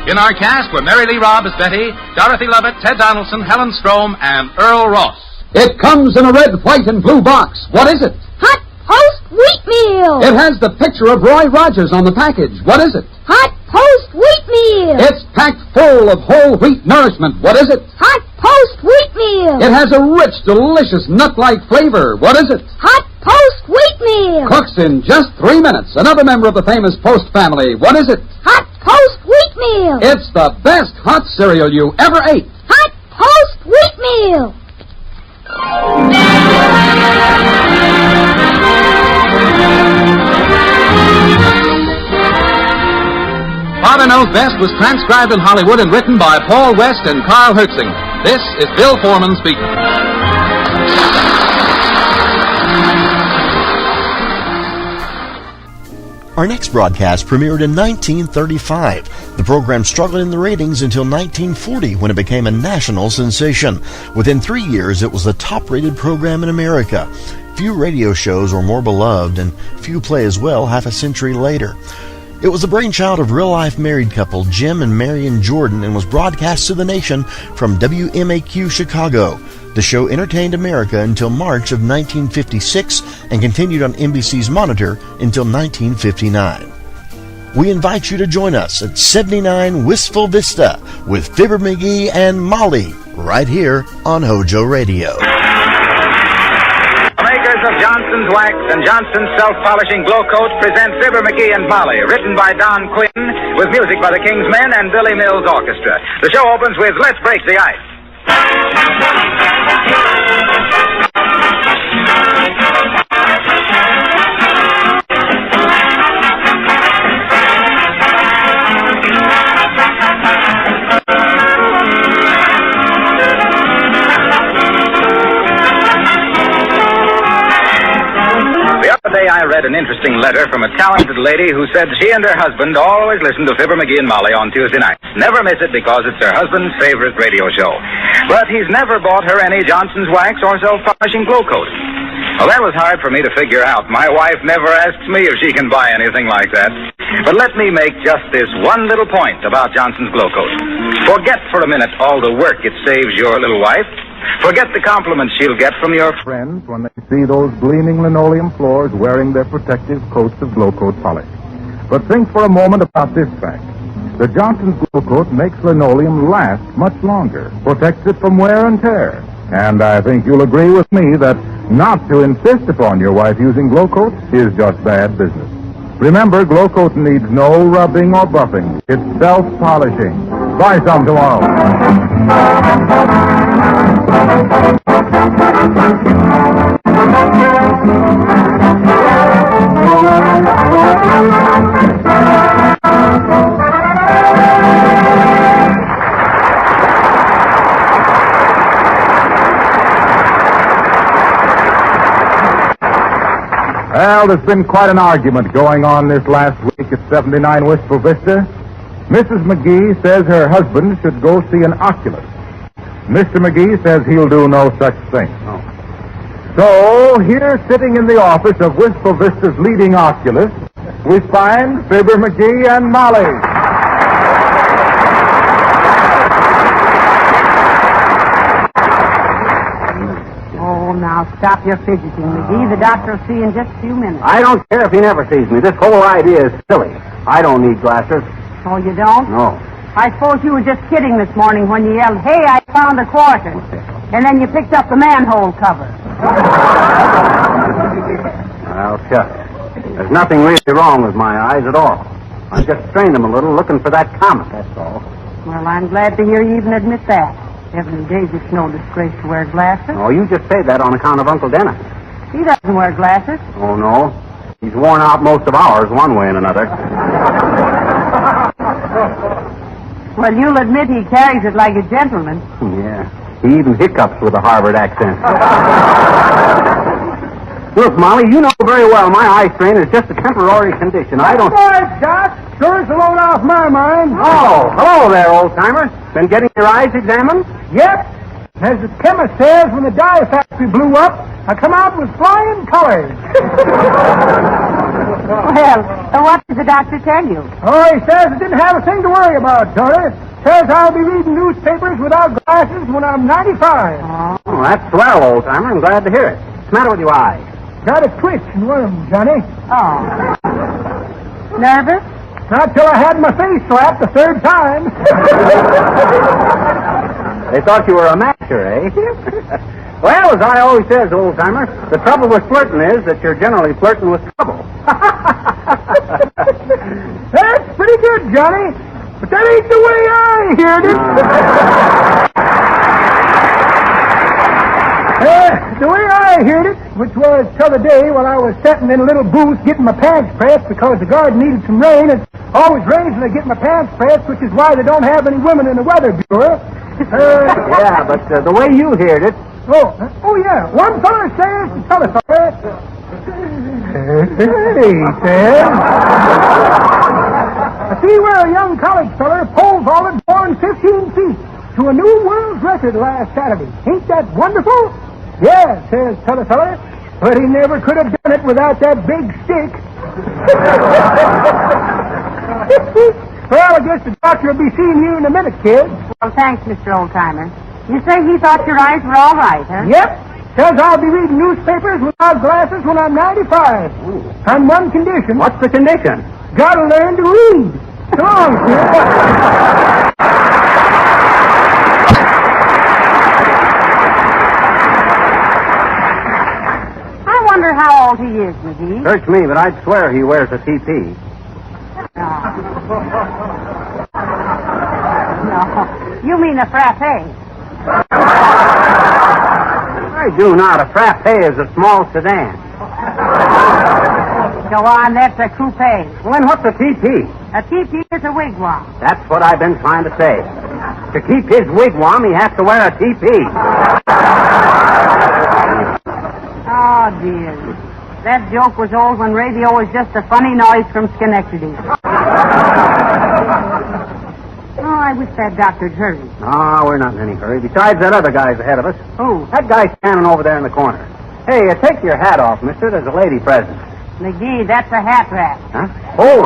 In our cast were Mary Lee Robb as Betty, Dorothy Lovett, Ted Donaldson, Helen Strome, and Earl Ross. It comes in a red, white, and blue box. What is it? Hot Post Wheatmeal. It has the picture of Roy Rogers on the package. What is it? Hot Post Wheatmeal. It's packed full of whole wheat nourishment. What is it? Hot Post Wheatmeal. It has a rich, delicious, nut-like flavor. What is it? Hot Post Wheatmeal. Cooks in just 3 minutes. Another member of the famous Post family. What is it? Hot Post Wheatmeal. It's the best hot cereal you ever ate. Hot Post Wheatmeal. Father Knows Best was transcribed in Hollywood and written by Paul West and Carl Hertzinger. This is Bill Foreman speaking. Our next broadcast premiered in 1935. The program struggled in the ratings until 1940 when it became a national sensation. Within 3 years, it was the top-rated program in America. Few radio shows were more beloved, and few play as well half a century later. It was the brainchild of real-life married couple Jim and Marion Jordan and was broadcast to the nation from WMAQ Chicago. The show entertained America until March of 1956 and continued on NBC's Monitor until 1959. We invite you to join us at 79 Wistful Vista with Fibber McGee and Molly right here on HOJO Radio. The makers of Johnson's Wax and Johnson's Self-Polishing Glow Coat present Fibber McGee and Molly, written by Don Quinn, with music by the King's Men and Billy Mills Orchestra. The show opens with Let's Break the Ice. I read an interesting letter from a talented lady who said she and her husband always listen to Fibber McGee and Molly on Tuesday nights. Never miss it because it's her husband's favorite radio show. But he's never bought her any Johnson's Wax or Self-Polishing Glow Coat. Well, that was hard for me to figure out. My wife never asks me if she can buy anything like that. But let me make just this one little point about Johnson's Glow Coat. Forget for a minute all the work it saves your little wife. Forget the compliments she'll get from your friends when they see those gleaming linoleum floors wearing their protective coats of Glow Coat polish. But think for a moment about this fact. The Johnson's Glow Coat makes linoleum last much longer, protects it from wear and tear. And I think you'll agree with me that not to insist upon your wife using Glow Coat is just bad business. Remember, Glow Coat needs no rubbing or buffing. It's self-polishing. Buy some tomorrow. Well, there's been quite an argument going on this last week at 79 Wistful Vista. Mrs. McGee says her husband should go see an oculist. Mr. McGee says he'll do no such thing. So, here sitting in the office of Wistful Vista's leading oculist, we find Fibber McGee and Molly. Now, stop your fidgeting, McGee. The doctor will see you in just a few minutes. I don't care if he never sees me. This whole idea is silly. I don't need glasses. Oh, you don't? No. I suppose you were just kidding this morning when you yelled, "Hey, I found a quarter." And then you picked up the manhole cover. Well, shucks. There's nothing really wrong with my eyes at all. I just strained them a little looking for that comet, that's all. Well, I'm glad to hear you even admit that. Heavenly days, it's no disgrace to wear glasses. Oh, you just say that on account of Uncle Dennis. He doesn't wear glasses. Oh, no. He's worn out most of ours one way and another. Well, you'll admit he carries it like a gentleman. Yeah. He even hiccups with a Harvard accent. Look, Molly, you know very well my eye strain is just a temporary condition. I don't... All right, Doc. Sure is a load off my mind. Oh, hello there, old-timer. Been getting your eyes examined? Yep. As the chemist says, when the dye factory blew up, I come out with flying colors. Well, what did the doctor tell you? Oh, he says I didn't have a thing to worry about, Tori. Says I'll be reading newspapers without glasses when I'm 95. Oh, that's swell, old-timer. I'm glad to hear it. What's the matter with your eyes? Got a twitch in one of them, Johnny. Oh. Nervous? Not till I had my face slapped the third time. They thought you were a matcher, eh? Well, as I always says, old-timer, the trouble with flirting is that you're generally flirting with trouble. That's pretty good, Johnny. But that ain't the way I heard it. The way I heard it, which was t'other day while I was sitting in a little booth getting my pants pressed because the garden needed some rain. It's always rains when I get my pants pressed, which is why they don't have any women in the weather bureau. Yeah, but the way you heard it... Oh, yeah. One feller says to t'other feller... Hey, says... I see where a young college feller pole vaulted born 15 feet to a new world's record last Saturday. Ain't that wonderful? Yeah, says t'other feller, but he never could have done it without that big stick. Well, I guess the doctor will be seeing you in a minute, kid. Well, thanks, Mr. Oldtimer. You say he thought your eyes were all right, huh? Yep. Says I'll be reading newspapers without glasses when I'm 95. On one condition. What's the condition? Gotta learn to read. Come on, kid. I wonder how old he is, McGee. Search me, but I'd swear he wears a TP. No, you mean a frappe. I do not. A frappe is a small sedan. Go on, that's a coupe. Well, then what's a TP? A teepee is a wigwam. That's what I've been trying to say. To keep his wigwam, he has to wear a TP. Oh, dear. That joke was old when radio was just a funny noise from Schenectady. Oh, I wish that doctor'd hurry. No, we're not in any hurry. Besides, that other guy's ahead of us. Who? That guy standing over there in the corner. Hey, take your hat off, mister. There's a lady present. McGee, that's a hat rack. Huh? Oh!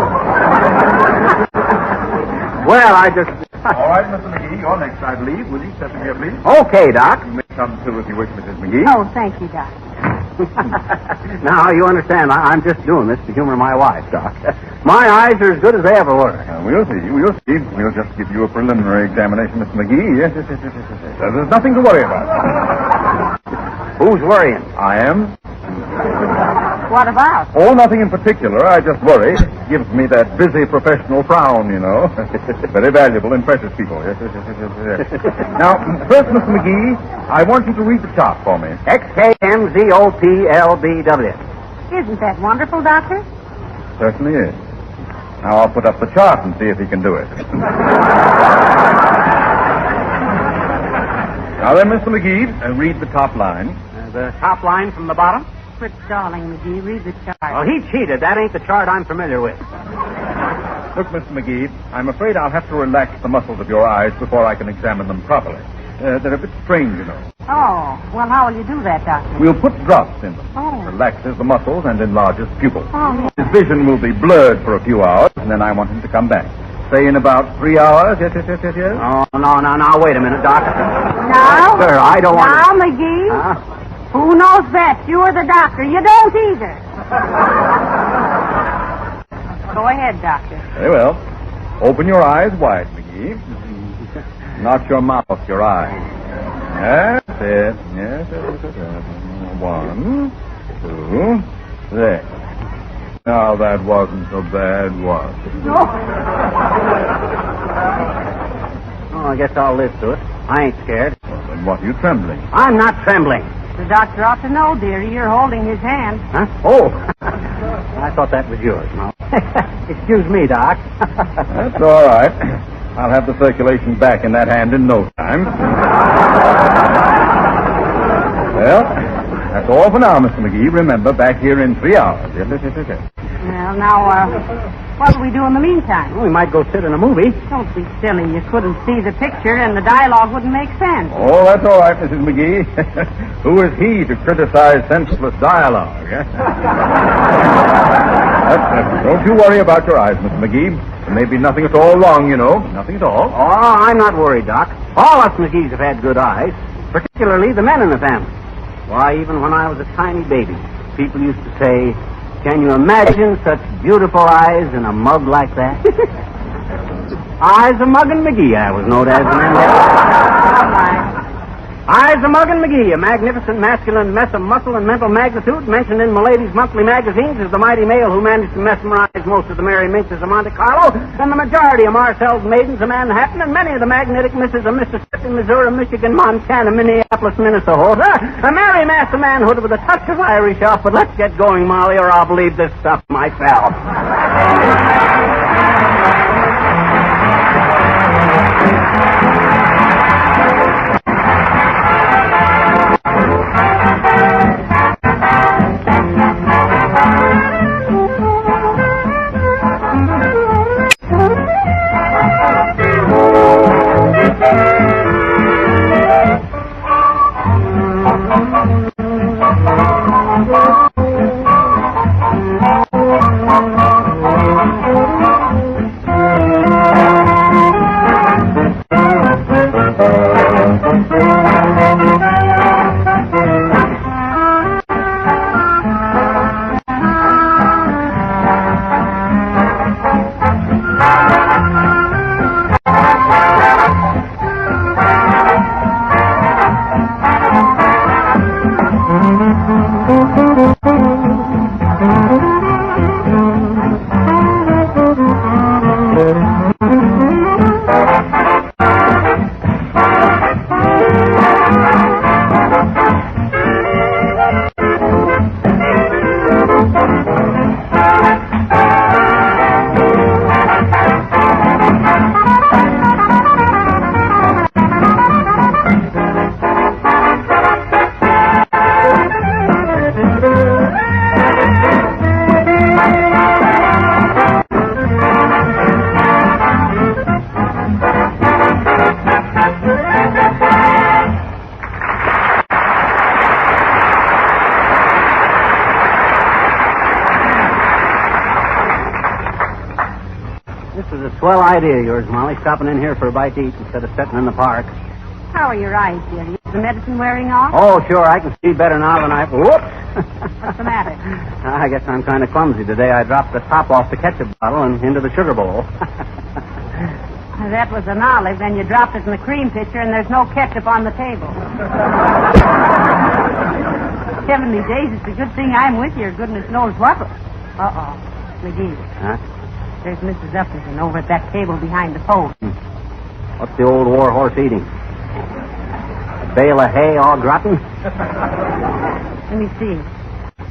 Well, I just... All right, Mr. McGee, your next side leave. Will you step in here, please? Okay, Doc. You may come too if you wish, Mrs. McGee. Oh, thank you, Doc. Now, you understand, I'm just doing this to humor my wife, Doc. My eyes are as good as they ever were. We'll see. We'll just give you a preliminary examination, Mr. McGee. Yes. There's nothing to worry about. Who's worrying? I am. What about? Oh, nothing in particular. I just worry. Gives me that busy professional frown, you know. Very valuable, impresses people. Yes. Now, first, Mr. McGee, I want you to read the chart for me. XKMZOPLBW. Isn't that wonderful, Doctor? Certainly is. Now I'll put up the chart and see if he can do it. Now then, Mr. McGee, read the top line. The top line from the bottom? Quit stalling, McGee. Read the chart. Oh, he cheated. That ain't the chart I'm familiar with. Look, Mr. McGee, I'm afraid I'll have to relax the muscles of your eyes before I can examine them properly. They're a bit strange, you know. Oh, well, how will you do that, Doctor? We'll put drops in them. Oh. Relaxes the muscles and enlarges pupils. Oh. His vision will be blurred for a few hours, and then I want him to come back. Say in about 3 hours. Yes. Oh, no, wait a minute, Doctor. Now? Sir, I don't want Now, McGee? Huh? Who knows best? You or the doctor? You don't either. Go ahead, Doctor. Very well. Open your eyes wide, McGee. Not your mouth, your eyes. That's it. Yes. 1, 2, there. Now, that wasn't so bad, was it? No. Oh, I guess I'll live to it. I ain't scared. Well, then what are you trembling? I'm not trembling. The doctor ought to know, dearie. You're holding his hand. Huh? Oh. I thought that was yours, Mo. Excuse me, Doc. That's all right. I'll have the circulation back in that hand in no time. Well, that's all for now, Mr. McGee. Remember, back here in 3 hours. Yes. Well, now, what do we do in the meantime? Well, we might go sit in a movie. Don't be silly. You couldn't see the picture, and the dialogue wouldn't make sense. Oh, that's all right, Mrs. McGee. Who is he to criticize senseless dialogue? Don't you worry about your eyes, Mr. McGee. There may be nothing at all wrong, you know. Nothing at all. Oh, I'm not worried, Doc. All us McGees have had good eyes, particularly the men in the family. Why, even when I was a tiny baby, people used to say, "Can you imagine such beautiful eyes in a mug like that?" Eyes of Mug and McGee, I was known as in them days. Eyes of Mug and McGee, a magnificent masculine mess of muscle and mental magnitude, mentioned in Milady's monthly magazines as the mighty male who managed to mesmerize most of the merry minxes of Monte Carlo, and the majority of Marcel's maidens of Manhattan, and many of the magnetic misses of Mississippi, Missouri, Michigan, Montana, Minneapolis, Minnesota. A merry mass of manhood with a touch of Irish off, but let's get going, Molly, or I'll believe this stuff myself. Swell idea of yours, Molly, stopping in here for a bite to eat instead of sitting in the park. How are your eyes, dearie? Is the medicine wearing off? Oh, sure, I can see better now than I... Whoops! What's the matter? I guess I'm kind of clumsy today. I dropped the top off the ketchup bottle and into the sugar bowl. That was an olive, then you dropped it in the cream pitcher, and there's no ketchup on the table. Heavenly days, it's a good thing I'm with you, or goodness knows what. Uh-oh. McGee. Huh? There's Mrs. Uppington over at that table behind the phone. What's the old war horse eating? A bale of hay all rotten? Let me see.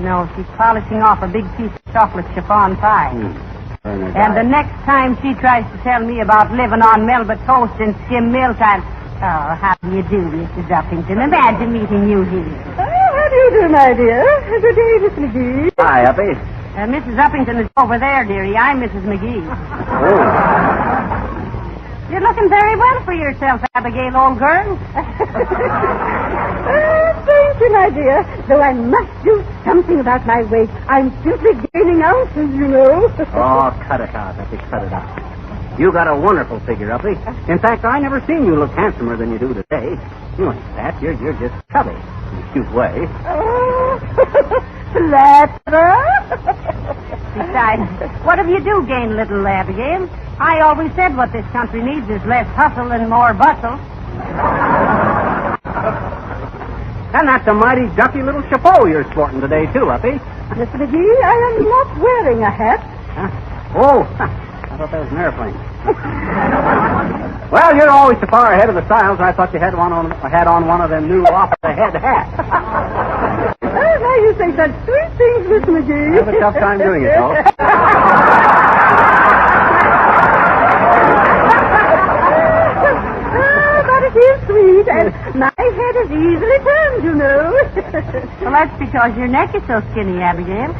No, she's polishing off a big piece of chocolate chiffon pie. And the next time she tries to tell me about living on Melba toast and skim milk, I'll... Oh, how do you do, Mrs. Uppington? Imagine meeting you here. Oh, how do you do, my dear? Good day, Miss McGee. Hi, Uppy. Mrs. Uppington is over there, dearie. I'm Mrs. McGee. Oh. You're looking very well for yourself, Abigail, old girl. Thank you, my dear. Though I must do something about my weight. I'm simply gaining ounces, you know. Oh, cut it out, Uppy, cut it out. You got a wonderful figure, Uppy. In fact, I never seen you look handsomer than you do today. You ain't fat. You're just chubby in a cute way. Oh, flatterer. Besides, what if you do gain a little, Abigail? I always said what this country needs is less hustle and more bustle. And that's a mighty ducky little chapeau you're sporting today, too, Uppy. Miss McGee, I am not wearing a hat. Huh? Oh, I thought that was an airplane. Well, you're always so far ahead of the styles, I thought you had on one of them new off-the-head hats. Oh, now you say such sweet things, Miss McGee. I have a tough time doing it, though. But it is sweet, and my head is easily turned, you know. Well, that's because your neck is so skinny, Abigail.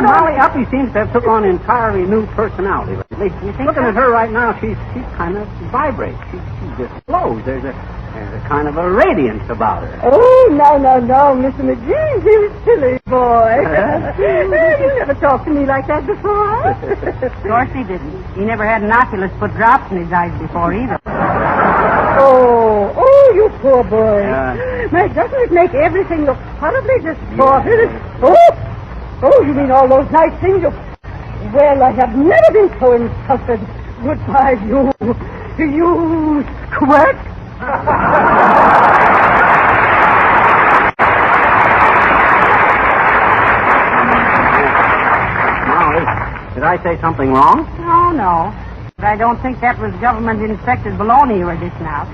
Molly Uppy seems to have took on an entirely new personality lately. Looking at her right now, she kind of vibrates. She just glows. There's a kind of a radiance about her. Oh, no, Mr. McGee, you silly boy. You never talked to me like that before. Of course he didn't. He never had an oculus put drops in his eyes before either. Oh, you poor boy. My, doesn't it make everything look horribly distorted? Oh, you mean all those nice things? Well, I have never been so insulted. Goodbye, you squirt. Molly, did I say something wrong? No. But I don't think that was government-inspected bologna you were dishing out.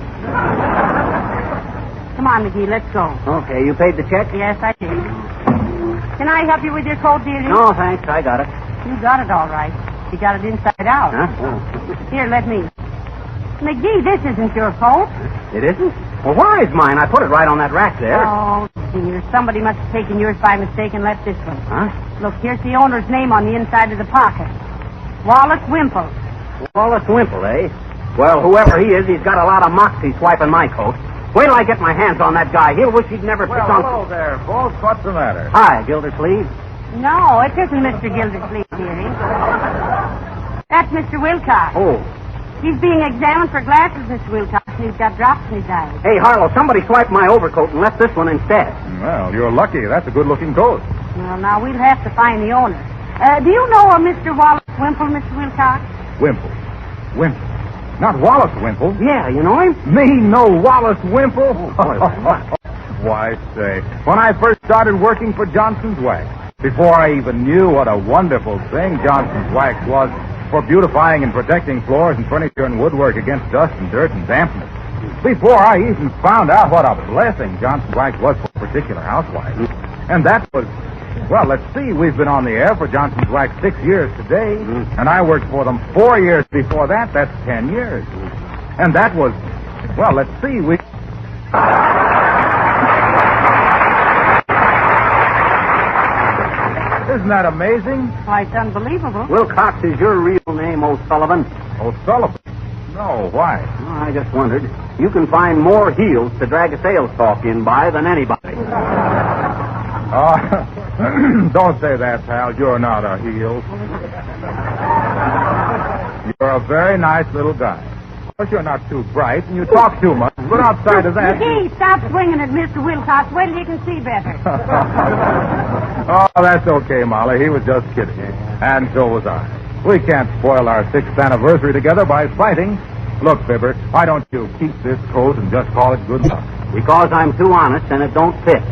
Come on, McGee, let's go. Okay, you paid the check? Yes, I did. Can I help you with your coat, dearie? No, thanks, I got it. You got it all right. You got it inside out. Huh? Oh. Here, let me. McGee, this isn't your coat. It isn't? Well, where is mine? I put it right on that rack there. Oh, dear. Somebody must have taken yours by mistake and left this one. Huh? Look, here's the owner's name on the inside of the pocket. Wallace Wimple. Wallace Wimple, eh? Well, whoever he is, he's got a lot of moxie swiping my coat. Wait till I get my hands on that guy. He'll wish he'd never picked on... Hello there, folks. What's the matter? Hi, Gildersleeve. No, it isn't Mr. Gildersleeve, dearie. That's Mr. Wilcox. Oh. He's being examined for glasses, Mr. Wilcox, and he's got drops in his eyes. Hey, Harlow, somebody swiped my overcoat and left this one instead. Well, you're lucky. That's a good-looking coat. Well, now, we'll have to find the owner. Do you know a Mr. Wallace Wimple, Mr. Wilcox? Wimple. Not Wallace Wimple. Yeah, you know him? Me know Wallace Wimple? Why, say, when I first started working for Johnson's Wax, before I even knew what a wonderful thing Johnson's Wax was for beautifying and protecting floors and furniture and woodwork against dust and dirt and dampness, before I even found out what a blessing Johnson's Wax was for particular housewives. And that was... Well, let's see. We've been on the air for Johnson's Wax 6 years today, and I worked for them 4 years before that. That's 10 years. And that was... Well, let's see. Isn't that amazing? Why, it's unbelievable. Wilcox is your real name, O'Sullivan. O'Sullivan? No, why? Well, I just wondered. You can find more heels to drag a sales talk in by than anybody. Don't say that, pal. You're not a heel. You're a very nice little guy. Well, you're not too bright, and you talk too much. But outside of that... McGee, stop swinging at Mr. Wilcox. Wait till you can see better. Oh, that's okay, Molly. He was just kidding. And so was I. We can't spoil our 6th anniversary together by fighting. Look, Fibber, why don't you keep this coat and just call it good luck? Because I'm too honest and it don't fit.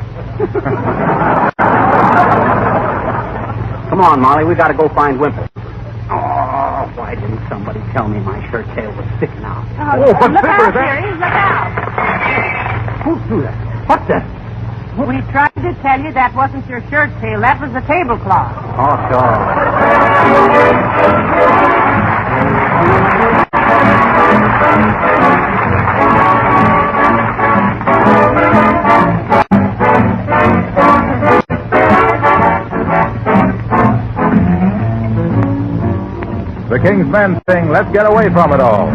Come on, Molly, we gotta go find Wimple. Oh, why didn't somebody tell me my shirt tail was sticking out? Oh, but look out, Jerry, look out. Who threw that? What's that? We tried to tell you that wasn't your shirt tail. That was the tablecloth. Oh, sure. The King's Men sing, Let's Get Away From It All.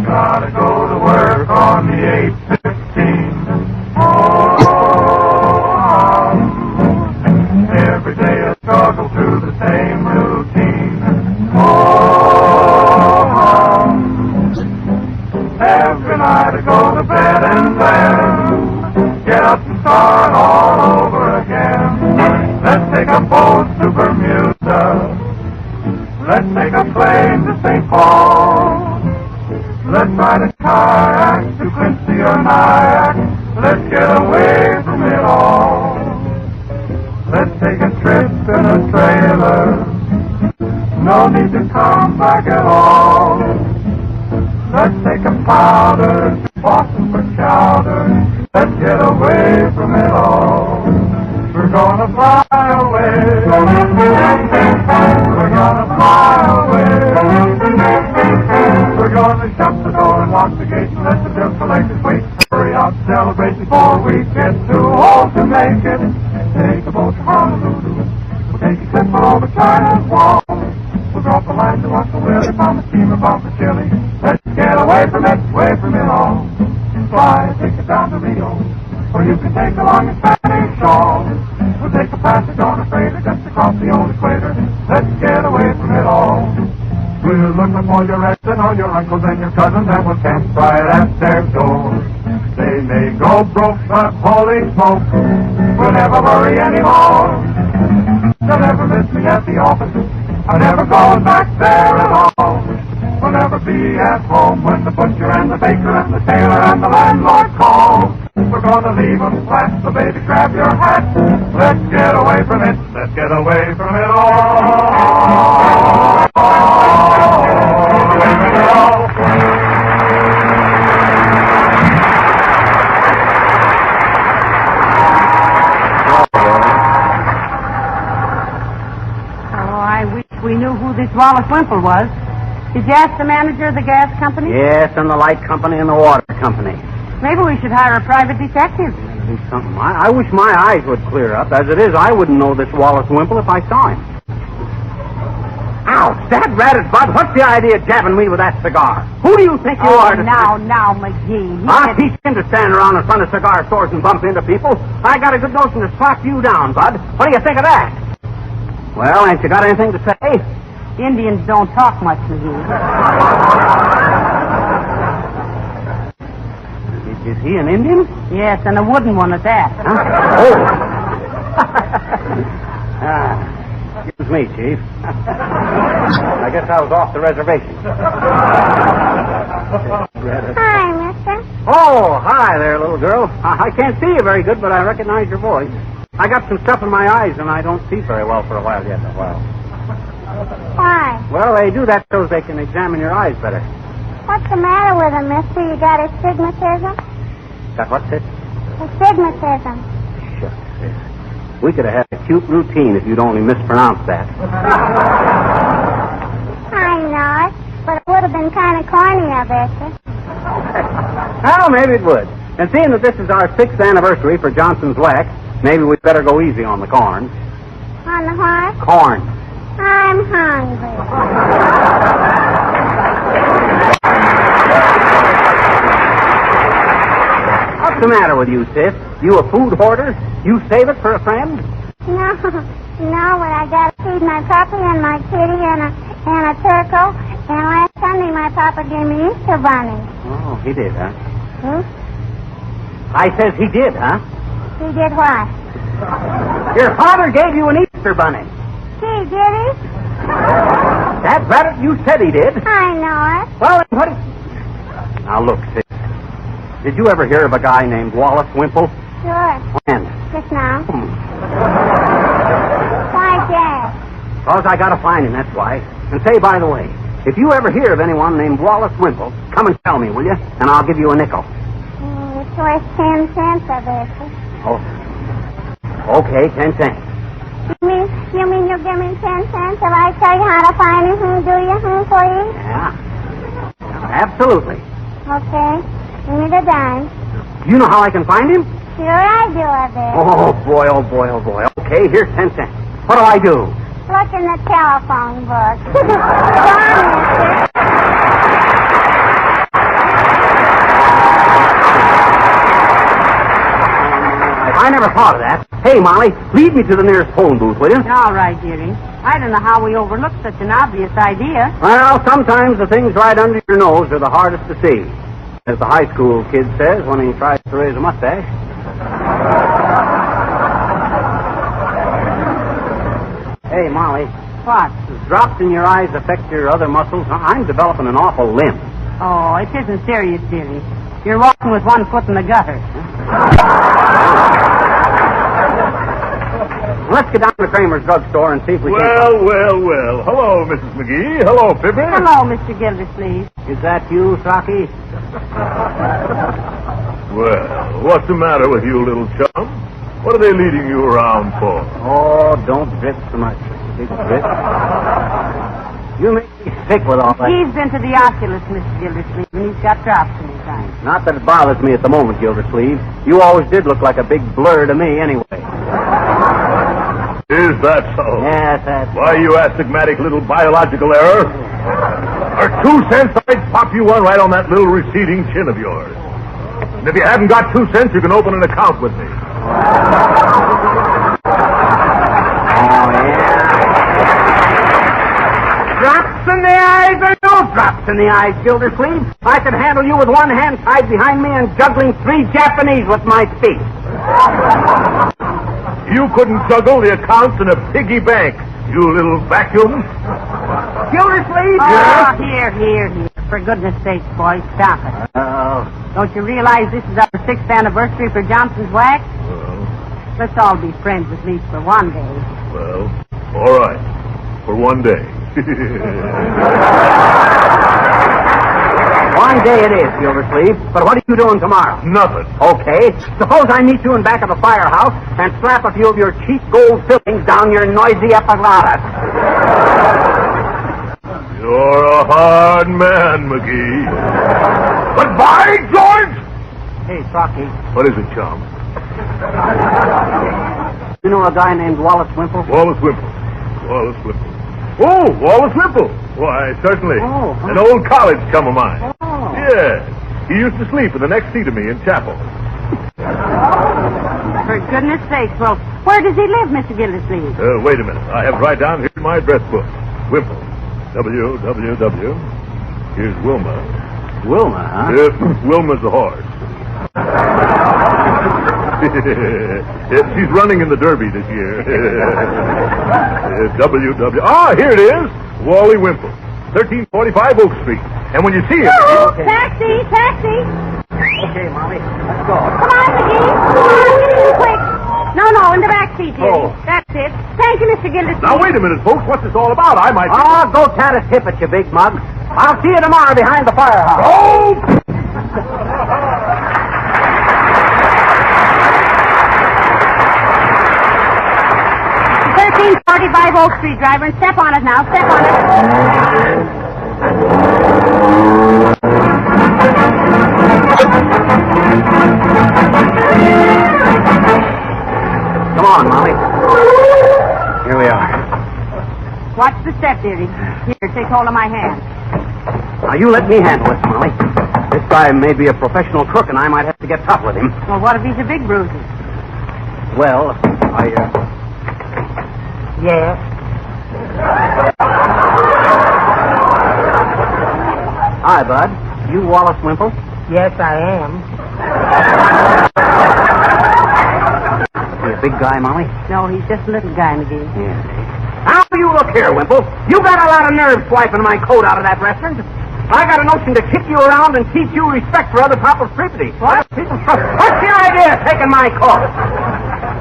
Gotta go to work on the 8:15. Every day I struggle through the same routine. Every night I go to bed and then get up and start all over again. Let's take a boat to Bermuda. Let's take a plane to St. Paul. Let's ride a kayak to Quincy or Nyack. Let's get away from it all. Let's take a trip in a trailer. No need to come back at all. Let's take a powder to Boston for chowder. Let's get away from it all. We're gonna fly away. We're gonna fly away. We're gonna shut the door and lock the gate and let the bill collectors wait. Hurry up, celebrate before we get too old to make it. Take a boat to Honolulu. We'll take a trip over China's wall. We'll drop a line to Uncle Willie from a steamer bound for Chile. Let's get away from it all. Fly, take it down to Rio. Or you can take along a Spanish shawl. We'll take a passage on a freighter just across the old equator. Let's get away from it all. We'll look up all your aunts and all your uncles and your cousins and we'll camp right at their door. They may go broke, but holy smoke, we'll never worry anymore. They'll never miss me at the office. I'm never going back there at all. We'll never be at home when the butcher and the baker and the tailor and the landlord call. We're gonna leave them flat, so baby, grab your hat. Let's get away from it. Let's get away from it all. We knew who this Wallace Wimple was. Did you ask the manager of the gas company? Yes, and the light company and the water company. Maybe we should hire a private detective. Do something. I wish my eyes would clear up. As it is, I wouldn't know this Wallace Wimple if I saw him. Ouch! That ratted, Bud. What's the idea of jabbing me with that cigar? Who do you think you are to... Now, McGee. I teach him to stand around in front of cigar stores and bump into people. I got a good notion to slap you down, Bud. What do you think of that? Well, ain't you got anything to say? Indians don't talk much, McGee. Is he an Indian? Yes, and a wooden one at that. Huh? Oh. Excuse me, Chief. I guess I was off the reservation. Hi, mister. Oh, hi there, little girl. I can't see you very good, but I recognize your voice. I got some stuff in my eyes, and I don't see very well for a while yet. Why? Well, they do that so they can examine your eyes better. What's the matter with him, mister? You got astigmatism? Got what's it? Astigmatism. Shucks. We could have had a cute routine if you'd only mispronounced that. I know it, but it would have been kind of corny, I betcha. Well, maybe it would. And seeing that this is our 6th anniversary for Johnson's Wax, maybe we'd better go easy on the corn. On the what? Corn. I'm hungry. What's the matter with you, sis? You a food hoarder? You save it for a friend? No, but I gotta feed my puppy and my kitty and a turtle, and last Sunday my papa gave me Easter bunny. Oh, he did, huh? Hmm? I says he did, huh? He did what? Your father gave you an Easter bunny. Gee, did he? That rabbit, you said he did. I know it. Well, what... Now, look, sis. Did you ever hear of a guy named Wallace Wimple? Sure. When? Just now. Why, Dad? Because I gotta find him, that's why. And say, by the way, if you ever hear of anyone named Wallace Wimple, come and tell me, will you? And I'll give you a nickel. It's worth 10 cents, I bet. Oh. Okay, 10 cents. You mean you'll give me 10 cents if I tell you how to find him? Do you, please? Yeah. Absolutely. Okay. Give me the dime. You know how I can find him? Sure I do, I bet. Oh, boy, oh, boy, oh, boy. Okay, here's 10 cents. What do I do? Look in the telephone book. I never thought of that. Hey, Molly, lead me to the nearest phone booth, will you? All right, dearie. I don't know how we overlooked such an obvious idea. Well, sometimes the things right under your nose are the hardest to see. As the high school kid says when he tries to raise a mustache. Hey, Molly. What? Does drops in your eyes affect your other muscles? I'm developing an awful limp. Oh, it isn't serious, dearie. You're walking with one foot in the gutter. Let's get down to Kramer's drugstore and see if we can... Well. Hello, Mrs. McGee. Hello, Pippi. Hello, Mr. Gildersleeve. Is that you, Socky? Well, what's the matter with you, little chum? What are they leading you around for? Oh, don't drip so much. Big drip. You make me sick with all that. He's been to the oculist, Mr. Gildersleeve, and he's got drops in his eyes. Not that it bothers me at the moment, Gildersleeve. You always did look like a big blur to me anyway. Is that so? Yes, that's... Why, you astigmatic little biological error. For 2 cents, I'd pop you one right on that little receding chin of yours. And if you haven't got 2 cents, you can open an account with me. Oh, yeah. Drops in the eyes or no drops in the eyes, Gildersleeve? I could handle you with one hand tied behind me and juggling 3 Japanese with my feet. You couldn't juggle the accounts in a piggy bank, you little vacuum. Gildersleeve? Oh, here. For goodness sake, boy, stop it. Oh. Don't you realize this is our 6th anniversary for Johnson's Wax? Well, Let's all be friends at least for one day. well, all right. For one day. One day it is, Gildersleeve. But what are you doing tomorrow? Nothing. Okay. Suppose I meet you in back of the firehouse and slap a few of your cheap gold fillings down your noisy epiglottis. You're a hard man, McGee. But by George! Hey, Socky. What is it, chum? You know a guy named Wallace Wimple? Wallace Wimple. Oh, Wallace Wimple. Why, certainly. Oh, An old college chum of mine. Oh. Yes. He used to sleep in the next seat of me in chapel. For goodness sakes, well, where does he live, Mr. Gildersleeve? Wait a minute. I have it right down here in my address book. Wimple. W. Here's Wilma. Wilma, huh? Wilma's the horse. She's running in the Derby this year. W. Ah, here it is. Wally Wimple. 1345 Oak Street. And when you see him... Okay. Taxi! Okay, Molly. Let's go. Come on, McGee. Come on, get in quick. No, in the back seat, dearie. Oh. That's it. Thank you, Mr. Gildersleeve. Now, wait a minute, folks. What's this all about? I might... Oh, go tat a tip at you, big mug. I'll see you tomorrow behind the firehouse. Oh! 1345 Oak Street, driver, and step on it now. Step on it. Come on, Molly. Here we are. Watch the step, dearie. Here, take hold of my hand. Now, you let me handle this, Molly. This guy may be a professional crook, and I might have to get tough with him. Well, what if he's a big bruiser? Well, Yeah. Hi, Bud. You Wallace Wimple? Yes, I am. You a big guy, Molly? No, he's just a little guy, McGee. Yeah. Now, you look here, Wimple. You got a lot of nerve swiping my coat out of that restaurant. I got a notion to kick you around and teach you respect for other people's property. What? What's your idea of taking my coat?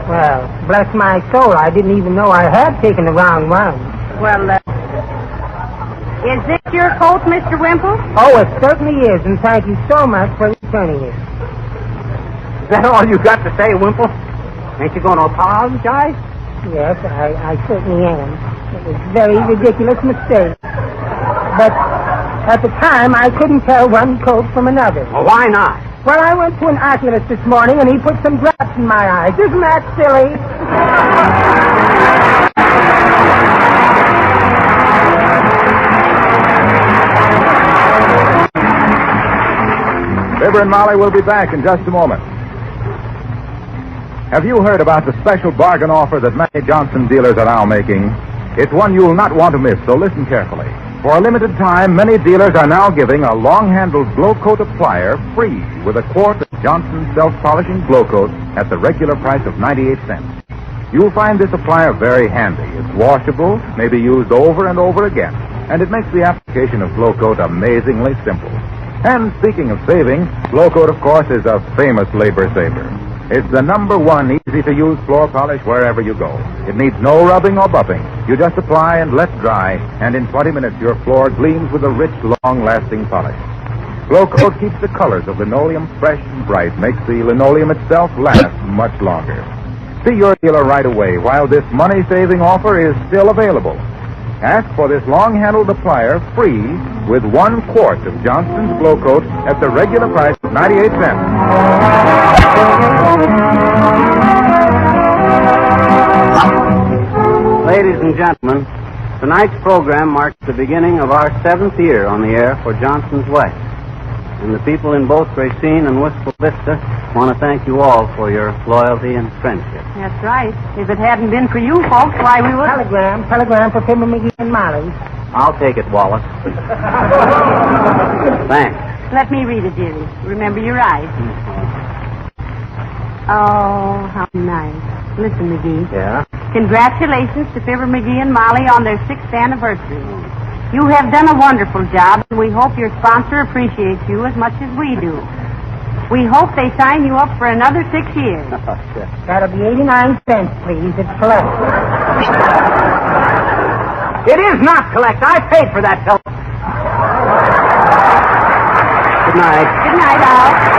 Well, bless my soul, I didn't even know I had taken the wrong one. Well, is this your coat, Mr. Wimple? Oh, it certainly is, and thank you so much for returning it. Is that all you got to say, Wimple? Ain't you going to apologize? Yes, I certainly am. It was a very ridiculous mistake. But at the time, I couldn't tell one coat from another. Well, why not? Well, I went to an oculist this morning, and he put some drops in my eyes. Isn't that silly? Fibber and Molly will be back in just a moment. Have you heard about the special bargain offer that many Johnson dealers are now making? It's one you'll not want to miss, so listen carefully. For a limited time, many dealers are now giving a long-handled glow coat applier free with a quart of Johnson self-polishing glow coat at the regular price of 98 cents. You'll find this applier very handy. It's washable, may be used over and over again, and it makes the application of glow coat amazingly simple. And speaking of saving, glow coat, of course, is a famous labor saver. It's the #1 easy-to-use floor polish wherever you go. It needs no rubbing or buffing. You just apply and let dry, and in 20 minutes your floor gleams with a rich, long-lasting polish. Glow coat keeps the colors of linoleum fresh and bright, makes the linoleum itself last much longer. See your dealer right away while this money-saving offer is still available. Ask for this long-handled applier free with 1 quart of Johnson's Glow Coat at the regular price of 98 cents. Ladies and gentlemen, tonight's program marks the beginning of our 7th year on the air for Johnson's Wax. And the people in both Racine and Wistful Vista want to thank you all for your loyalty and friendship. That's right. If it hadn't been for you folks, why we would... Telegram for Fibber, McGee, and Molly. I'll take it, Wallace. Thanks. Let me read it, dearie. Remember your eyes. Oh, how nice. Listen, McGee. Yeah? Congratulations to Fibber, McGee, and Molly on their 6th anniversary. You have done a wonderful job, and we hope your sponsor appreciates you as much as we do. We hope they sign you up for another 6 years. That'll be 89 cents, please. It's collect. It is not collect. I paid for that telephone. Good night. Good night, Al.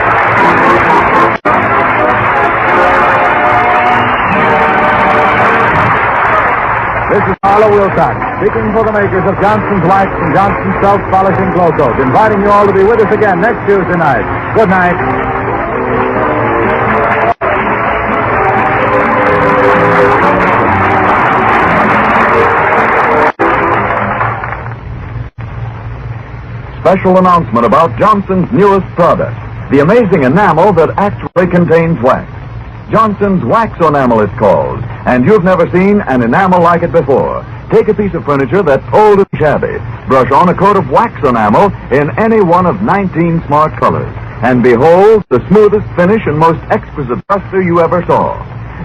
This is Harlow Wilcox, speaking for the makers of Johnson's Wax and Johnson's Self-Polishing Glow Coat, inviting you all to be with us again next Tuesday night. Good night. Special announcement about Johnson's newest product, the amazing enamel that actually contains wax. Johnson's Wax Enamel it's called, and you've never seen an enamel like it before. Take a piece of furniture that's old and shabby, brush on a coat of wax enamel in any one of 19 smart colors, and behold the smoothest finish and most exquisite luster you ever saw.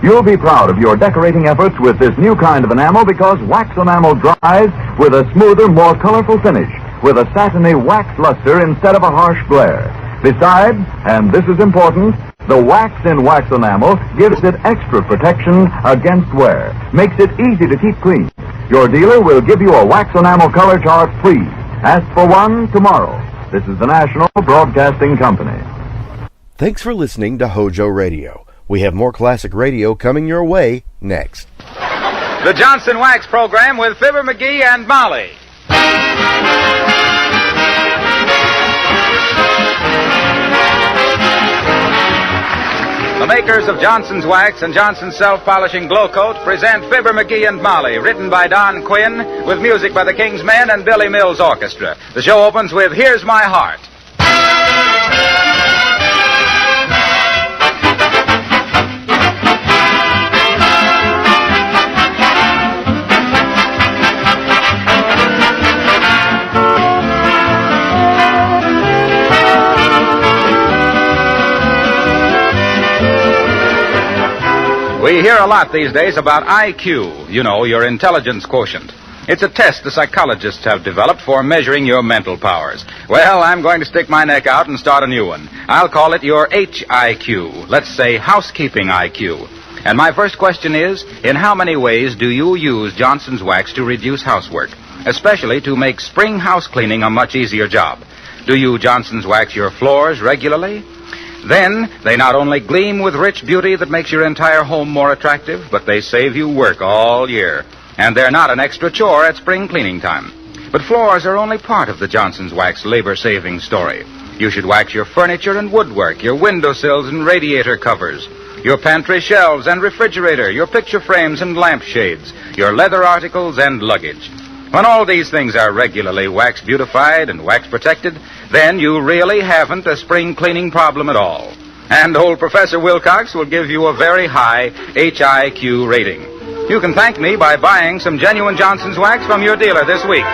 You'll be proud of your decorating efforts with this new kind of enamel because wax enamel dries with a smoother, more colorful finish, with a satiny wax luster instead of a harsh glare. Besides, and this is important, the wax in wax enamel gives it extra protection against wear, makes it easy to keep clean. Your dealer will give you a wax enamel color chart free. Ask for one tomorrow. This is the National Broadcasting Company. Thanks for listening to HOJO Radio. We have more classic radio coming your way next. The Johnson Wax Program with Fibber, McGee, and Molly. The makers of Johnson's Wax and Johnson's Self-Polishing Glow Coat present Fibber, McGee, and Molly, written by Don Quinn, with music by the King's Men and Billy Mills Orchestra. The show opens with Here's My Heart. hear a lot these days about IQ, you know, your intelligence quotient. It's a test the psychologists have developed for measuring your mental powers. Well, I'm going to stick my neck out and start a new one. I'll call it your HIQ. Let's say housekeeping IQ. And my first question is, in how many ways do you use Johnson's Wax to reduce housework, especially to make spring house cleaning a much easier job? Do you Johnson's Wax your floors regularly? Then, they not only gleam with rich beauty that makes your entire home more attractive, but they save you work all year. And they're not an extra chore at spring cleaning time. But floors are only part of the Johnson's Wax labor-saving story. You should wax your furniture and woodwork, your windowsills and radiator covers, your pantry shelves and refrigerator, your picture frames and lampshades, your leather articles and luggage. When all these things are regularly wax beautified and wax protected, then you really haven't a spring cleaning problem at all. And old Professor Wilcox will give you a very high HIQ rating. You can thank me by buying some genuine Johnson's Wax from your dealer this week.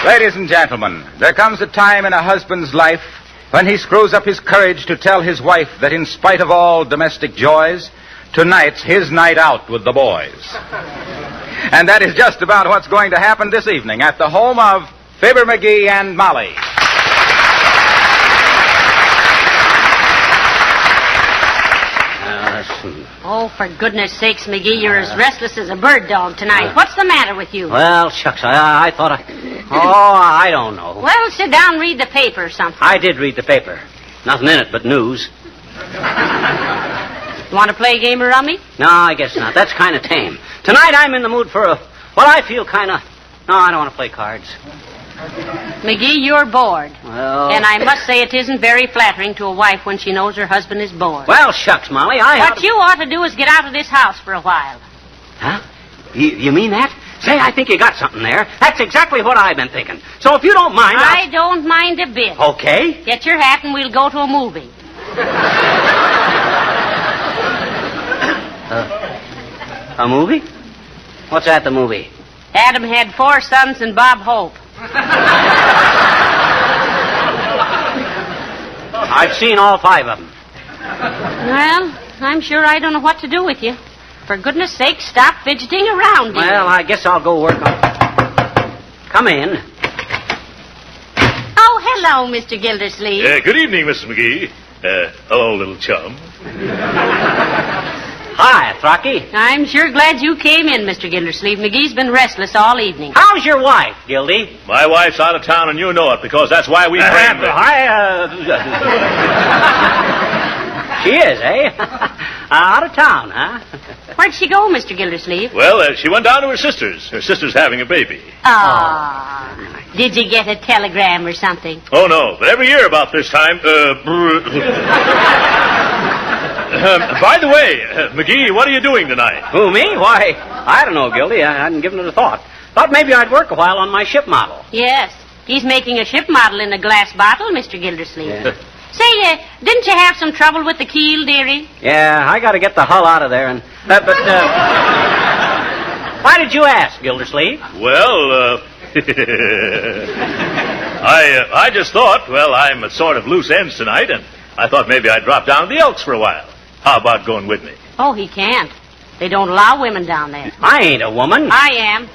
Ladies and gentlemen, there comes a time in a husband's life when he screws up his courage to tell his wife that in spite of all domestic joys, tonight's his night out with the boys. And that is just about what's going to happen this evening at the home of Fibber McGee and Molly. Oh, for goodness sakes, McGee, you're as restless as a bird dog tonight. What's the matter with you? Well, shucks, I thought I don't know. Well, sit down and read the paper or something. I did read the paper. Nothing in it but news. You want to play a game of rummy? No, I guess not. That's kind of tame. Tonight I'm in the mood for I feel kind of... No, I don't want to play cards. McGee, you're bored. Well... And I must say it isn't very flattering to a wife when she knows her husband is bored. Well, shucks, Molly, What you ought to do is get out of this house for a while. Huh? You mean that? Say, I think you got something there. That's exactly what I've been thinking. So if you don't mind... I don't mind a bit. Okay. Get your hat and we'll go to a movie. A movie? What's that, the movie? Adam had 4 sons and Bob Hope. I've seen all 5 of them. Well, I'm sure I don't know what to do with you. For goodness sake, stop fidgeting around, dear. Well, I guess I'll go work on... Come in. Oh, hello, Mr. Gildersleeve. Good evening, Mrs. McGee. Hello, little chum. Hi, Throcky. I'm sure glad you came in, Mr. Gildersleeve. McGee's been restless all evening. How's your wife, Gildy? My wife's out of town, and you know it, because that's why we framed her. She is, eh? Out of town, huh? Where'd she go, Mr. Gildersleeve? Well, she went down to her sister's. Her sister's having a baby. Ah. Did you get a telegram or something? Oh, no. But every year about this time, by the way, McGee, what are you doing tonight? Who, me? Why, I don't know, Gildy. I hadn't given it a thought. Thought maybe I'd work a while on my ship model. Yes. He's making a ship model in a glass bottle, Mr. Gildersleeve. Yeah. Say, didn't you have some trouble with the keel, dearie? Yeah, I got to get the hull out of there. And why did you ask, Gildersleeve? Well, I just thought, well, I'm at sort of loose ends tonight, and I thought maybe I'd drop down to the Elks for a while. How about going with me? Oh, he can't. They don't allow women down there. I ain't a woman. I am.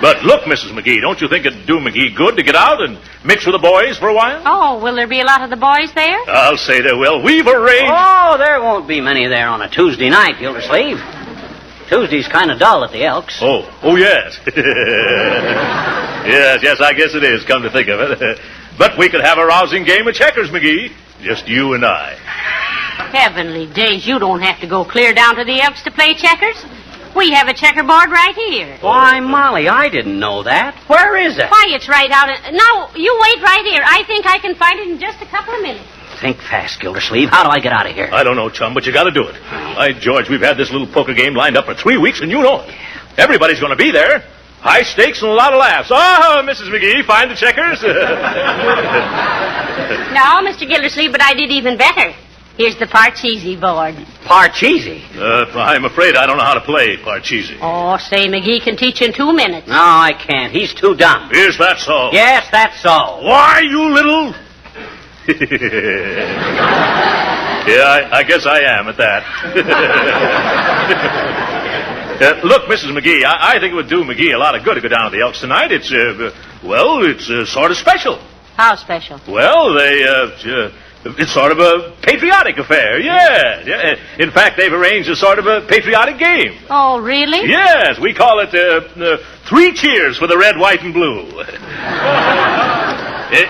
But look, Mrs. McGee, don't you think it'd do McGee good to get out and mix with the boys for a while? Oh, will there be a lot of the boys there? I'll say there will. We've arranged... Oh, there won't be many there on a Tuesday night, Gildersleeve. Tuesday's kind of dull at the Elks. Oh, yes. yes, I guess it is, come to think of it. But we could have a rousing game of checkers, McGee. Just you and I. Heavenly days, you don't have to go clear down to the Elks to play checkers. We have a checkerboard right here. Why, Molly, I didn't know that. Where is it? Why, it's right out... No, you wait right here. I think I can find it in just a couple of minutes. Think fast, Gildersleeve. How do I get out of here? I don't know, chum, but you got to do it. By George, we've had this little poker game lined up for 3 weeks, and you know it. Everybody's going to be there. High stakes and a lot of laughs. Oh, Mrs. McGee, find the checkers. No, Mr. Gildersleeve, but I did even better. Here's the Parcheesi board. Parcheesi? I'm afraid I don't know how to play Parcheesi. Oh, say, McGee can teach you in 2 minutes. No, I can't. He's too dumb. Is that so? Yes, that's so. Why, you little... Yeah, I guess I am at that. Look, Mrs. McGee, I think it would do McGee a lot of good to go down to the Elks tonight. It's, it's sort of special. How special? Well, it's sort of a patriotic affair, yeah. In fact, they've arranged a sort of a patriotic game. Oh, really? Yes, we call it 3 cheers for the red, white, and blue.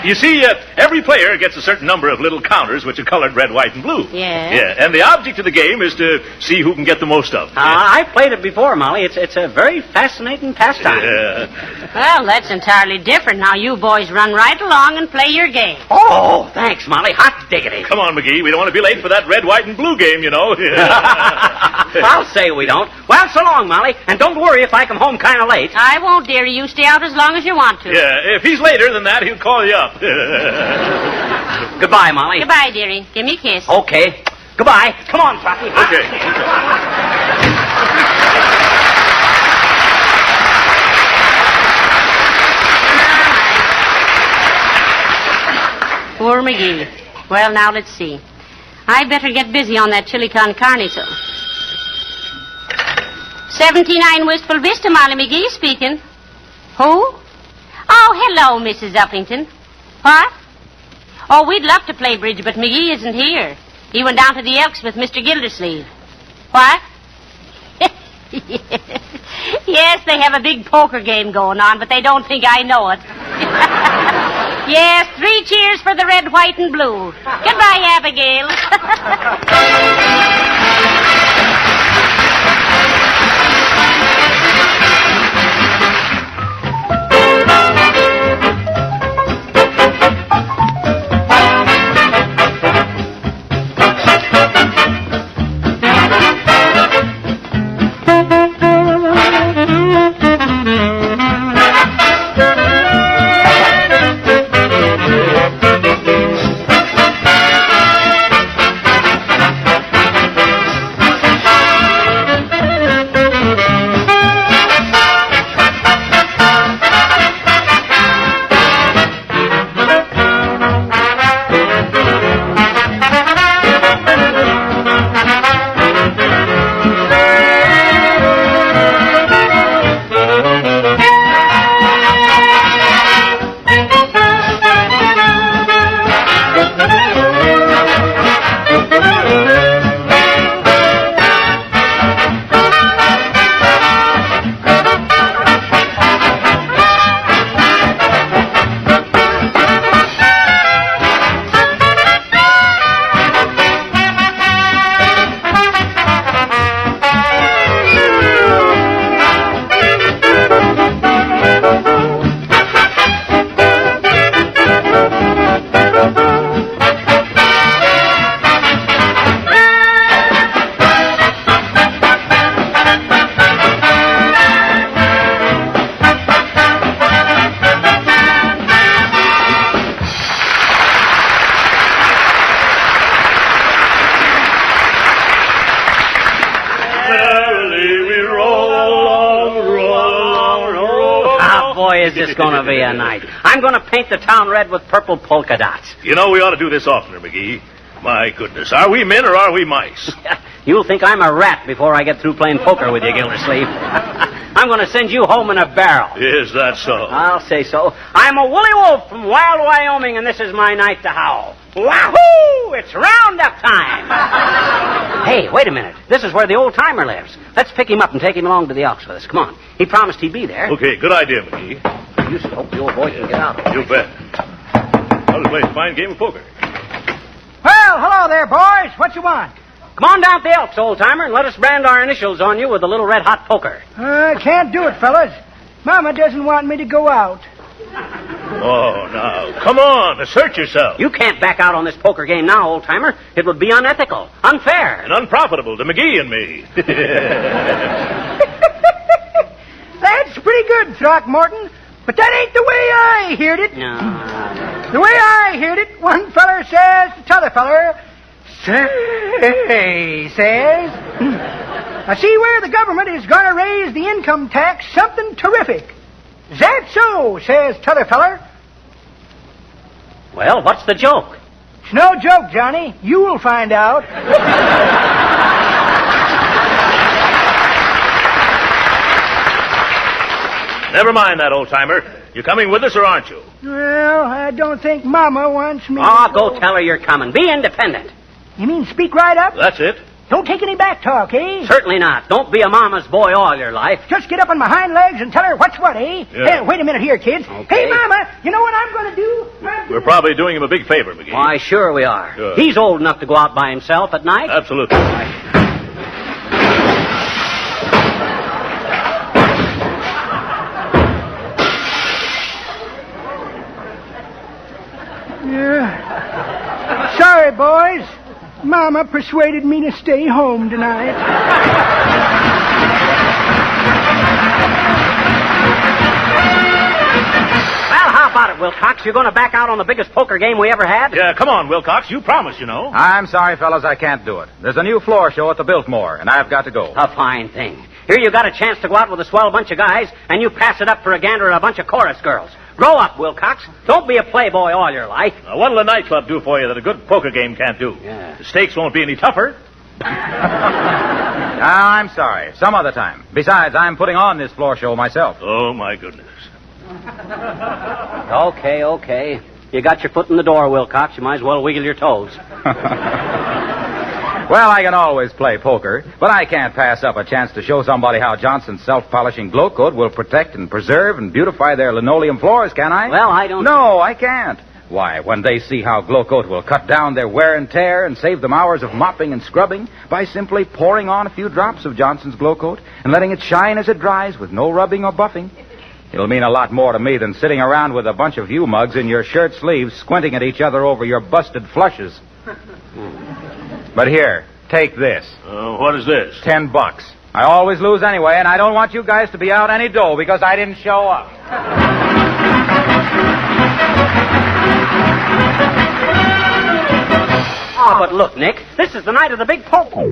You see, every player gets a certain number of little counters which are colored red, white, and blue. Yeah. Yeah, and the object of the game is to see who can get the most of them. I've played it before, Molly. It's a very fascinating pastime. Yeah. Well, that's entirely different. Now you boys run right along and play your game. Oh, thanks, Molly. Hot diggity. Come on, McGee. We don't want to be late for that red, white, and blue game, you know. I'll say we don't. Well, so long, Molly. And don't worry if I come home kind of late. I won't, dearie. You stay out as long as you want to. Yeah, if he's later than that, he'll call you up. Goodbye, Molly. Goodbye, dearie. Give me a kiss. Okay. Goodbye. Come on, Floppy. Okay. Poor McGee. Well, now, let's see. I'd better get busy on that chili con carne. 79 Wistful Vista, Molly McGee speaking. Who? Oh, hello, Mrs. Uppington. What? Oh, we'd love to play bridge, but McGee isn't here. He went down to the Elks with Mr. Gildersleeve. What? Yes, they have a big poker game going on, but they don't think I know it. Yes, 3 cheers for the red, white, and blue. Goodbye, Abigail. Is this going to be a night? I'm going to paint the town red with purple polka dots. You know, we ought to do this oftener, McGee. My goodness, are we men or are we mice? You'll think I'm a rat before I get through playing poker with you, Gildersleeve. I'm going to send you home in a barrel. Is that so? I'll say so. I'm a woolly wolf from wild Wyoming, and this is my night to howl. Wahoo! It's roundup time! Hey, wait a minute. This is where the old-timer lives. Let's pick him up and take him along to the Elks with us. Come on. He promised he'd be there. Okay, good idea, McGee. You should hope the old boy can get out. You bet. I'll play a fine game of poker. Well, hello there, boys. What you want? Come on down to the Elks, old-timer, and let us brand our initials on you with a little red-hot poker. Can't do it, fellas. Mama doesn't want me to go out. Oh, now, come on, assert yourself. You can't back out on this poker game now, old-timer. It would be unethical, unfair. And unprofitable to McGee and me. That's pretty good, Throckmorton. But that ain't the way I heard it. No. The way I heard it, one feller says to t'other feller, Say, says. I see where the government is going to raise the income tax something terrific. Is that so, says t'other feller. Well, what's the joke? It's no joke, Johnny. You will find out. Never mind that, old-timer. You coming with us or aren't you? Well, I don't think Mama wants me. Oh, go tell her you're coming. Be independent. You mean speak right up? That's it. Don't take any back talk, eh? Certainly not. Don't be a mama's boy all your life. Just get up on my hind legs and tell her what's what, eh? Yeah. Hey, wait a minute here, kids. Okay. Hey, Mama, you know what I'm going to do? We're probably doing him a big favor, McGee. Why, sure we are. Sure. He's old enough to go out by himself at night. Absolutely. Yeah. Sorry, boys. Mama persuaded me to stay home tonight. Well, how about it, Wilcox? You're going to back out on the biggest poker game we ever had? Yeah, come on, Wilcox. You promised, you know. I'm sorry, fellas, I can't do it. There's a new floor show at the Biltmore, and I've got to go. A fine thing. Here you got a chance to go out with a swell bunch of guys, and you pass it up for a gander at a bunch of chorus girls. Grow up, Wilcox. Don't be a playboy all your life. Now, what'll a nightclub do for you that a good poker game can't do? Yeah. The stakes won't be any tougher. I'm sorry. Some other time. Besides, I'm putting on this floor show myself. Oh, my goodness. Okay. You got your foot in the door, Wilcox. You might as well wiggle your toes. Well, I can always play poker, but I can't pass up a chance to show somebody how Johnson's self-polishing glow coat will protect and preserve and beautify their linoleum floors, can I? Well, I don't... No, I can't. Why, when they see how glow coat will cut down their wear and tear and save them hours of mopping and scrubbing by simply pouring on a few drops of Johnson's glow coat and letting it shine as it dries with no rubbing or buffing, it'll mean a lot more to me than sitting around with a bunch of you mugs in your shirt sleeves squinting at each other over your busted flushes. But here, take this. What is this? $10. I always lose anyway, and I don't want you guys to be out any dough because I didn't show up. Oh, but look, Nick, this is the night of the big poker.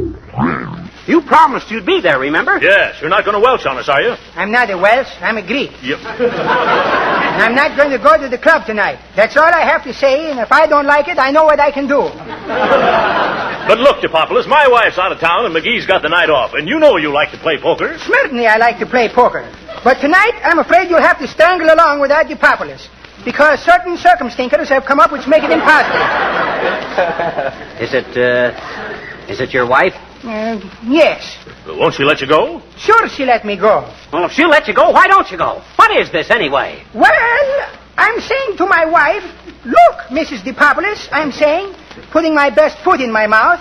You promised you'd be there, remember? Yes, you're not going to welch on us, are you? I'm not a Welsh, I'm a Greek. Yep. And I'm not going to go to the club tonight. That's all I have to say, and if I don't like it, I know what I can do. But look, Depopolis, my wife's out of town and McGee's got the night off, and you know you like to play poker. Certainly I like to play poker. But tonight, I'm afraid you'll have to strangle along without Depopolis, because certain circumstances have come up which make it impossible. Is it your wife? Yes. Won't she let you go? Sure she let me go. Well, if she'll let you go, why don't you go? What is this, anyway? Well, I'm saying to my wife, look, Mrs. Depopolis, I'm saying, putting my best foot in my mouth.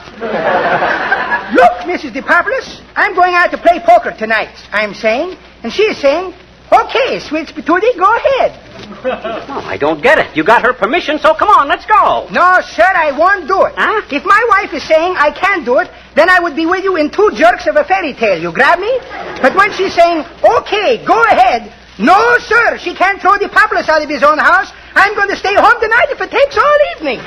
Look, Mrs. Depopolis, I'm going out to play poker tonight, I'm saying. And she is saying, okay, Switch Patootie, go ahead. Oh, I don't get it. You got her permission, so come on, let's go. No, sir, I won't do it. Huh? If my wife is saying I can't do it, then I would be with you in 2 jerks of a fairy tale. You grab me? But when she's saying, okay, go ahead, no, sir, she can't throw Depopolis out of his own house. I'm going to stay home tonight if it takes all evening.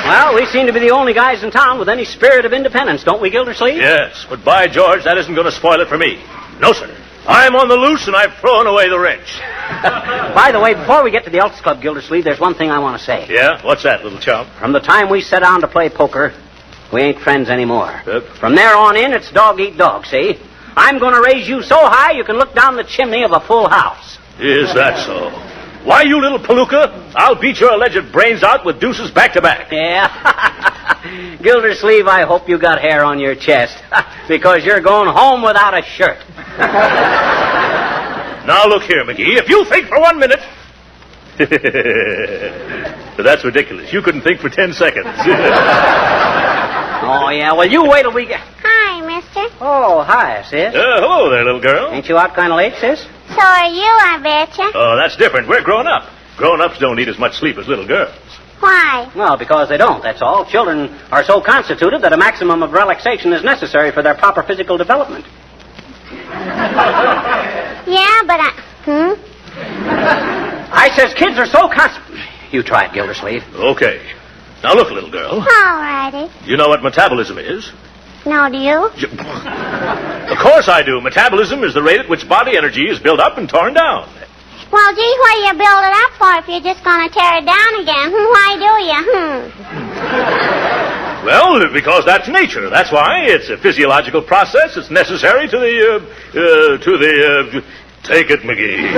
Well, we seem to be the only guys in town with any spirit of independence, don't we, Gildersleeve? Yes, but by George, that isn't going to spoil it for me. No, sir. I'm on the loose and I've thrown away the wrench. By the way, before we get to the Elks Club, Gildersleeve, there's one thing I want to say. Yeah? What's that, little chump? From the time we sat down to play poker, we ain't friends anymore. Yep. From there on in, it's dog eat dog, see? I'm going to raise you so high you can look down the chimney of a full house. Is that so? Why, you little palooka, I'll beat your alleged brains out with deuces back to back. Yeah. Gildersleeve, I hope you got hair on your chest, because you're going home without a shirt. Now look here, McGee, if you think for 1 minute... But that's ridiculous. You couldn't think for 10 seconds. Oh, yeah, well, you wait till we get... Hi, mister. Oh, hi, sis. Hello there, little girl. Ain't you out kind of late, sis? So are you, I betcha. Oh, that's different. We're grown up. Grown-ups don't need as much sleep as little girls. Why? Well, because they don't, that's all. Children are so constituted that a maximum of relaxation is necessary for their proper physical development. Yeah, but I says kids are so constant. You try it, Gildersleeve. Okay. Now look, little girl. All righty. You know what metabolism is? No, do you? Of course I do. Metabolism is the rate at which body energy is built up and torn down. Well, gee, what do you build it up for if you're just going to tear it down again? Why do you? Well, because that's nature. That's why it's a physiological process. It's necessary to the take it, McGee.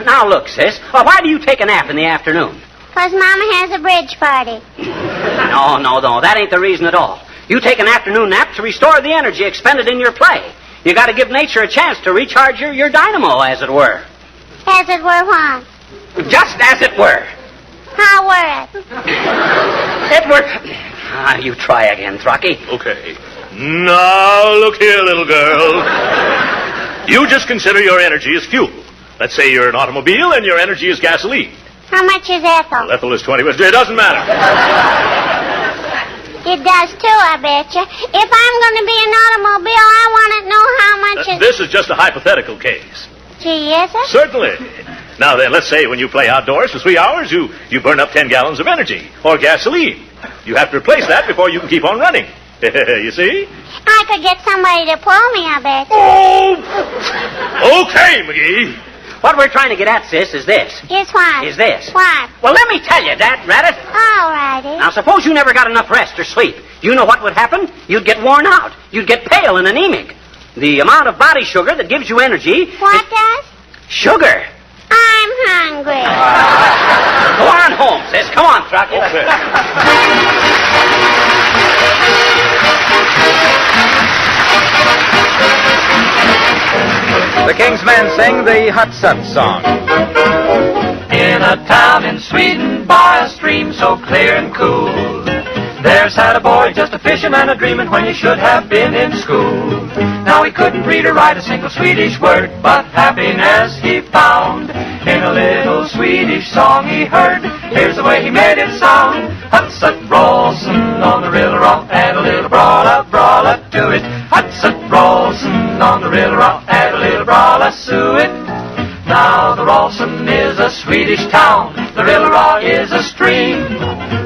Now, look, sis. Well, why do you take a nap in the afternoon? 'Cause Mama has a bridge party. No. That ain't the reason at all. You take an afternoon nap to restore the energy expended in your play. You got to give nature a chance to recharge your dynamo, as it were. As it were what? Just as it were. How were it? It were... you try again, Throcky. Okay. Now, look here, little girl. You just consider your energy as fuel. Let's say you're an automobile and your energy is gasoline. How much is ethyl? Well, ethyl is 20. It doesn't matter. It does, too, I betcha. If I'm going to be an automobile, I want to know how much is... This is just a hypothetical case. Gee, is it? Certainly. Now then, let's say when you play outdoors for 3 hours, you burn up 10 gallons of energy, or gasoline. You have to replace that before you can keep on running. You see? I could get somebody to pull me, I bet. Oh! Okay, McGee. What we're trying to get at, sis, is this. Is what? Is this. What? Well, let me tell you, Dad Rabbit. All righty. Now, suppose you never got enough rest or sleep. You know what would happen? You'd get worn out. You'd get pale and anemic. The amount of body sugar that gives you energy... What does? Sugar. I'm hungry. Go on home, sis. Come on, Throcky. Okay. The King's Men sing the Hudson song. In a town in Sweden, by a stream so clear and cool, there sat a boy just a-fishing and a-dreaming when he should have been in school. Now he couldn't read or write a single Swedish word, but happiness he found in a little Swedish song he heard. Here's the way he made it sound. Hudson Rawson on the river rock, and a little brawler to it. Hudson Rawson on the river rock, and a little brawler to it. Now the Rawson is a Swedish town, the Rillera is a stream,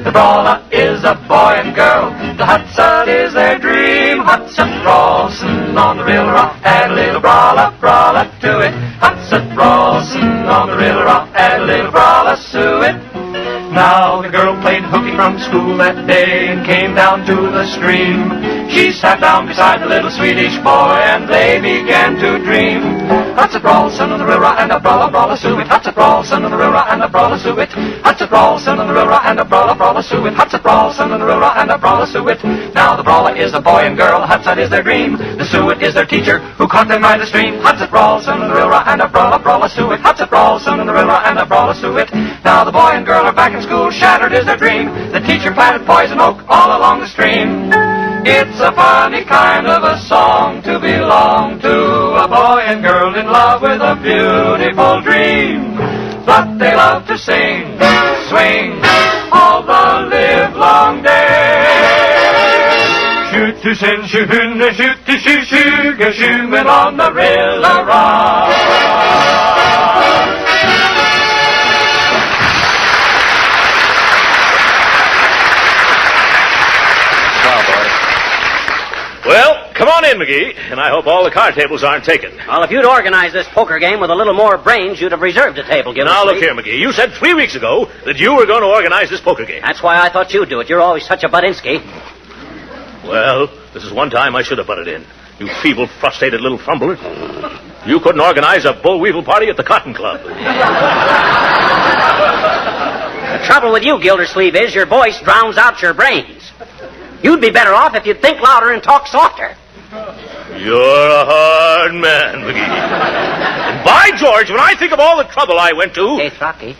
the Brawler is a boy and girl, the Hudson is their dream. Hudson Rawson on the Rillera, and a little brawler to it. Hudson Rawson on the Rillera, and a little brawler to it. Now the girl played hooky from school that day and came down to the stream. She sat down beside the little Swedish boy and they began to dream. Hudson Rawson on the river and a brawler suet. Hudson Rawson on the river and a brawler suet. Hudson Rawson on the river and a brawler suet. Hudson Rawson on the river and a brawler suet. Now the brawler is a boy and girl, Hudson is their dream. The suet is their teacher who caught them by the stream. Hudson Rawson on the river and a brawler suet. Hudson Rawson on the river and a brawler suet. Now the boy and girl are back in school, shattered is their dream. The teacher planted poison oak all along the stream. It's a funny kind of a song to belong to a boy and girl in love with a beautiful dream. But they love to sing, swing all the livelong day. Shoot to send, shoot to shoot on the Rillera. Well, come on in, McGee, and I hope all the card tables aren't taken. Well, if you'd organized this poker game with a little more brains, you'd have reserved a table, Gildersleeve. Now, look here, McGee. You said 3 weeks ago that you were going to organize this poker game. That's why I thought you'd do it. You're always such a Budinsky. Well, this is one time I should have butted in. You feeble, frustrated little fumbler. You couldn't organize a bull weevil party at the Cotton Club. The trouble with you, Gildersleeve, is your voice drowns out your brains. You'd be better off if you'd think louder and talk softer. You're a hard man, McGee. And by George, when I think of all the trouble I went to... Hey, Throcky.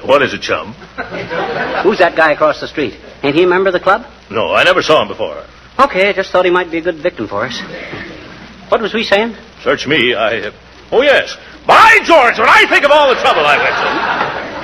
What is it, chum? Who's that guy across the street? Ain't he a member of the club? No, I never saw him before. Okay, I just thought he might be a good victim for us. What was we saying? Search me, Oh, yes. By George, when I think of all the trouble I went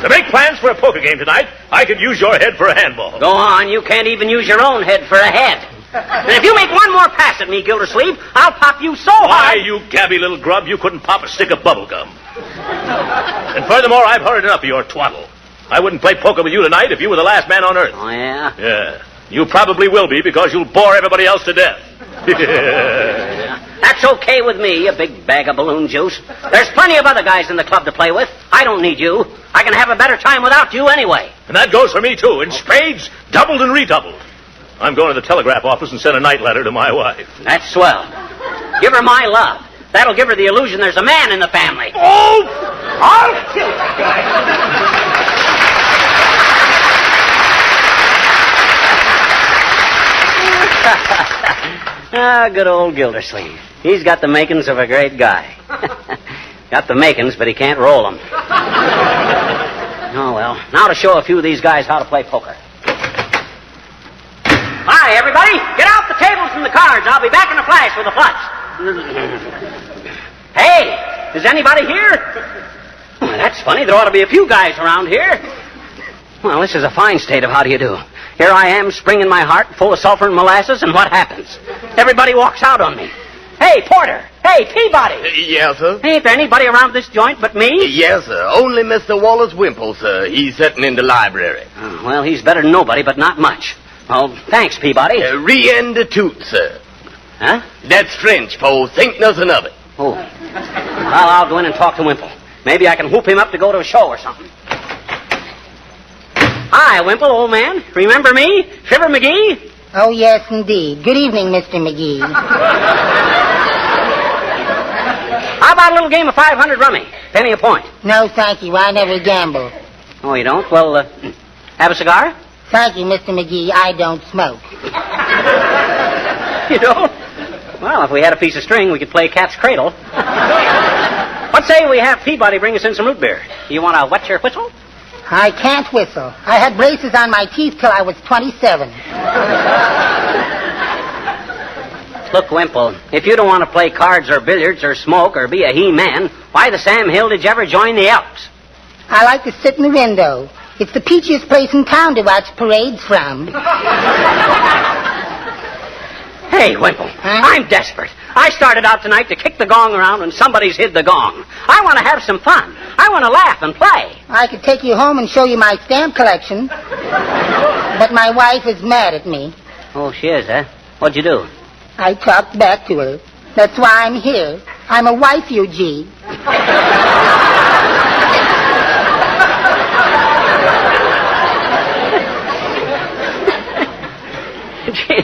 to make plans for a poker game tonight, I could use your head for a handball. Go on, you can't even use your own head for a head. And if you make one more pass at me, Gildersleeve, I'll pop you so Why, hard. you gabby little grub, you couldn't pop a stick of bubble gum. And furthermore, I've heard enough of your twaddle. I wouldn't play poker with you tonight if you were the last man on earth. Oh, yeah? Yeah. You probably will be because you'll bore everybody else to death. That's okay with me, you big bag of balloon juice. There's plenty of other guys in the club to play with. I don't need you. I can have a better time without you anyway. And that goes for me, too, in spades, doubled and redoubled. I'm going to the telegraph office and send a night letter to my wife. That's swell. Give her my love. That'll give her the illusion there's a man in the family. Oh! I'll kill that guy. Ah, good old Gildersleeve. He's got the makings of a great guy. Got the makings, but he can't roll them. Oh, well. Now to show a few of these guys how to play poker. Hi, everybody. Get out the tables and the cards. I'll be back in a flash with the flush. Hey, is anybody here? Well, that's funny. There ought to be a few guys around here. Well, this is a fine state of how do you do. Here I am, spring in my heart, full of sulfur and molasses, and what happens? Everybody walks out on me. Hey, Porter. Hey, Peabody. Yes, sir? Ain't there anybody around this joint but me? Yes, sir. Only Mr. Wallace Wimple, sir. He's sitting in the library. Oh, well, he's better than nobody, but not much. Oh, thanks, Peabody. Rien de tout, sir. Huh? That's French, for think nothing of it. Oh. Well, I'll go in and talk to Wimple. Maybe I can whoop him up to go to a show or something. Hi, Wimple, old man. Remember me? Fibber McGee? Oh, yes, indeed. Good evening, Mr. McGee. How about a little game of 500 rummy? Penny a point. No, thank you. I never gamble. Oh, you don't? Well, have a cigar? Thank you, Mr. McGee. I don't smoke. You don't? Well, if we had a piece of string, we could play cat's cradle. What say we have Peabody bring us in some root beer? You want to wet your whistle? I can't whistle. I had braces on my teeth till I was 27. Look, Wimple, if you don't want to play cards or billiards or smoke or be a he-man, why the Sam Hill did you ever join the Elks? I like to sit in the window. It's the peachiest place in town to watch parades from. Hey, Wimple, I'm desperate. I started out tonight to kick the gong around and somebody's hid the gong. I want to have some fun. I want to laugh and play. I could take you home and show you my stamp collection. But my wife is mad at me. Oh, she is, huh? What'd you do? I talked back to her. That's why I'm here. I'm a wife-ugee. Gee,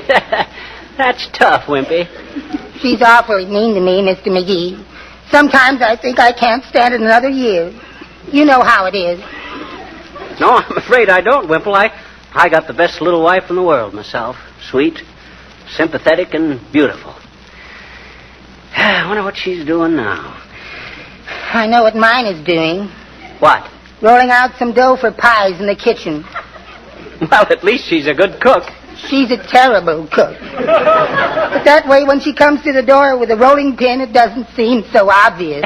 that's tough, Wimpy. She's awfully mean to me, Mr. McGee. Sometimes I think I can't stand it another year. You know how it is. No, I'm afraid I don't, Wimple. I got the best little wife in the world myself. Sweet, sympathetic, and beautiful. I wonder what she's doing now. I know what mine is doing. What? Rolling out some dough for pies in the kitchen. Well, at least she's a good cook. She's a terrible cook. But that way, when she comes to the door with a rolling pin, it doesn't seem so obvious.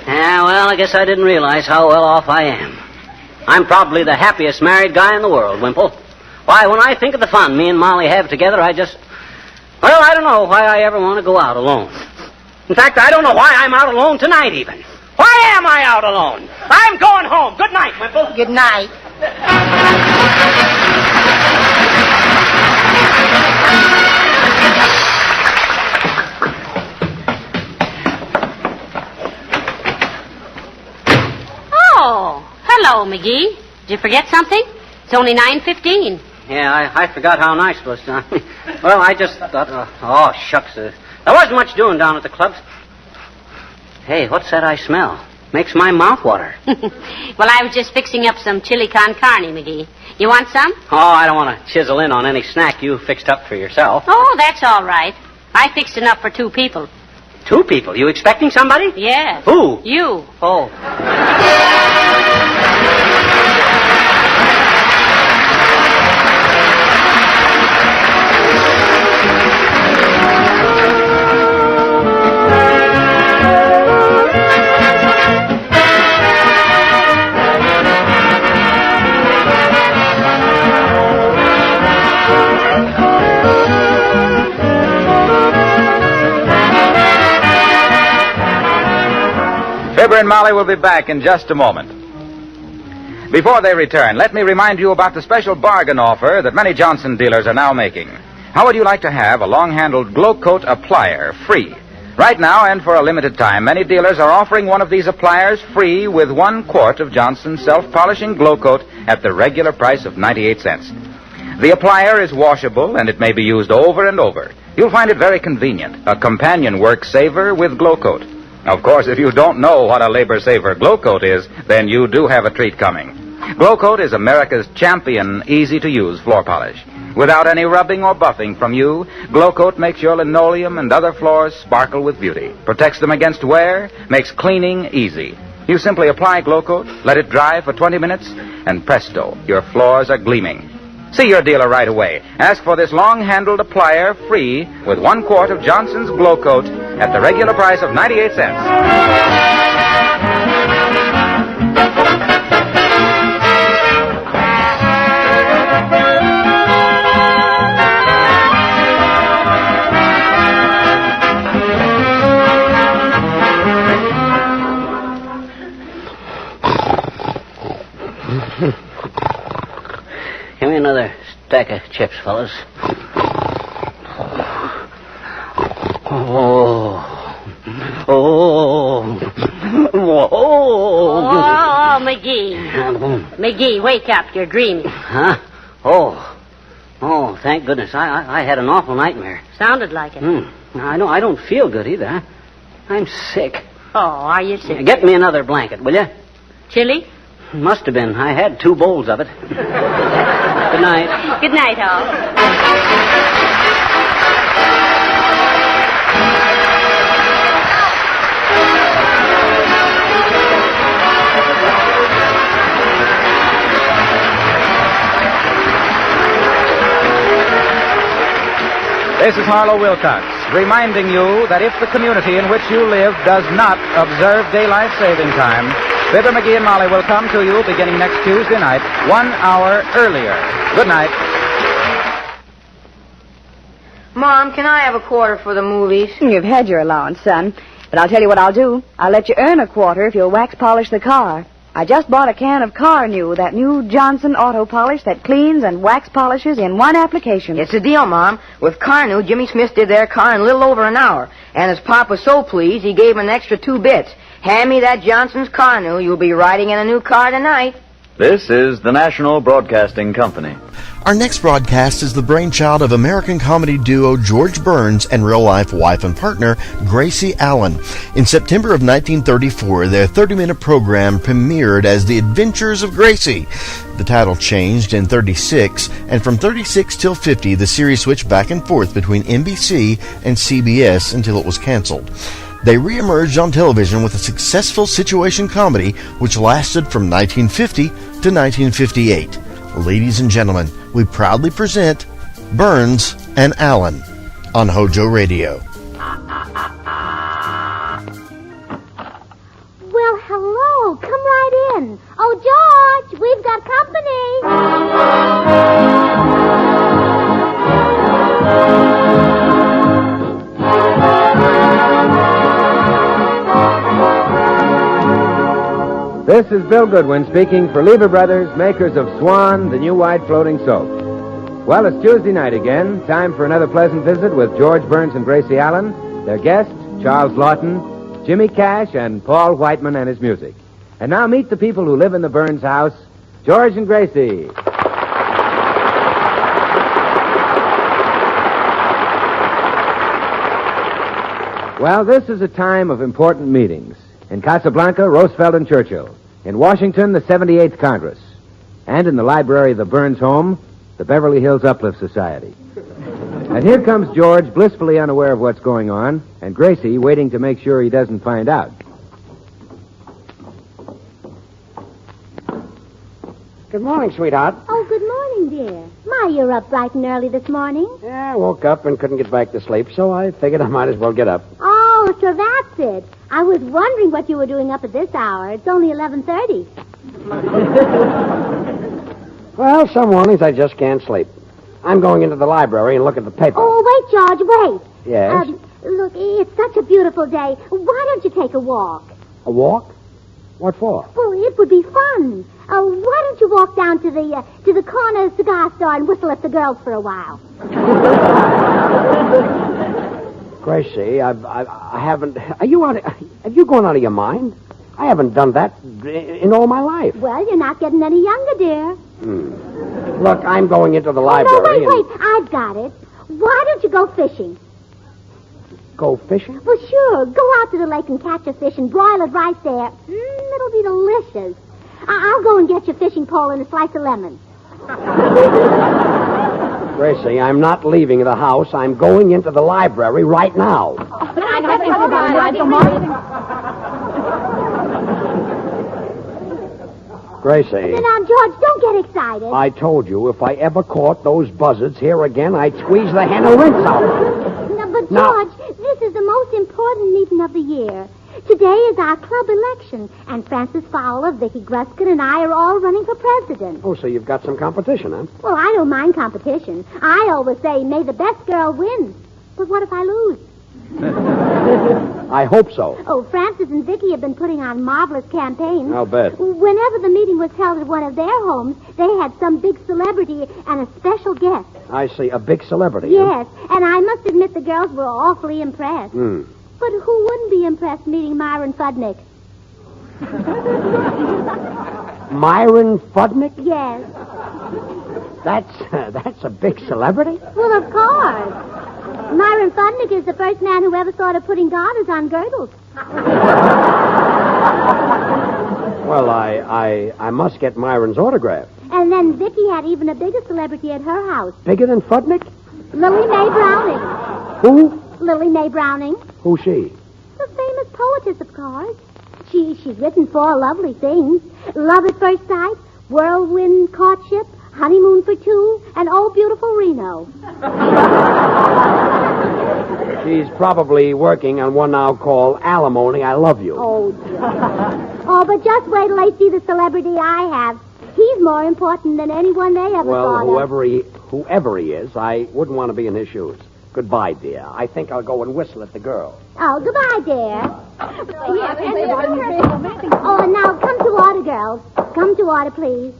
Yeah, well, I guess I didn't realize how well off I am. I'm probably the happiest married guy in the world, Wimple. Why, when I think of the fun me and Molly have together, I don't know why I ever want to go out alone. In fact, I don't know why I'm out alone tonight, even. Why am I out alone? I'm going home. Good night, Wimple. Good night. Oh, hello, McGee. Did you forget something? It's only 9:15. Yeah, I forgot how nice it was. Well, I just thought, oh, shucks. There wasn't much doing down at the clubs. Hey, what's that I smell? Makes my mouth water. Well, I was just fixing up some chili con carne, McGee. You want some? Oh, I don't want to chisel in on any snack you fixed up for yourself. Oh, that's all right. I fixed enough for 2 people. 2 people? You expecting somebody? Yes. Who? You. Oh. Fibber and Molly will be back in just a moment. Before they return, let me remind you about the special bargain offer that many Johnson dealers are now making. How would you like to have a long-handled Glow Coat applier free? Right now, and for a limited time, many dealers are offering one of these appliers free with 1 quart of Johnson's self-polishing Glow Coat at the regular price of 98 cents. The applier is washable, and it may be used over and over. You'll find it very convenient, a companion work saver with Glow Coat. Of course, if you don't know what a labor saver Glow Coat is, then you do have a treat coming. Glow Coat is America's champion easy-to-use floor polish. Without any rubbing or buffing from you, Glow Coat makes your linoleum and other floors sparkle with beauty, protects them against wear, makes cleaning easy. You simply apply Glow Coat, let it dry for 20 minutes, and presto, your floors are gleaming. See your dealer right away. Ask for this long-handled applier free with 1 quart of Johnson's Glow Coat at the regular price of 98 cents. Give me another stack of chips, fellas. Oh, McGee. McGee, wake up. You're dreaming. Huh? Oh, thank goodness. I had an awful nightmare. Sounded like it. I don't feel good either. I'm sick. Oh, are you sick? Get me another blanket, will you? Chili? Must have been. I had 2 bowls of it. Good night. Good night, all. This is Harlow Wilcox, reminding you that if the community in which you live does not observe daylight saving time, Fibber, McGee, and Molly will come to you beginning next Tuesday night, 1 hour earlier. Good night. Mom, can I have a quarter for the movies? You've had your allowance, son. But I'll tell you what I'll do. I'll let you earn a quarter if you'll wax polish the car. I just bought a can of Car New, that new Johnson auto polish that cleans and wax polishes in 1 application. It's a deal, Mom. With Car New, Jimmy Smith did their car in a little over an hour. And his pop was so pleased, he gave him an extra 2 bits. Hand me that Johnson's Car New. You'll be riding in a new car tonight. This is the National Broadcasting Company. Our next broadcast is the brainchild of American comedy duo George Burns and real-life wife and partner Gracie Allen. In September of 1934, their 30-minute program premiered as The Adventures of Gracie. The title changed in 36, and from 36 till 50, the series switched back and forth between NBC and CBS until it was canceled. They re-emerged on television with a successful situation comedy which lasted from 1950 to 1958. Ladies and gentlemen, we proudly present Burns and Allen on HOJO Radio. Well, hello. Come right in. Oh, George, we've got company. This is Bill Goodwin speaking for Lever Brothers, makers of Swan, the new white floating soap. Well, it's Tuesday night again. Time for another pleasant visit with George Burns and Gracie Allen, their guests, Charles Lawton, Jimmy Cash, and Paul Whiteman and his music. And now meet the people who live in the Burns house, George and Gracie. Well, this is a time of important meetings. In Casablanca, Roosevelt and Churchill. In Washington, the 78th Congress. And in the library of the Burns home, the Beverly Hills Uplift Society. And here comes George, blissfully unaware of what's going on, and Gracie waiting to make sure he doesn't find out. Good morning, sweetheart. Oh, good morning, dear. My, you're up bright and early this morning. Yeah, I woke up and couldn't get back to sleep, so I figured I might as well get up. Oh, so that's it. I was wondering what you were doing up at this hour. It's only 11:30. Well, some mornings I just can't sleep. I'm going into the library and look at the paper. Oh, wait, George, wait. Yes? Look, it's such a beautiful day. Why don't you take a walk? A walk? What for? Well, it would be fun. Why don't you walk down to the corner cigar store and whistle at the girls for a while? Gracie, I haven't... Have you gone out of your mind? I haven't done that in all my life. Well, you're not getting any younger, dear. Look, I'm going into the library. No, wait. I've got it. Why don't you go fishing? Go fishing? Well, sure. Go out to the lake and catch a fish and broil it right there. It'll be delicious. I'll go and get your fishing pole and a slice of lemon. Gracie, I'm not leaving the house. I'm going into the library right now. Gracie. Now, George, don't get excited. I told you if I ever caught those buzzards here again, I'd squeeze the hen and rinse out. No, but, George, this is the most important meeting of the year. Today is our club election, and Francis Fowler, Vicky Gruskin, and I are all running for president. Oh, so you've got some competition, huh? Well, I don't mind competition. I always say, may the best girl win. But what if I lose? I hope so. Oh, Francis and Vicky have been putting on marvelous campaigns. I'll bet. Whenever the meeting was held at one of their homes, they had some big celebrity and a special guest. I see, a big celebrity. Yes, and I must admit the girls were awfully impressed. But who wouldn't be impressed meeting Myron Fudnick? Myron Fudnick? Yes. That's a big celebrity? Well, of course. Myron Fudnick is the first man who ever thought of putting garters on girdles. Well, I must get Myron's autograph. And then Vicky had even a bigger celebrity at her house. Bigger than Fudnick? Lily Mae Browning. Who? Lily Mae Browning. Who's she? The famous poetess, of course. She's written 4 lovely things. Love at First Sight, Whirlwind Courtship, Honeymoon for Two, and Oh Beautiful Reno. She's probably working on one now called Alimony, I Love You. Oh, but just wait till they see the celebrity I have. He's more important than anyone they ever thought of. Whoever he is, I wouldn't want to be in his shoes. Goodbye, dear. I think I'll go and whistle at the girl. Oh, goodbye, dear. Oh, and now come to order, girls. Come to order, please.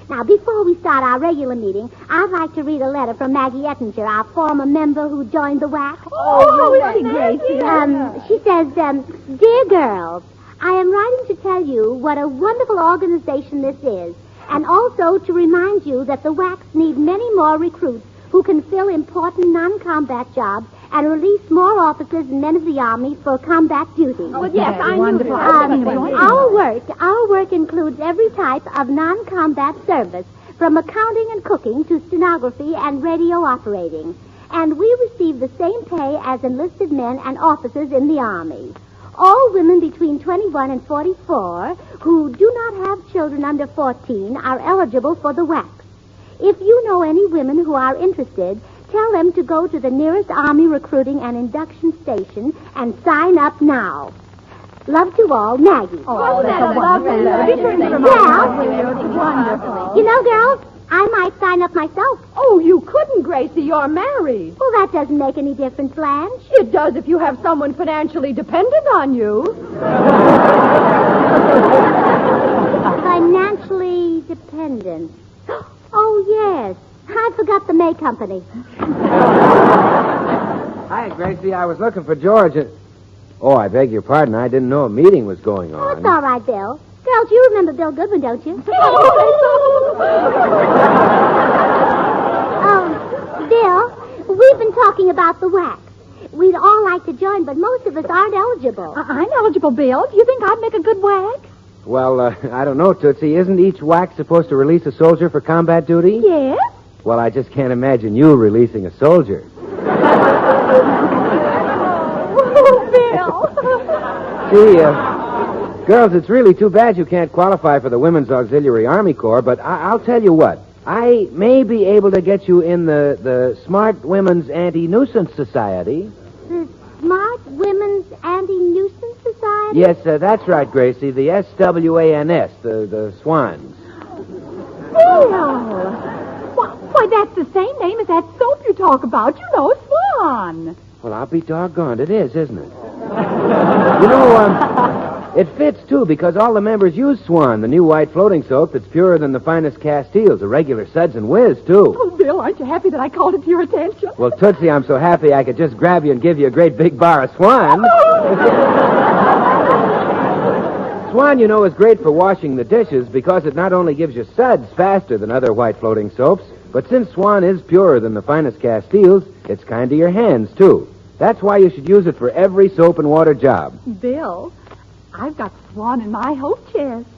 Now, before we start our regular meeting, I'd like to read a letter from Maggie Ettinger, our former member who joined the WAC. Oh, how is it, Gracie? She says, Dear girls, I am writing to tell you what a wonderful organization this is, and also to remind you that the WACs need many more recruits who can fill important non-combat jobs and release more officers and men of the Army for combat duty. Oh, yes, I knew Our work includes every type of non-combat service, from accounting and cooking to stenography and radio operating. And we receive the same pay as enlisted men and officers in the Army. All women between 21 and 44 who do not have children under 14 are eligible for the WAC. If you know any women who are interested, tell them to go to the nearest Army recruiting and induction station and sign up now. Love to all, Maggie. Oh, that's lovely. Wonderful. You know, girls, I might sign up myself. Oh, you couldn't, Gracie. You're married. Well, that doesn't make any difference, Blanche. It does if you have someone financially dependent on you. Financially dependent. Oh, yes. I forgot the May Company. Hi, Gracie. I was looking for George. Oh, I beg your pardon. I didn't know a meeting was going on. Oh, it's all right, Bill. Girls, you remember Bill Goodwin, don't you? Bill, we've been talking about the WAC. We'd all like to join, but most of us aren't eligible. I'm eligible, Bill. Do you think I'd make a good WAC? Well, I don't know, Tootsie. Isn't each WAC supposed to release a soldier for combat duty? Yes. Well, I just can't imagine you releasing a soldier. See, girls, it's really too bad you can't qualify for the Women's Auxiliary Army Corps, but I'll tell you what. I may be able to get you in the Smart Women's Anti-Nuisance Society. The Smart Women's Anti-Nuisance Society? Yes, that's right, Gracie. The SWANS, the Swans. Bill! Why, that's the same name as that soap you talk about. You know, Swan. Well, I'll be doggone. It is, isn't it? You know, It fits, too, because all the members use Swan, the new white floating soap that's purer than the finest Castiles, the regular Suds and Whiz, too. Oh, Bill, aren't you happy that I called it to your attention? Well, Tootsie, I'm so happy I could just grab you and give you a great big bar of Swan. Swan, you know, is great for washing the dishes because it not only gives you suds faster than other white floating soaps, but since Swan is purer than the finest Castiles, it's kind to your hands, too. That's why you should use it for every soap and water job. Bill, I've got Swan in my hope chest.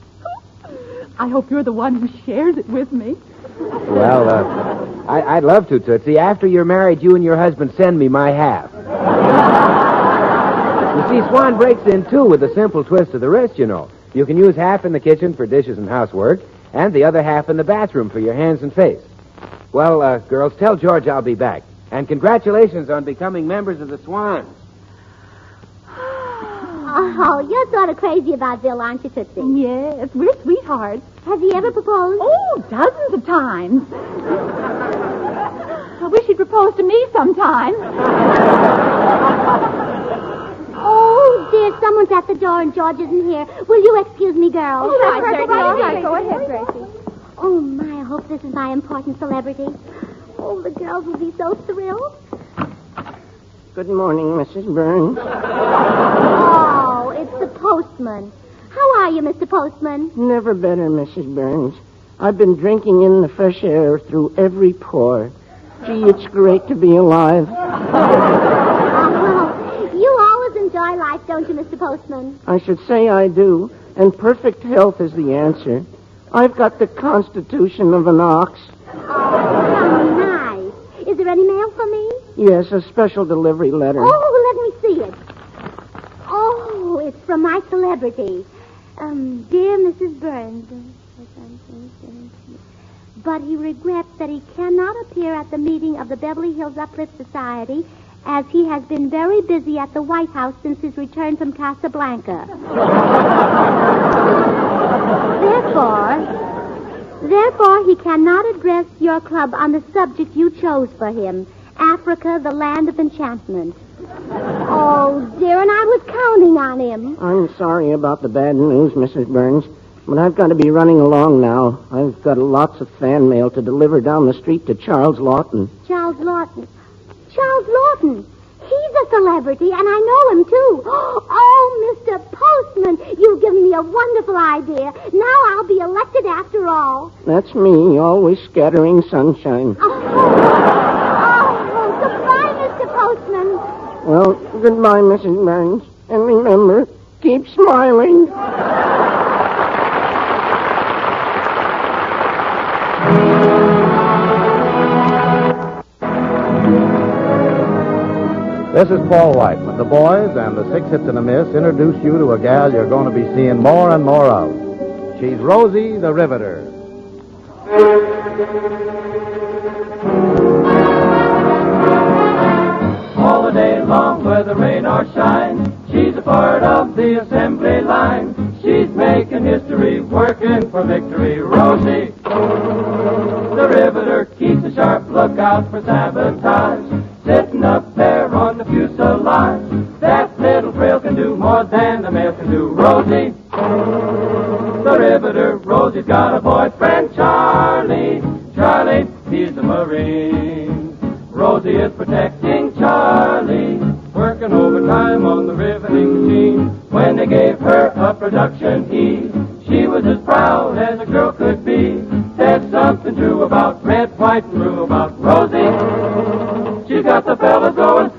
I hope you're the one who shares it with me. Well, I'd love to, Tootsie. After you're married, you and your husband send me my half. You see, Swan breaks in two with a simple twist of the wrist, you know. You can use half in the kitchen for dishes and housework, and the other half in the bathroom for your hands and face. Well, girls, tell George I'll be back. And congratulations on becoming members of the Swans. Oh, you're sort of crazy about Bill, aren't you, Tootsie? Yes, we're sweethearts. Has he ever proposed? Oh, dozens of times. I wish he'd propose to me sometime. Oh, dear, someone's at the door and George isn't here. Will you excuse me, girls? Oh, right, Gracie. All right, go ahead, Gracie. Oh, my, I hope this is my important celebrity. Oh, the girls will be so thrilled. Good morning, Mrs. Burns. Oh, it's the postman. How are you, Mr. Postman? Never better, Mrs. Burns. I've been drinking in the fresh air through every pore. Gee, it's great to be alive. You always enjoy life, don't you, Mr. Postman? I should say I do, and perfect health is the answer. I've got the constitution of an ox. Oh, how nice. Is there any mail for me? Yes, a special delivery letter. Oh, let me see it. Oh, it's from my celebrity. Dear Mrs. Burns. But he regrets that he cannot appear at the meeting of the Beverly Hills Uplift Society as he has been very busy at the White House since his return from Casablanca. Therefore, he cannot address your club on the subject you chose for him, Africa, the land of enchantment. Oh, dear, and I was counting on him. I'm sorry about the bad news, Mrs. Burns, but I've got to be running along now. I've got lots of fan mail to deliver down the street to Charles Lawton. Charles Lawton? Charles Lawton? He's a celebrity, and I know him, too. Oh, Mr. Postman, you've given me a wonderful idea. Now I'll be elected after all. That's me, always scattering sunshine. Goodbye, Mr. Postman. Well, goodbye, Mrs. Burns. And remember, keep smiling. This is Paul Whiteman. The boys and the Six Hits and a Miss introduce you to a gal you're going to be seeing more and more of. She's Rosie the Riveter. All the day long, whether rain or shine, she's a part of the assembly line. She's making history, working for victory. Rosie, the Riveter, keeps a sharp lookout for sabotage. Sitting up there on the fuselage, that little frail can do more than the male can do. Rosie, the Riveter, Rosie's got a boyfriend, Charlie. Charlie, he's a Marine. Rosie is protecting Charlie, working overtime on the riveting machine. When they gave her a production E, she was as proud as a girl could be. Said something true about red, white, and blue about Rosie. She got the fellas going.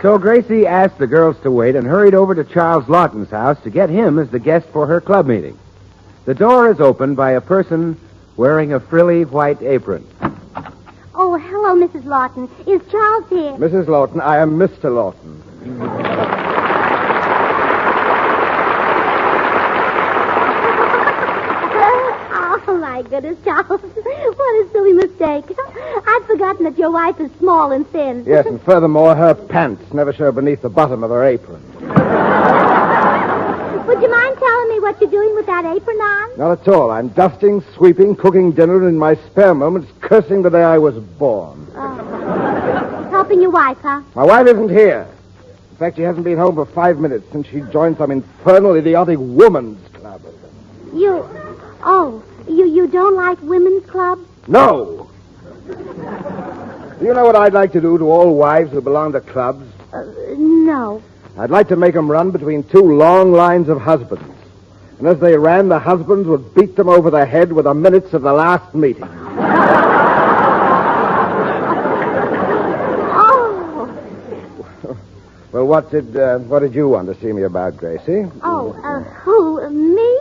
So Gracie asked the girls to wait and hurried over to Charles Lawton's house to get him as the guest for her club meeting. The door is opened by a person wearing a frilly white apron. Oh, hello, Mrs. Lawton. Is Charles here? Mrs. Lawton, I am Mr. Lawton. Oh, my goodness, Charles. What a silly mistake. I'd forgotten that your wife is small and thin. Yes, and furthermore, her pants never show beneath the bottom of her apron. Would you mind telling me what you're doing with that apron on? Not at all. I'm dusting, sweeping, cooking dinner, and in my spare moments cursing the day I was born. Helping your wife, huh? My wife isn't here. In fact, she hasn't been home for 5 minutes since she joined some infernal, idiotic woman's club. You don't like women's clubs? No! Do you know what I'd like to do to all wives who belong to clubs? No. I'd like to make them run between two long lines of husbands. And as they ran, the husbands would beat them over the head with the minutes of the last meeting. Oh. Well, what did you want to see me about, Gracie? Who, me?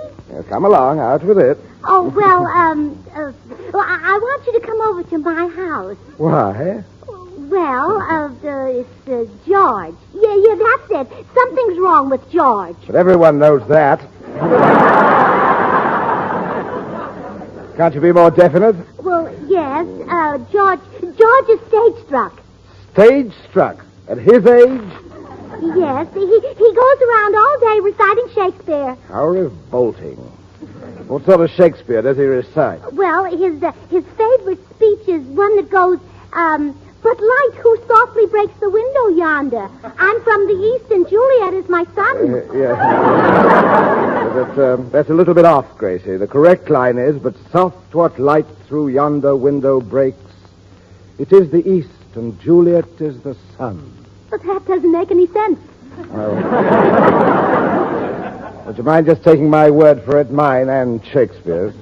Come along, out with it. Oh, well, I want you to come over to my house. Why? Well, it's George. Yeah, that's it. Something's wrong with George. But everyone knows that. Can't you be more definite? Well, yes, George is stage-struck. Stage-struck? At his age? Yes, he goes around all day reciting Shakespeare. How revolting. What sort of Shakespeare does he recite? Well, his favorite speech is one that goes, but light, who softly breaks the window yonder? I'm from the east, and Juliet is my son. Yes. That's a little bit off, Gracie. The correct line is, but soft what light through yonder window breaks. It is the east, and Juliet is the sun. But that doesn't make any sense. Would you mind just taking my word for it, mine and Shakespeare's?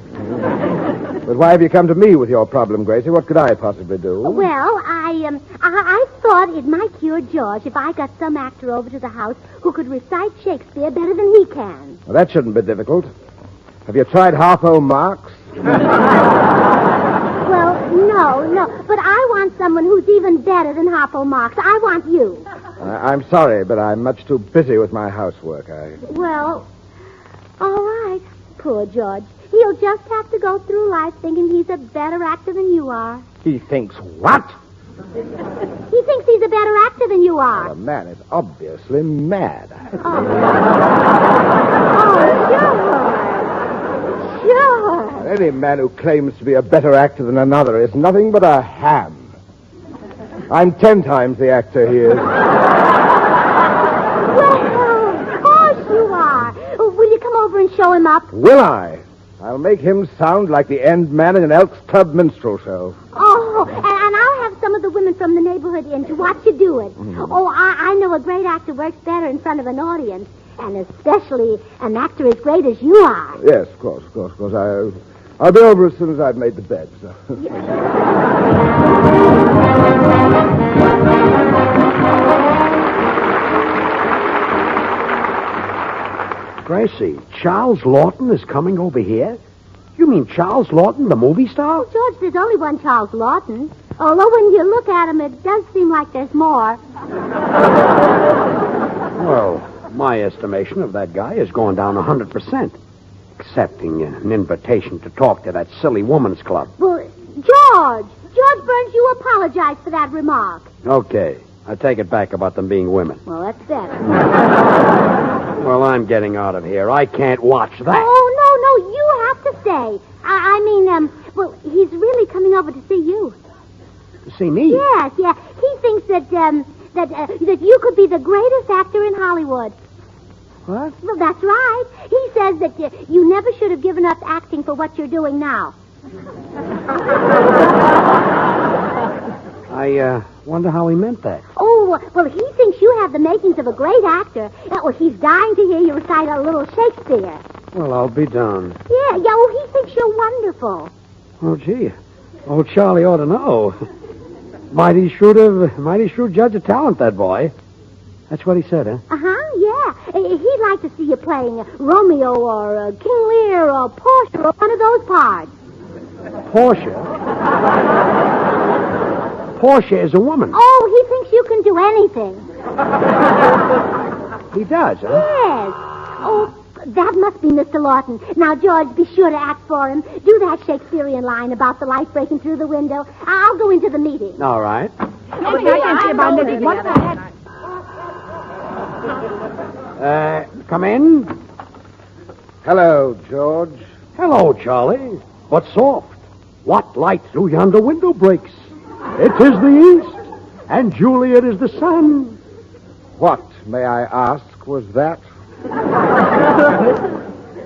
But why have you come to me with your problem, Gracie? What could I possibly do? Well, I thought it might cure George if I got some actor over to the house who could recite Shakespeare better than he can. Well, that shouldn't be difficult. Have you tried Harpo Marx? Well, no. But I want someone who's even better than Harpo Marx. I want you. I'm sorry, but I'm much too busy with my housework. Well, all right. Poor George. He'll just have to go through life thinking he's a better actor than you are. He thinks what? He thinks he's a better actor than you are. The man is obviously mad. Sure. Any man who claims to be a better actor than another is nothing but a ham. I'm 10 times the actor he is. Well, of course you are. Will you come over and show him up? Will I? I'll make him sound like the end man in an Elks Club minstrel show. Oh, and I'll have some of the women from the neighborhood in to watch you do it. Oh, I know a great actor works better in front of an audience, and especially an actor as great as you are. Yes, of course. I'll be over as soon as I've made the bed. So. Gracie, Charles Lawton is coming over here? You mean Charles Lawton, the movie star? George, there's only one Charles Lawton. Although when you look at him, it does seem like there's more. Well, my estimation of that guy has gone down 100%. Accepting an invitation to talk to that silly woman's club. Well, George Burns, you apologize for that remark. Okay, I take it back about them being women. Well, that's better. Well, I'm getting out of here. I can't watch that. Oh, no, you have to stay. I mean, well, he's really coming over to see you. To see me? Yes. He thinks that you could be the greatest actor in Hollywood. What? Well, that's right. He says that you never should have given up acting for what you're doing now. I wonder how he meant that. Oh, well, he thinks you have the makings of a great actor. Well, he's dying to hear you recite a little Shakespeare. Well, I'll be darned. Yeah, well, he thinks you're wonderful. Oh, gee. Old Charlie ought to know. Mighty shrewd judge of talent, that boy. That's what he said, huh? Uh-huh, yeah. He'd like to see you playing Romeo or King Lear or Portia or one of those parts. Portia? Portia is a woman. Oh, he thinks you can do anything. He does, huh? Yes. Oh, that must be Mr. Lawton. Now, George, be sure to act for him. Do that Shakespearean line about the light breaking through the window. I'll go into the meeting. All right. Come in. Hello, George. Hello, Charlie. But soft. What light through yonder window breaks? It is the east, and Juliet is the sun. What, may I ask, was that?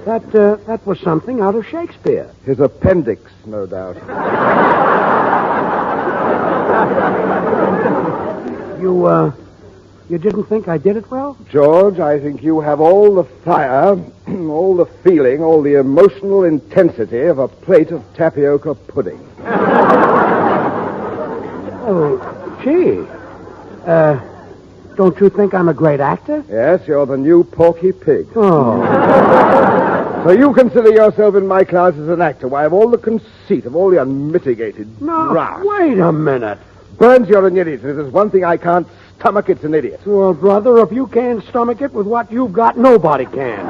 That was something out of Shakespeare. His appendix, no doubt. You didn't think I did it well? George, I think you have all the fire, all the feeling, all the emotional intensity of a plate of tapioca pudding. Oh, gee. Don't you think I'm a great actor? Yes, you're the new Porky Pig. Oh. So you consider yourself in my class as an actor. Why, of all the conceit, of all the unmitigated graft. Wait a minute. Burns, you're an idiot. If there's one thing I can't stomach, it's an idiot. Well, brother, if you can't stomach it with what you've got, nobody can.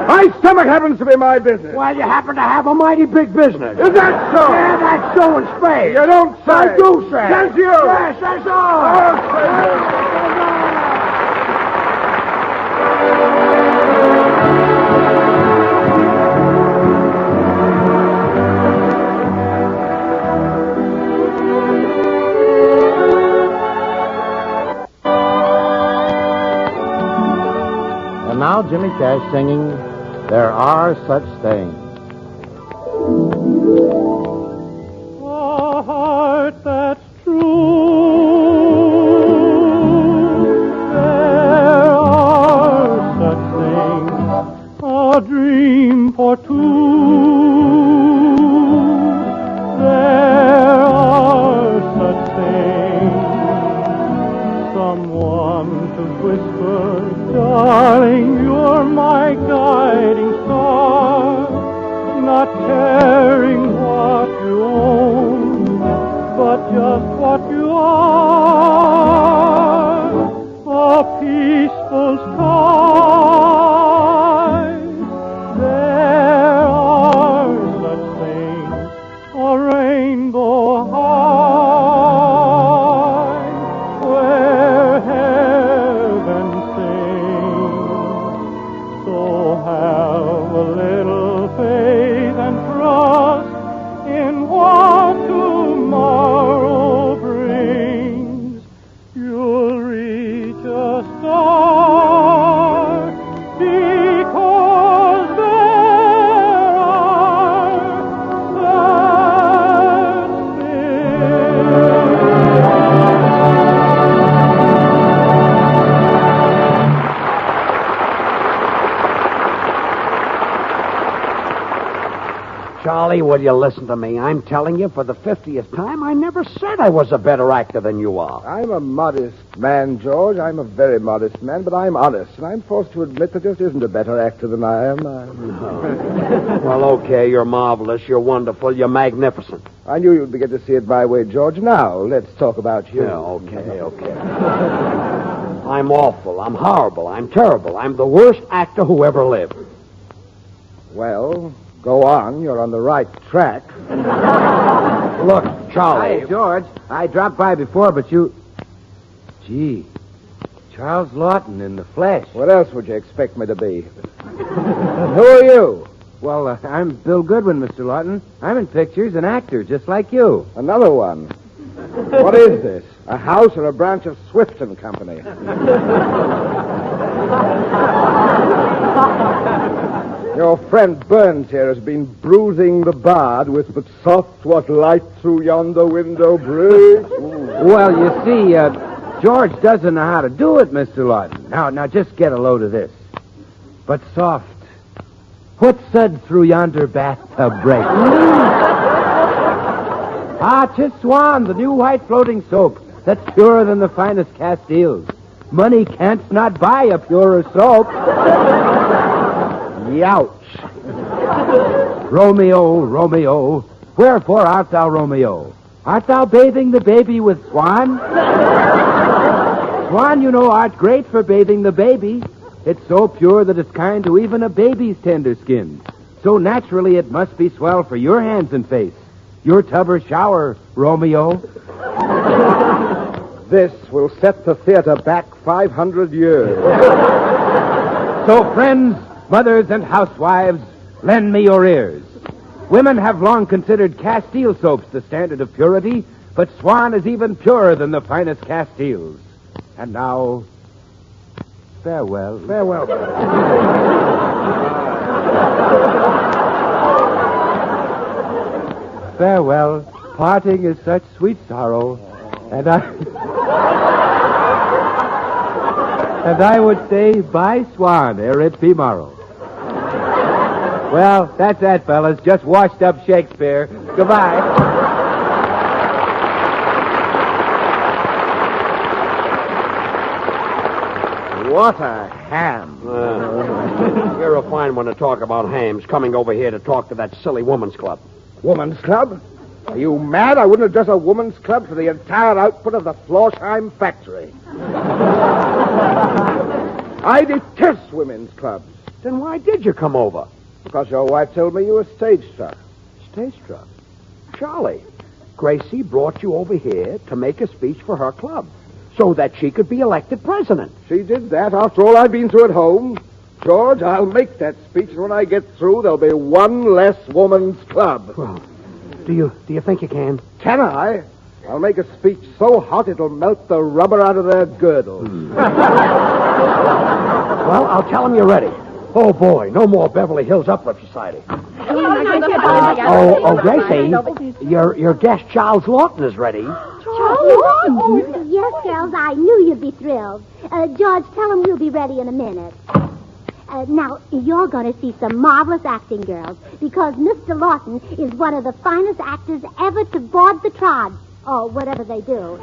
My stomach happens to be my business. Well, you happen to have a mighty big business. Is that so? Yeah, that's so in spades. You don't say. I do say. That's you. Yes, that's all. And now Jimmy Cash singing There Are Such Things. A heart that's true. There are such things. A dream for two. There are such things. Someone to whisper, darling, you're my guiding star, not caring what you own, but just what you are, a peaceful sky. There are such things, a rainbow high, where heaven sings. So have a little faith and trust in what tomorrow brings. You'll reach a star because there are such Charlie, will you listen to me? I'm telling you for the 50th time, I never said I was a better actor than you are. I'm a modest man, George. I'm a very modest man, but I'm honest. And I'm forced to admit there just isn't a better actor than I am. Well, okay, you're marvelous, you're wonderful, you're magnificent. I knew you'd begin to see it my way, George. Now, let's talk about you. Yeah, okay. I'm awful, I'm horrible, I'm terrible. I'm the worst actor who ever lived. Well, go on. You're on the right track. Look, Charlie. Hi, George. I dropped by before, but you... Gee, Charles Lawton in the flesh. What else would you expect me to be? Who are you? Well, I'm Bill Goodwin, Mr. Lawton. I'm in pictures, an actor, just like you. Another one. What is this? A house or a branch of Swift and Company? Your friend Burns here has been bruising the bard with but soft what light through yonder window breaks. Well, you see, George doesn't know how to do it, Mr. Lawton. Now, just get a load of this. But soft. What sud through yonder bathtub break? Ah, 'tis Swan, the new white floating soap. that's purer than the finest Castiles. Money can't not buy a purer soap. Youch. Romeo, Romeo, wherefore art thou Romeo? Art thou bathing the baby with swan? Swan, you know, art great for bathing the baby. It's so pure that it's kind to even a baby's tender skin. So naturally it must be swell for your hands and face. Your tub or shower, Romeo. This will set the theater back 500 years. So, friends, mothers, and housewives, lend me your ears. Women have long considered Castile soaps the standard of purity, but Swan is even purer than the finest Castiles. And now, farewell. Farewell. Farewell. Parting is such sweet sorrow, and I would say, bye, Swan, ere it be morrow. Well, that's that, fellas. Just washed up Shakespeare. Goodbye. What a ham. You're a fine one to talk about hams, coming over here to talk to that silly woman's club. Woman's club? Are you mad? I wouldn't address a woman's club for the entire output of the Florsheim factory. I detest women's clubs. Then why did you come over? Because your wife told me you were stage-struck. Stage-struck? Charlie, Gracie brought you over here to make a speech for her club so that she could be elected president. She did that after all I've been through at home. George, I'll make that speech, and when I get through, there'll be one less woman's club. Well, do you think you can? Can I? I'll make a speech so hot it'll melt the rubber out of their girdles. Well, I'll tell them you're ready. Oh, boy, no more Beverly Hills Uplift Society. Gracie, your guest, Charles Lawton, is ready. Charles Lawton? Oh, yes, girls, I knew you'd be thrilled. George, tell him we'll be ready in a minute. Now, you're going to see some marvelous acting, girls, because Mr. Lawton is one of the finest actors ever to board the trod, or whatever they do.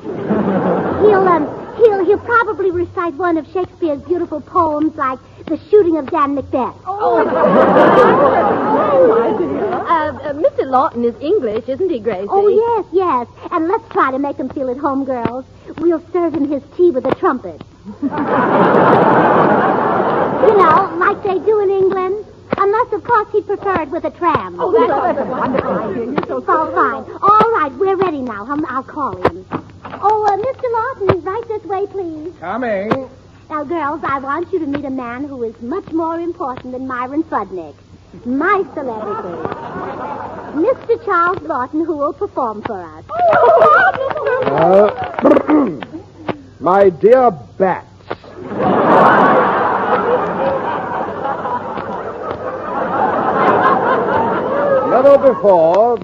He'll probably recite one of Shakespeare's beautiful poems like The Shooting of Dan Macbeth. Mr. Lawton is English, isn't he, Gracie? Oh, yes. And let's try to make him feel at home, girls. We'll serve him his tea with a trumpet. You know, like they do in England. Unless, of course, he'd prefer it with a tram. Oh, that's a wonderful idea. You're so fine. All right, we're ready now. I'll call him. Oh, Mr. Lawton, is right this way, please. Coming. Now, girls, I want you to meet a man who is much more important than Myron Fudnick. My celebrity. Mr. Charles Lawton, who will perform for us. My dear Bats.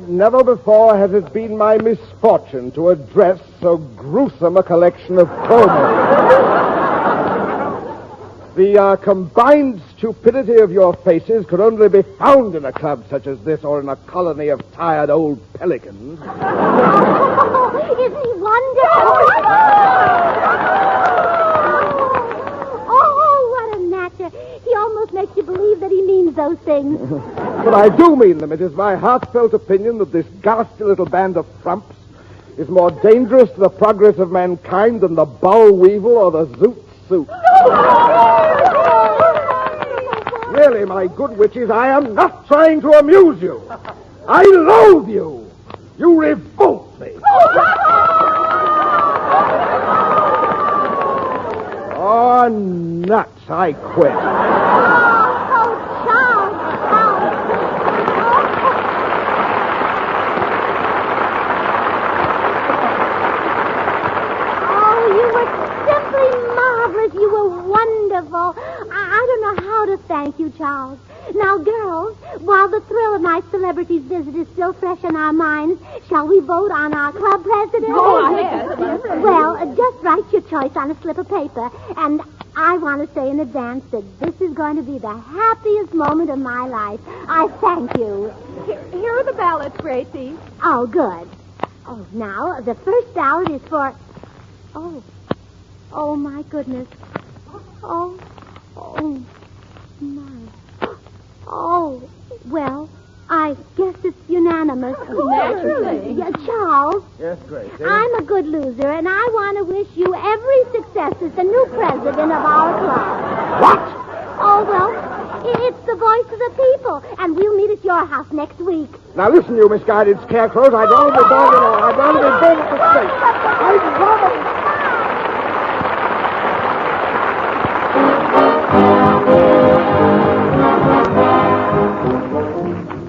Never before has it been my misfortune to address so gruesome a collection of comers. The combined stupidity of your faces could only be found in a club such as this or in a colony of tired old pelicans. Isn't he wonderful? Oh, what a natcher. He almost makes you believe that he means those things. But I do mean them. It is my heartfelt opinion that this ghastly little band of frumps is more dangerous to the progress of mankind than the boll weevil or the zoot suit. Really, my good witches, I am not trying to amuse you. I loathe you. You revolt me. Oh, nuts, I quit. You were wonderful. I don't know how to thank you, Charles. Now, girls, while the thrill of my celebrity's visit is still fresh in our minds, shall we vote on our club president? Oh, yes. Well, just write your choice on a slip of paper, and I want to say in advance that this is going to be the happiest moment of my life. I thank you. Here are the ballots, Gracie. Oh, good. Oh, now, the first ballot is for... Oh. Oh, my goodness. Oh. Oh, my. Oh, well, I guess it's unanimous. Naturally. Yeah, Charles, Yes, Gracie. I'm a good loser, and I want to wish you every success as the new president of our club. What? Oh, well, it's the voice of the people, and we'll meet at your house next week. Now listen, you misguided scarecrows. I'd rather be born I'd rather be born at the stake. I'd rather...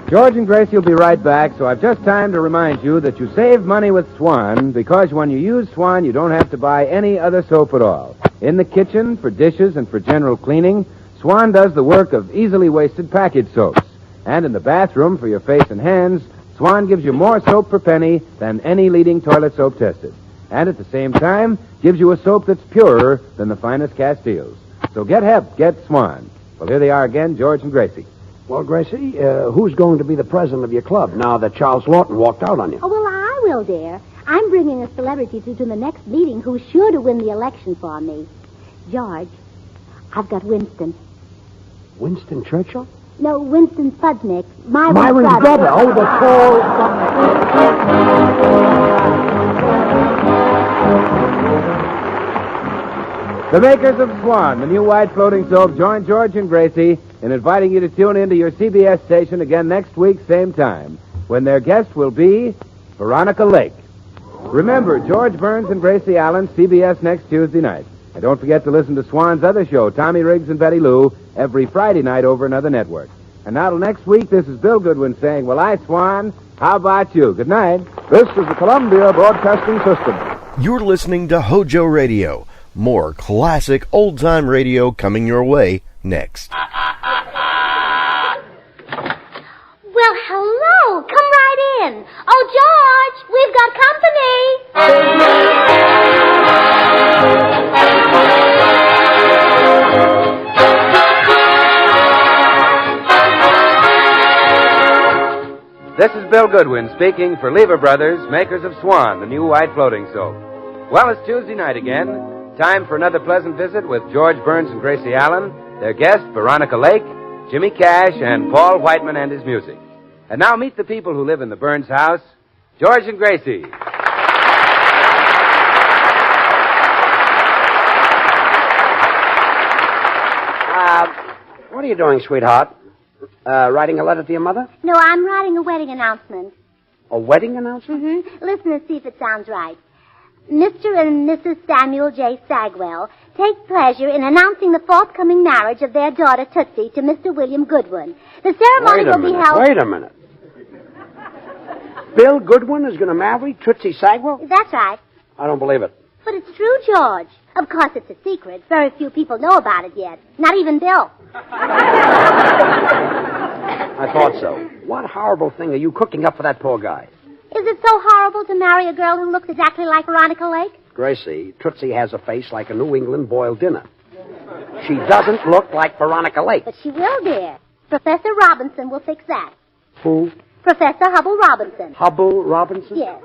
George and Gracie will be right back, so I've just time to remind you that you save money with Swan because when you use Swan, you don't have to buy any other soap at all. In the kitchen, for dishes, and for general cleaning, Swan does the work of easily wasted package soaps. And in the bathroom, for your face and hands, Swan gives you more soap per penny than any leading toilet soap tested. And at the same time, gives you a soap that's purer than the finest Castiles. So get help, get Swan. Well, here they are again, George and Gracie. Well, Gracie, who's going to be the president of your club now that Charles Lawton walked out on you? Oh, well, I will, dear. I'm bringing a celebrity to the next meeting who's sure to win the election for me. George, I've got Winston. Winston Churchill? No, Winston Fudnick. Myron's brother. Oh, the tall... The makers of Swan, the new white floating soap, join George and Gracie in inviting you to tune in to your CBS station again next week, same time, when their guest will be Veronica Lake. Remember, George Burns and Gracie Allen, CBS next Tuesday night. And don't forget to listen to Swan's other show, Tommy Riggs and Betty Lou, every Friday night over another network. And now till next week, this is Bill Goodwin saying, well, I, Swan, how about you? Good night. This is the Columbia Broadcasting System. You're listening to HOJO Radio. More classic old-time radio coming your way next. Well, hello. Come right in. Oh, George, we've got company. This is Bill Goodwin speaking for Lever Brothers, makers of Swan, the new white floating soap. Well, it's Tuesday night again. Time for another pleasant visit with George Burns and Gracie Allen, their guest, Veronica Lake, Jimmy Cash, and Paul Whiteman and his music. And now meet the people who live in the Burns house, George and Gracie. What are you doing, sweetheart? Writing a letter to your mother? No, I'm writing a wedding announcement. A wedding announcement? Mm-hmm. Listen and see if it sounds right. Mr. and Mrs. Samuel J. Stagwell take pleasure in announcing the forthcoming marriage of their daughter Tootsie to Mr. William Goodwin. The ceremony will be held... Wait a minute. Bill Goodwin is going to marry Tootsie Sagwell? That's right. I don't believe it. But it's true, George. Of course, it's a secret. Very few people know about it yet. Not even Bill. I thought so. What horrible thing are you cooking up for that poor guy? Is it so horrible to marry a girl who looks exactly like Veronica Lake? Gracie, Tootsie has a face like a New England boiled dinner. She doesn't look like Veronica Lake. But she will, dear. Professor Robinson will fix that. Who? Professor Hubble Robinson. Hubble Robinson? Yes.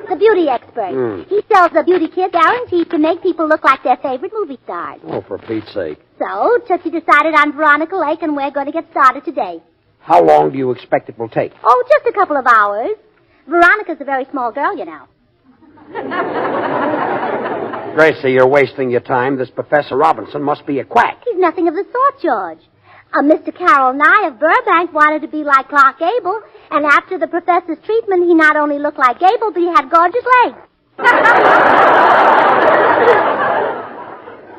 The beauty expert. He sells a beauty kit guaranteed to make people look like their favorite movie stars. Oh, for Pete's sake. So, Tootsie decided on Veronica Lake, and we're going to get started today. How long do you expect it will take? Oh, just a couple of hours. Veronica's a very small girl, you know. Gracie, you're wasting your time. This Professor Robinson must be a quack. He's nothing of the sort, George. Mr. Carroll Nye of Burbank wanted to be like Clark Gable, and after the professor's treatment, he not only looked like Gable, but he had gorgeous legs.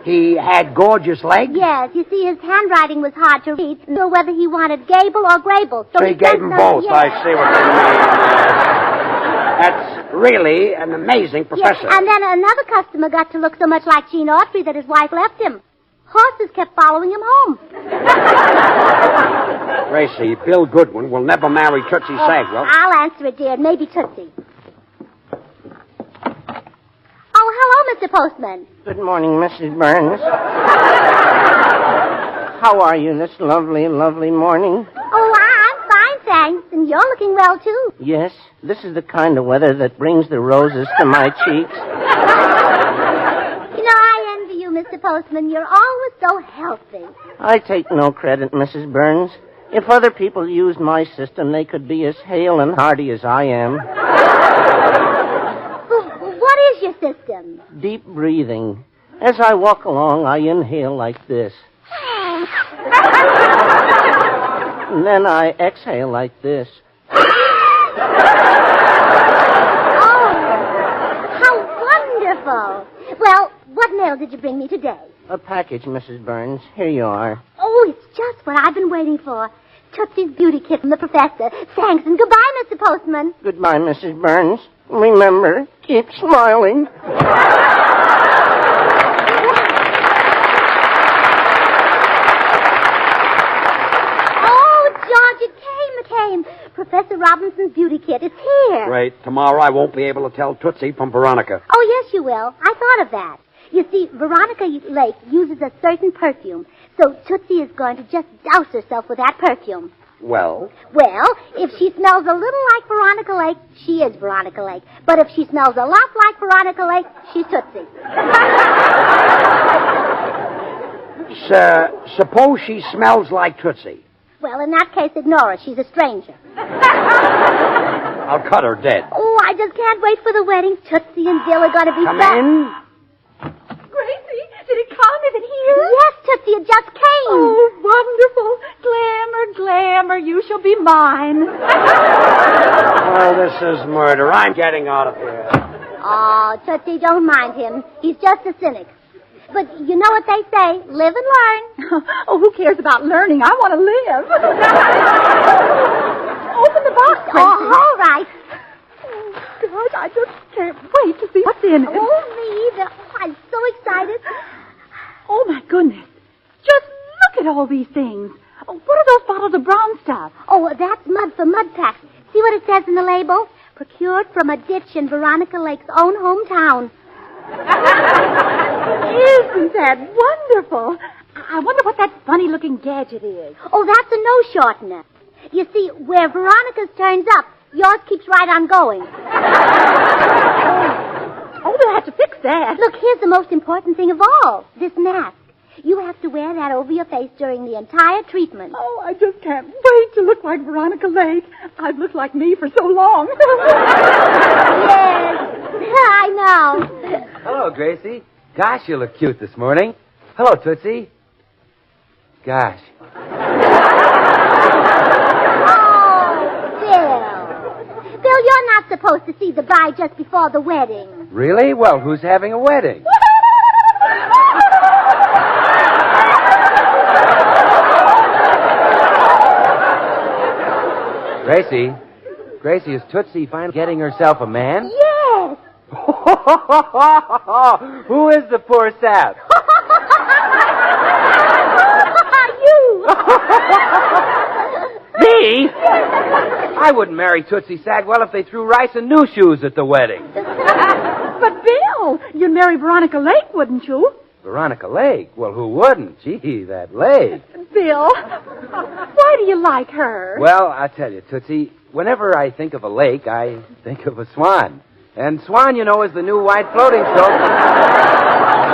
He had gorgeous legs? Yes. You see, his handwriting was hard to read, so whether he wanted Gable or Grable. So he gave them both. Yes. I see what you mean. That's really an amazing professor. Yes, and then another customer got to look so much like Gene Autry that his wife left him. Horses kept following him home. Gracie, Bill Goodwin will never marry Tootsie Sagwell. I'll answer it, dear. Maybe Tootsie. Oh, hello, Mr. Postman. Good morning, Mrs. Burns. How are you this lovely, lovely morning? Oh, I'm fine, thanks. And you're looking well, too. Yes, this is the kind of weather that brings the roses to my cheeks. Postman. You're always so healthy. I take no credit, Mrs. Burns. If other people used my system, they could be as hale and hearty as I am. What is your system? Deep breathing. As I walk along, I inhale like this. And then I exhale like this. Wonderful. Well, what mail did you bring me today? A package, Mrs. Burns. Here you are. Oh, it's just what I've been waiting for. Tootsie's beauty kit from the professor. Thanks, and goodbye, Mr. Postman. Goodbye, Mrs. Burns. Remember, keep smiling. Oh, George, it came. Professor Robinson's beauty kit. It's here. Great. Tomorrow I won't be able to tell Tootsie from Veronica. Oh, yes, you will. I thought of that. You see, Veronica Lake uses a certain perfume, so Tootsie is going to just douse herself with that perfume. Well? Well, if she smells a little like Veronica Lake, she is Veronica Lake. But if she smells a lot like Veronica Lake, she's Tootsie. Suppose she smells like Tootsie. Well, in that case, ignore her. She's a stranger. I'll cut her dead. Oh, I just can't wait for the wedding. Tootsie and Bill are going to be... Come in. Gracie, did it come? Is it here? Yes, Tootsie, it just came. Oh, wonderful. Glamour, you shall be mine. Well, this is murder. I'm getting out of here. Oh, Tootsie, don't mind him. He's just a cynic. But you know what they say, live and learn. Oh, who cares about learning? I want to live. Open the box, Gracie. Oh, all right. Oh, gosh, I just can't wait to see what's in it. Oh, me either. Oh, I'm so excited. Oh, my goodness. Just look at all these things. Oh, what are those bottles of brown stuff? Oh, that's mud for mud packs. See what it says in the label? Procured from a ditch in Veronica Lake's own hometown. Isn't that wonderful? I wonder what that funny-looking gadget is. Oh, that's a no-shortener. You see, where Veronica's turns up, yours keeps right on going. Oh, we'll have to fix that. Look, here's the most important thing of all, this mask. You have to wear that over your face during the entire treatment. Oh, I just can't wait to look like Veronica Lake. I've looked like me for so long. Yes, I know. Hello, Gracie. Gosh, you look cute this morning. Hello, Tootsie. Gosh. Bill, you're not supposed to see the bride just before the wedding. Really? Well, who's having a wedding? Gracie, is Tootsie finally getting herself a man? Yes. Who is the poor sap? You. Me? I wouldn't marry Tootsie Sagwell if they threw rice and new shoes at the wedding. But, Bill, you'd marry Veronica Lake, wouldn't you? Veronica Lake? Well, who wouldn't? Gee, that lake. Bill, why do you like her? Well, I'll tell you, Tootsie, whenever I think of a lake, I think of a swan. And swan, you know, is the new white floating soap.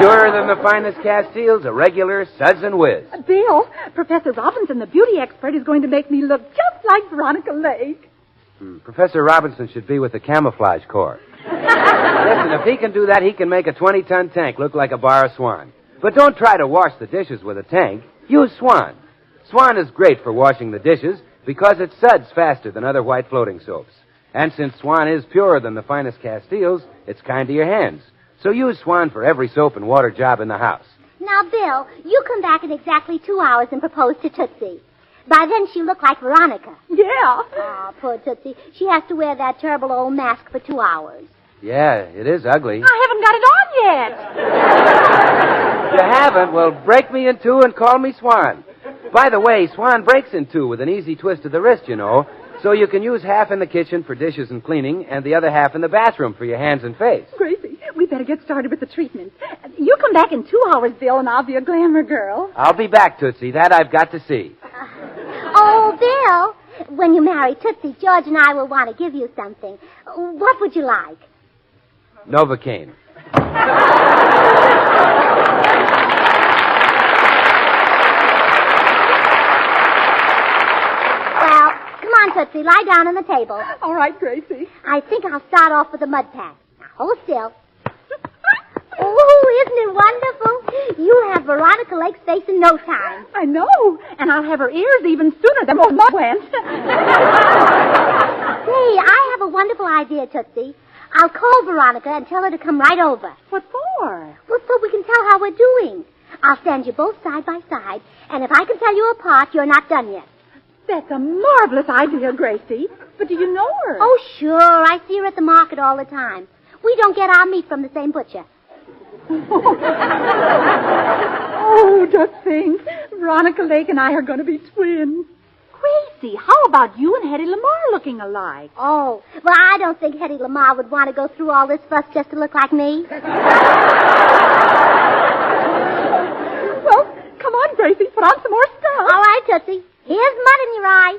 Purer than the finest Castiles, a regular suds and whiz. Bill, Professor Robinson, the beauty expert, is going to make me look just like Veronica Lake. Professor Robinson should be with the camouflage corps. Listen, if he can do that, he can make a 20-ton tank look like a bar of swan. But don't try to wash the dishes with a tank. Use Swan. Swan is great for washing the dishes because it suds faster than other white floating soaps. And since Swan is purer than the finest Castiles, it's kind to your hands. So use Swan for every soap and water job in the house. Now, Bill, you come back in exactly 2 hours and propose to Tootsie. By then, she'll look like Veronica. Yeah. Oh, poor Tootsie. She has to wear that terrible old mask for 2 hours. Yeah, it is ugly. I haven't got it on yet. You haven't? Well, break me in two and call me Swan. By the way, Swan breaks in two with an easy twist of the wrist, you know. So you can use half in the kitchen for dishes and cleaning and the other half in the bathroom for your hands and face. Gracie, we better get started with the treatment. You come back in 2 hours, Bill, and I'll be a glamour girl. I'll be back, Tootsie. That I've got to see. Oh, Bill, when you marry Tootsie, George and I will want to give you something. What would you like? Novocaine. Tootsie, lie down on the table. All right, Gracie. I think I'll start off with the mud pack. Now, hold still. Oh, isn't it wonderful? You'll have Veronica Lake's face in no time. I know. And I'll have her ears even sooner than old Mud went. Say, I have a wonderful idea, Tootsie. I'll call Veronica and tell her to come right over. What for? Well, so we can tell how we're doing. I'll stand you both side by side, and if I can tell you apart, you're not done yet. That's a marvelous idea, Gracie. But do you know her? Oh, sure. I see her at the market all the time. We don't get our meat from the same butcher. Oh, just think. Veronica Lake and I are going to be twins. Gracie, how about you and Hetty Lamar looking alike? Oh, well, I don't think Hetty Lamar would want to go through all this fuss just to look like me. Well, come on, Gracie, put on some more stuff. All right, Tootsie. Here's mud in your eye.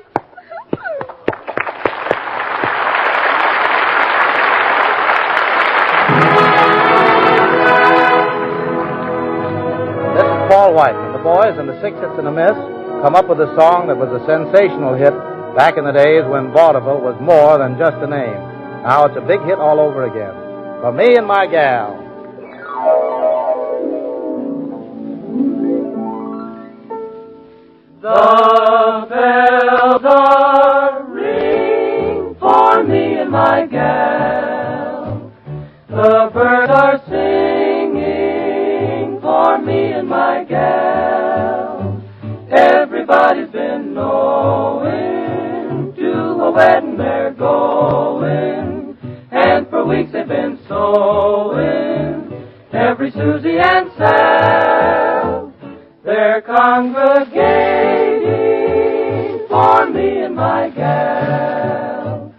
This is Paul Whiteman. The boys and the Six Hits and a Miss come up with a song that was a sensational hit back in the days when vaudeville was more than just a name. Now it's a big hit all over again. For Me and My Gal. The bells are ringing for me and my gal. The birds are singing for me and my gal. Everybody's been knowing to a wedding they're going, and for weeks they've been sewing. Every Susie and Sal, they're congregating for me and my gal.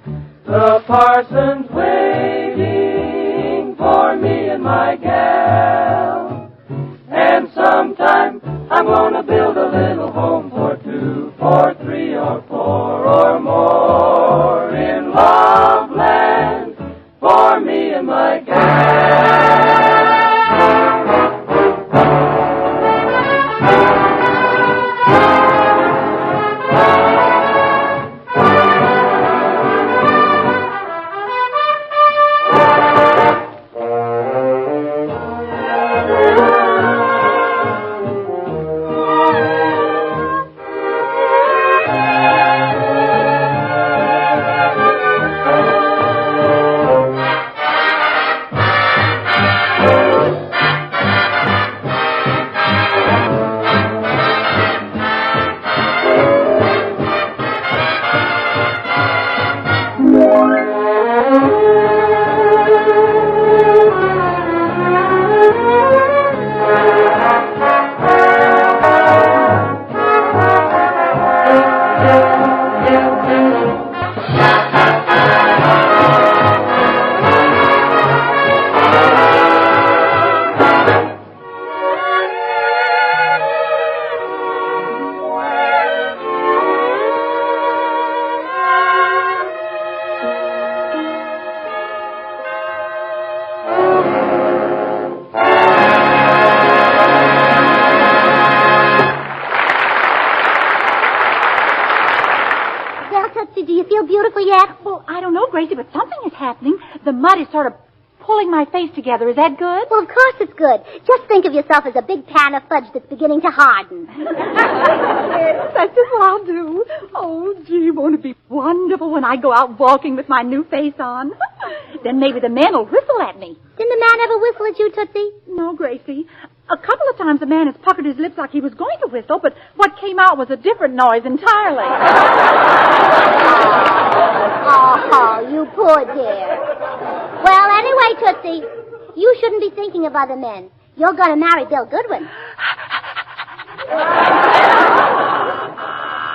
The parson's waiting for me and my gal. And sometime I'm gonna build a little home for 2, for 3, or 4, or more in Loveland for me and my gal. The mud is sort of pulling my face together. Is that good? Well, of course it's good. Just think of yourself as a big pan of fudge that's beginning to harden. Yes, that's just what I'll do. Oh, gee, won't it be wonderful when I go out walking with my new face on? Then maybe the man will whistle at me. Didn't the man ever whistle at you, Tootsie? No, Gracie. A couple of times the man has puckered his lips like he was going to whistle, but what came out was a different noise entirely. Oh, you poor dear. Well, anyway, Tootsie, you shouldn't be thinking of other men. You're going to marry Bill Goodwin.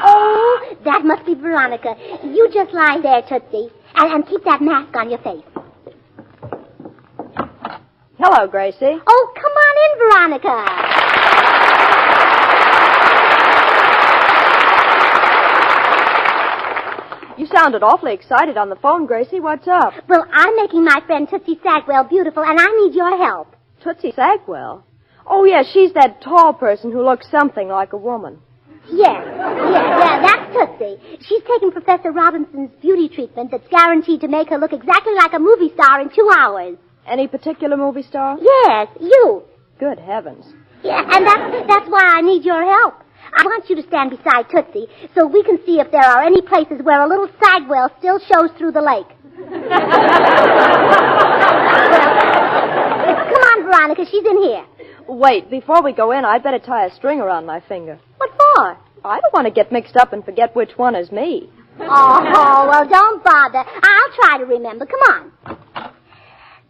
Oh, that must be Veronica. You just lie there, Tootsie, and keep that mask on your face. Hello, Gracie. Oh, come on in, Veronica. You sounded awfully excited on the phone, Gracie. What's up? Well, I'm making my friend Tootsie Sagwell beautiful, and I need your help. Tootsie Sagwell? Oh, yes, she's that tall person who looks something like a woman. Yeah, that's Tootsie. She's taking Professor Robinson's beauty treatment that's guaranteed to make her look exactly like a movie star in 2 hours. Any particular movie star? Yes, you. Good heavens. Yeah, and that's why I need your help. I want you to stand beside Tootsie so we can see if there are any places where a little sagwell still shows through the lake. Come on, Veronica, she's in here. Wait, before we go in, I'd better tie a string around my finger. What for? I don't want to get mixed up and forget which one is me. Oh, well, don't bother. I'll try to remember. Come on.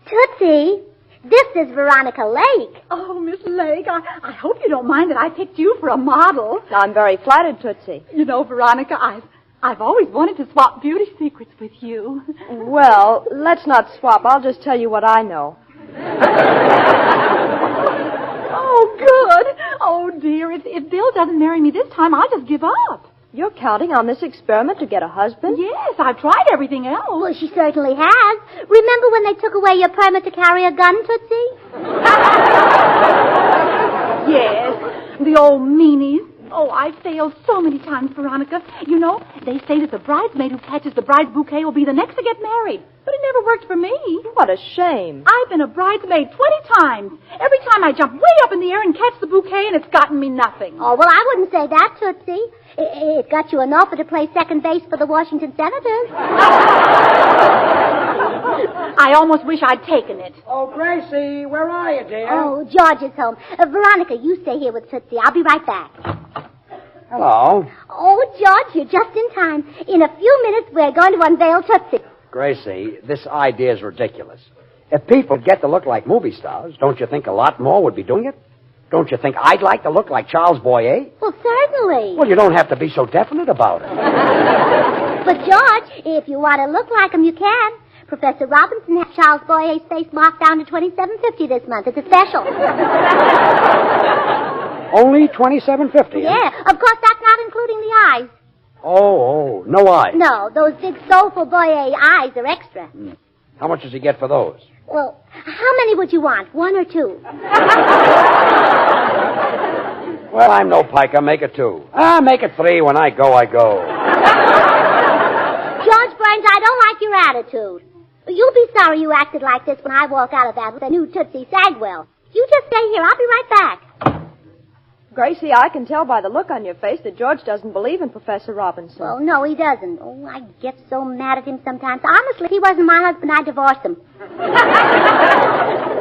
Tootsie, this is Veronica Lake. Oh, Miss Lake, I hope you don't mind that I picked you for a model. I'm very flattered, Tootsie. You know, Veronica, I've always wanted to swap beauty secrets with you. Well, let's not swap. I'll just tell you what I know. Oh, good. Oh, dear, if Bill doesn't marry me this time, I'll just give up. You're counting on this experiment to get a husband? Yes, I've tried everything else. Well, she certainly has. Remember when they took away your permit to carry a gun, Tootsie? Yes, the old meanies. Oh, I failed so many times, Veronica. You know, they say that the bridesmaid who catches the bride's bouquet will be the next to get married. But it never worked for me. What a shame. I've been a bridesmaid 20 times. Every time I jump way up in the air and catch the bouquet, and it's gotten me nothing. Oh, well, I wouldn't say that, Tootsie. It got you an offer to play second base for the Washington Senators. I almost wish I'd taken it. Oh, Gracie, where are you, dear? Oh, George is home. Veronica, you stay here with Tootsie. I'll be right back. Hello. Oh, George, you're just in time. In a few minutes, we're going to unveil Tootsie. Gracie, this idea is ridiculous. If people get to look like movie stars, don't you think a lot more would be doing it? Don't you think I'd like to look like Charles Boyer? Well, certainly. Well, you don't have to be so definite about it. But, George, if you want to look like him, you can. Professor Robinson has Charles Boyer's face marked down to $27.50 this month. It's a special. Only $27.50. Yeah, of course, that's not including the eyes. Oh, no eyes. No, those big soulful Boyer eyes are extra. How much does he get for those? Well, how many would you want? 1 or 2? Well, I'm no piker. Make it 2. Make it 3. When I go, I go. George Burns, I don't like your attitude. You'll be sorry you acted like this when I walk out of that with a new Tootsie Sagwell. You just stay here. I'll be right back. Gracie, I can tell by the look on your face that George doesn't believe in Professor Robinson. Well, no, he doesn't. Oh, I get so mad at him sometimes. Honestly, if he wasn't my husband, I'd divorce him.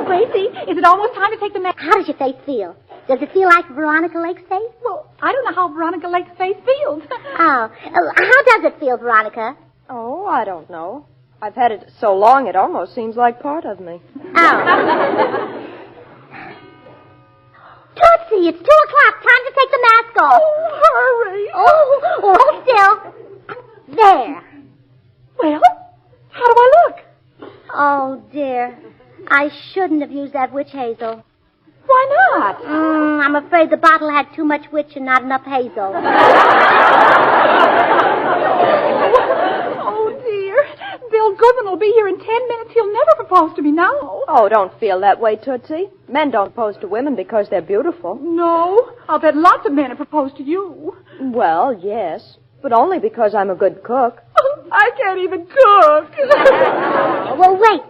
Gracie, is it almost time to take the mask? How does your face feel? Does it feel like Veronica Lake's face? Well, I don't know how Veronica Lake's face feels. Oh, how does it feel, Veronica? Oh, I don't know. I've had it so long it almost seems like part of me. Oh. Tootsie, it's 2 o'clock. Time to take the mask off. Oh, hurry. Oh, hold still. There. Well, how do I look? Oh, dear. I shouldn't have used that witch hazel. Why not? I'm afraid the bottle had too much witch and not enough hazel. Oh, dear. Bill Goodman will be here in 10 minutes. He'll never propose to me now. Oh, don't feel that way, Tootsie. Men don't propose to women because they're beautiful. No, I'll bet lots of men have proposed to you. Well, yes, but only because I'm a good cook. I can't even cook. Well, wait.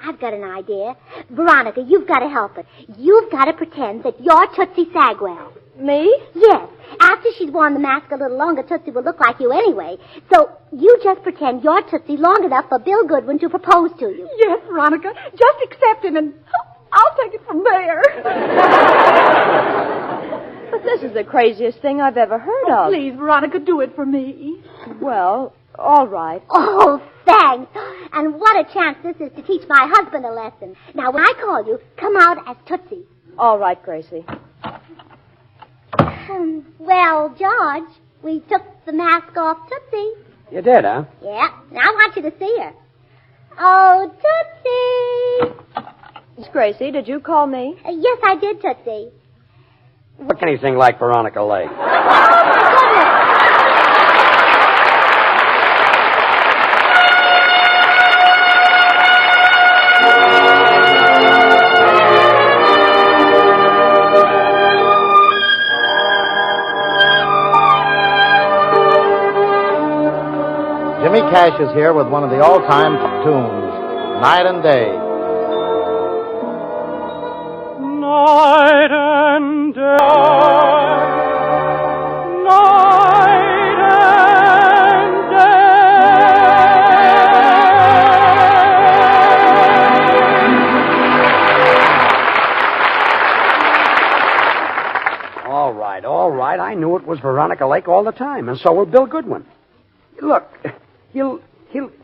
I've got an idea. Veronica, you've got to help it. You've got to pretend that you're Tootsie Sagwell. Me? Yes. After she's worn the mask a little longer, Tootsie will look like you anyway. So you just pretend you're Tootsie long enough for Bill Goodwin to propose to you. Yes, Veronica. Just accept him and I'll take it from there. But this is the craziest thing I've ever heard of. Please, Veronica, do it for me. Well, all right. Oh, thanks. And what a chance this is to teach my husband a lesson. Now, when I call you, come out as Tootsie. All right, Gracie. Well, George, we took the mask off Tootsie. You did, huh? Yeah. Now I want you to see her. Oh, Tootsie. Miss Gracie, did you call me? Yes, I did, Tootsie. Look anything like Veronica Lake. Johnny Cash is here with one of the all-time tunes, Night and Day. Night and day, night and day. All right. I knew it was Veronica Lake all the time, and so will Bill Goodwin. Look, he'll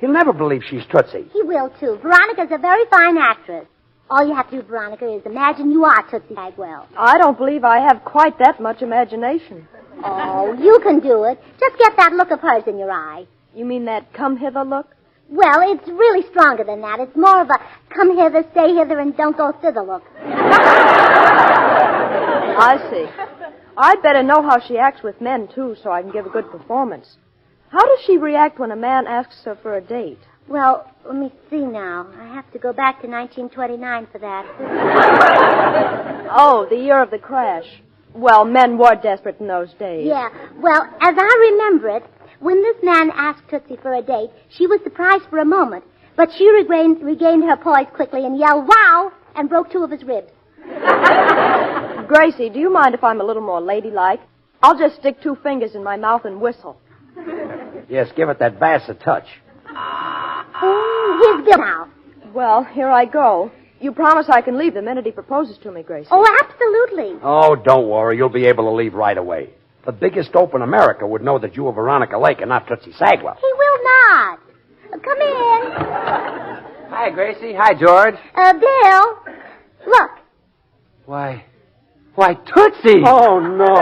never believe she's Tootsie. He will, too. Veronica's a very fine actress. All you have to do, Veronica, is imagine you are Tootsie Bagwell. I don't believe I have quite that much imagination. Oh, you can do it. Just get that look of hers in your eye. You mean that come hither look? Well, it's really stronger than that. It's more of a come hither, stay hither, and don't go thither look. I see. I'd better know how she acts with men, too, so I can give a good performance. How does she react when a man asks her for a date? Well, let me see now. I have to go back to 1929 for that. Oh, the year of the crash. Well, men were desperate in those days. Yeah. Well, as I remember it, when this man asked Tootsie for a date, she was surprised for a moment, but she regained her poise quickly and yelled, "Wow!" and broke 2 of his ribs. Gracie, do you mind if I'm a little more ladylike? I'll just stick 2 fingers in my mouth and whistle. Yes, give it that bass a touch. Here's Bill now. Well, here I go. You promise I can leave the minute he proposes to me, Gracie? Oh, absolutely. Oh, don't worry. You'll be able to leave right away. The biggest dope in America would know that you are Veronica Lake and not Tootsie Sagwell. He will not. Come in. Hi, Gracie. Hi, George. Bill, look. Why, Tootsie! Oh, no.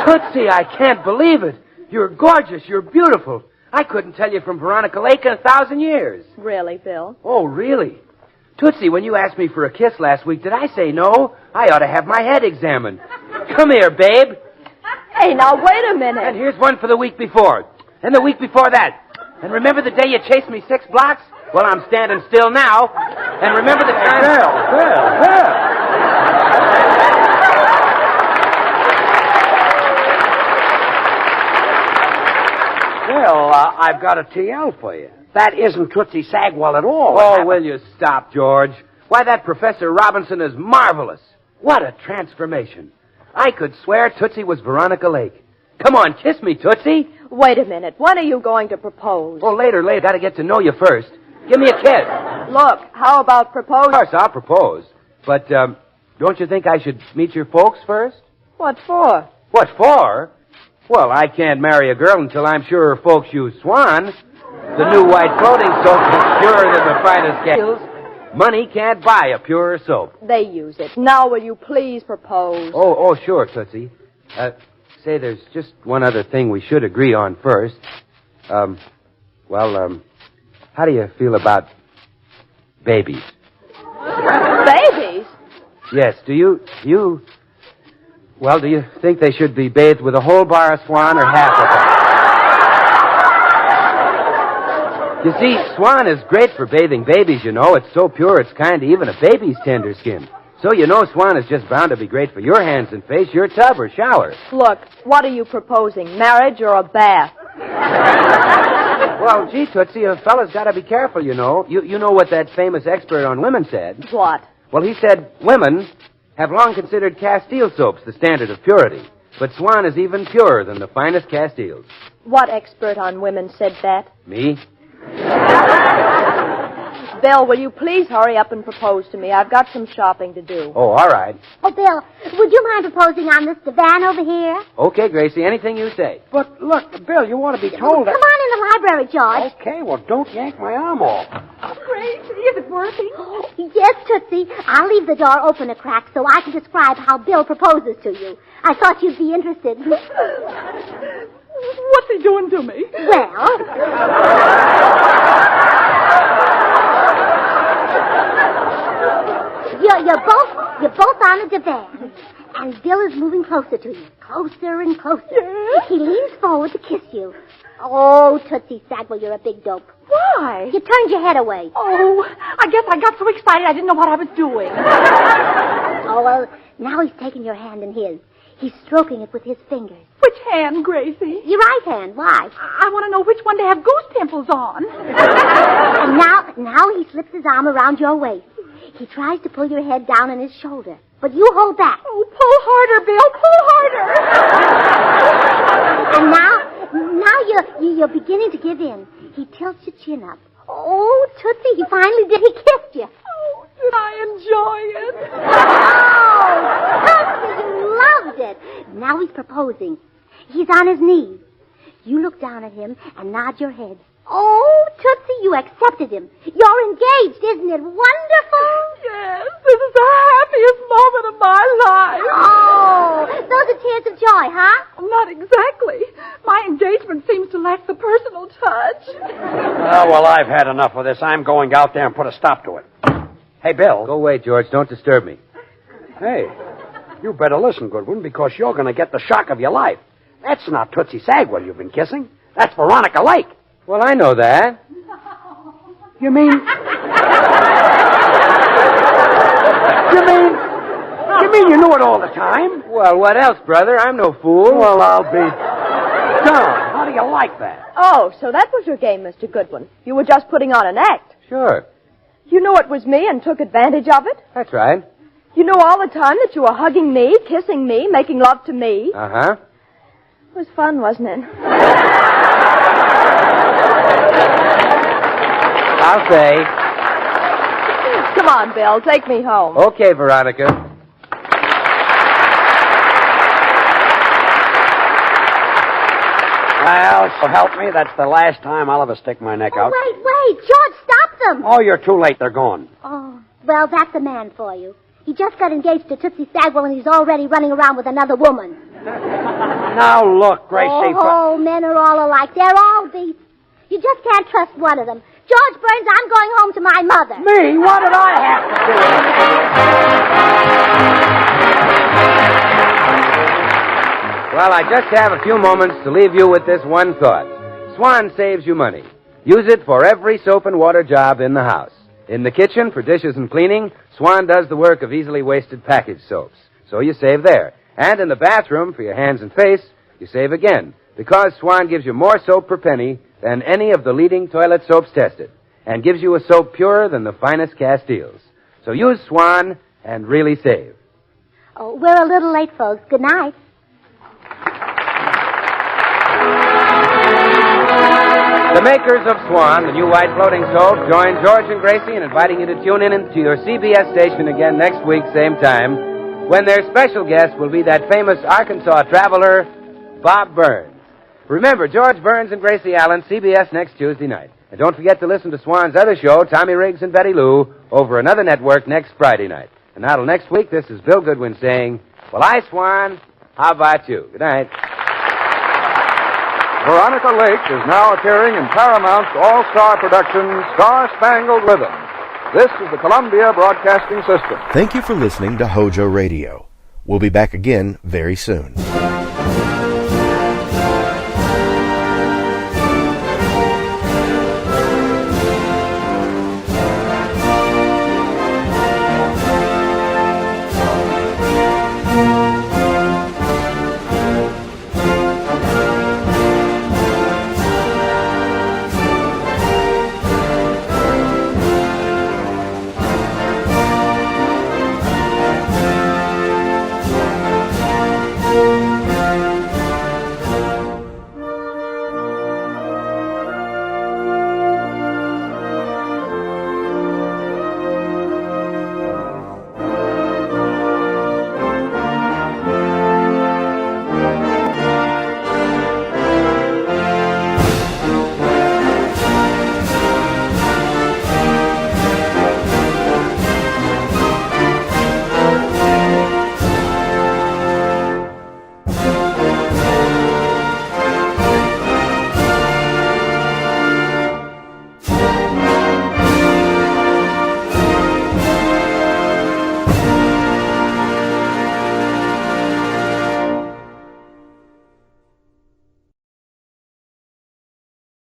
Tootsie, I can't believe it. You're gorgeous. You're beautiful. I couldn't tell you from Veronica Lake in 1,000 years. Really, Bill? Oh, really? Tootsie, when you asked me for a kiss last week, did I say no? I ought to have my head examined. Come here, babe. Hey, now, wait a minute. And here's one for the week before. And the week before that. And remember the day you chased me 6 blocks? Well, I'm standing still now. And remember the time... Bill. Well, I've got a TL for you. That isn't Tootsie Sagwell at all. Oh, will you stop, George? Why, that Professor Robinson is marvelous. What a transformation. I could swear Tootsie was Veronica Lake. Come on, kiss me, Tootsie. Wait a minute. When are you going to propose? Oh, later. Gotta get to know you first. Give me a kiss. Look, how about propose? Of course, I'll propose. But, don't you think I should meet your folks first? What for? What for? Well, I can't marry a girl until I'm sure her folks use Swan. The new white clothing soap is purer than the finest candles. Money can't buy a purer soap. They use it. Now will you please propose? Oh, sure, Tootsie. Say, there's just one other thing we should agree on first. How do you feel about babies? Babies? Yes, do you think they should be bathed with a whole bar of Swan or half of it? You see, Swan is great for bathing babies, you know. It's so pure, it's kind of even a baby's tender skin. So you know Swan is just bound to be great for your hands and face, your tub or shower. Look, what are you proposing, marriage or a bath? Well, gee, Tootsie, a fella's got to be careful, you know. You know what that famous expert on women said. What? Well, he said women have long considered Castile soaps the standard of purity, but Swan is even purer than the finest Castiles. What expert on women said that? Me? Bill, will you please hurry up and propose to me? I've got some shopping to do. Oh, all right. Oh, Bill, would you mind proposing on this divan over here? Okay, Gracie, anything you say. But, look, Bill, you want to be told that... Come on in the library, George. Okay, well, don't yank my arm off. Great. Is it working? Yes, Tootsie. I'll leave the door open a crack so I can describe how Bill proposes to you. I thought you'd be interested. What's he doing to me? Well... You're both on the divan, and Bill is moving closer to you, closer and closer. Yes? He leans forward to kiss you. Oh, Tootsie Sagwell, you're a big dope. Why? You turned your head away. Oh, I guess I got so excited I didn't know what I was doing. Oh, well, now he's taking your hand in his. He's stroking it with his fingers. Which hand, Gracie? Your right hand. Why? I want to know which one to have goose pimples on. And now he slips his arm around your waist. He tries to pull your head down on his shoulder, but you hold back. Oh, pull harder, Bill. Pull harder. And now you're beginning to give in. He tilts your chin up. Oh, Tootsie, he finally did. He kissed you. Oh, did I enjoy it? Oh, Tootsie, you loved it. Now he's proposing. He's on his knees. You look down at him and nod your head. Oh, Tootsie, you accepted him. You're engaged, isn't it wonderful? Yes, this is the happiest moment of my life. Oh, those are tears of joy, huh? Not exactly. My engagement seems to lack the personal touch. Oh, well, I've had enough of this. I'm going out there and put a stop to it. Hey, Bill. Go away, George. Don't disturb me. Hey, you better listen, Goodwin, because you're going to get the shock of your life. That's not Tootsie Sagwell you've been kissing. That's Veronica Lake. Well, I know that. You mean you knew it all the time? Well, what else, brother? I'm no fool. Well, I'll be darned. How do you like that? Oh, so that was your game, Mr. Goodwin. You were just putting on an act. Sure. You knew it was me and took advantage of it? That's right. You knew all the time that you were hugging me, kissing me, making love to me. Uh-huh. It was fun, wasn't it? I'll say. Come on, Bill. Take me home. Okay, Veronica. Well, so help me, that's the last time I'll ever stick my neck out. Wait. George, stop them. Oh, you're too late. They're gone. Oh, well, that's a man for you. He just got engaged to Tootsie Sagwell, and he's already running around with another woman. Now, look, Gracie. Oh, men are all alike. They're all beasts. You just can't trust one of them. George Burns, I'm going home to my mother. Me? What did I have to do? Well, I just have a few moments to leave you with this one thought. Swan saves you money. Use it for every soap and water job in the house. In the kitchen, for dishes and cleaning, Swan does the work of easily wasted package soaps. So you save there. And in the bathroom, for your hands and face, you save again. Because Swan gives you more soap per penny than any of the leading toilet soaps tested. And gives you a soap purer than the finest Castiles. So use Swan and really save. Oh, we're a little late, folks. Good night. The makers of Swan, the new white floating soap, join George and Gracie in inviting you to tune in to your CBS station again next week, same time, when their special guest will be that famous Arkansas traveler, Bob Burns. Remember, George Burns and Gracie Allen, CBS next Tuesday night. And don't forget to listen to Swan's other show, Tommy Riggs and Betty Lou, over another network next Friday night. And now till next week, this is Bill Goodwin saying, well, I, Swan, how about you? Good night. Veronica Lake is now appearing in Paramount's all-star production, Star Spangled Rhythm. This is the Columbia Broadcasting System. Thank you for listening to HOJO Radio. We'll be back again very soon.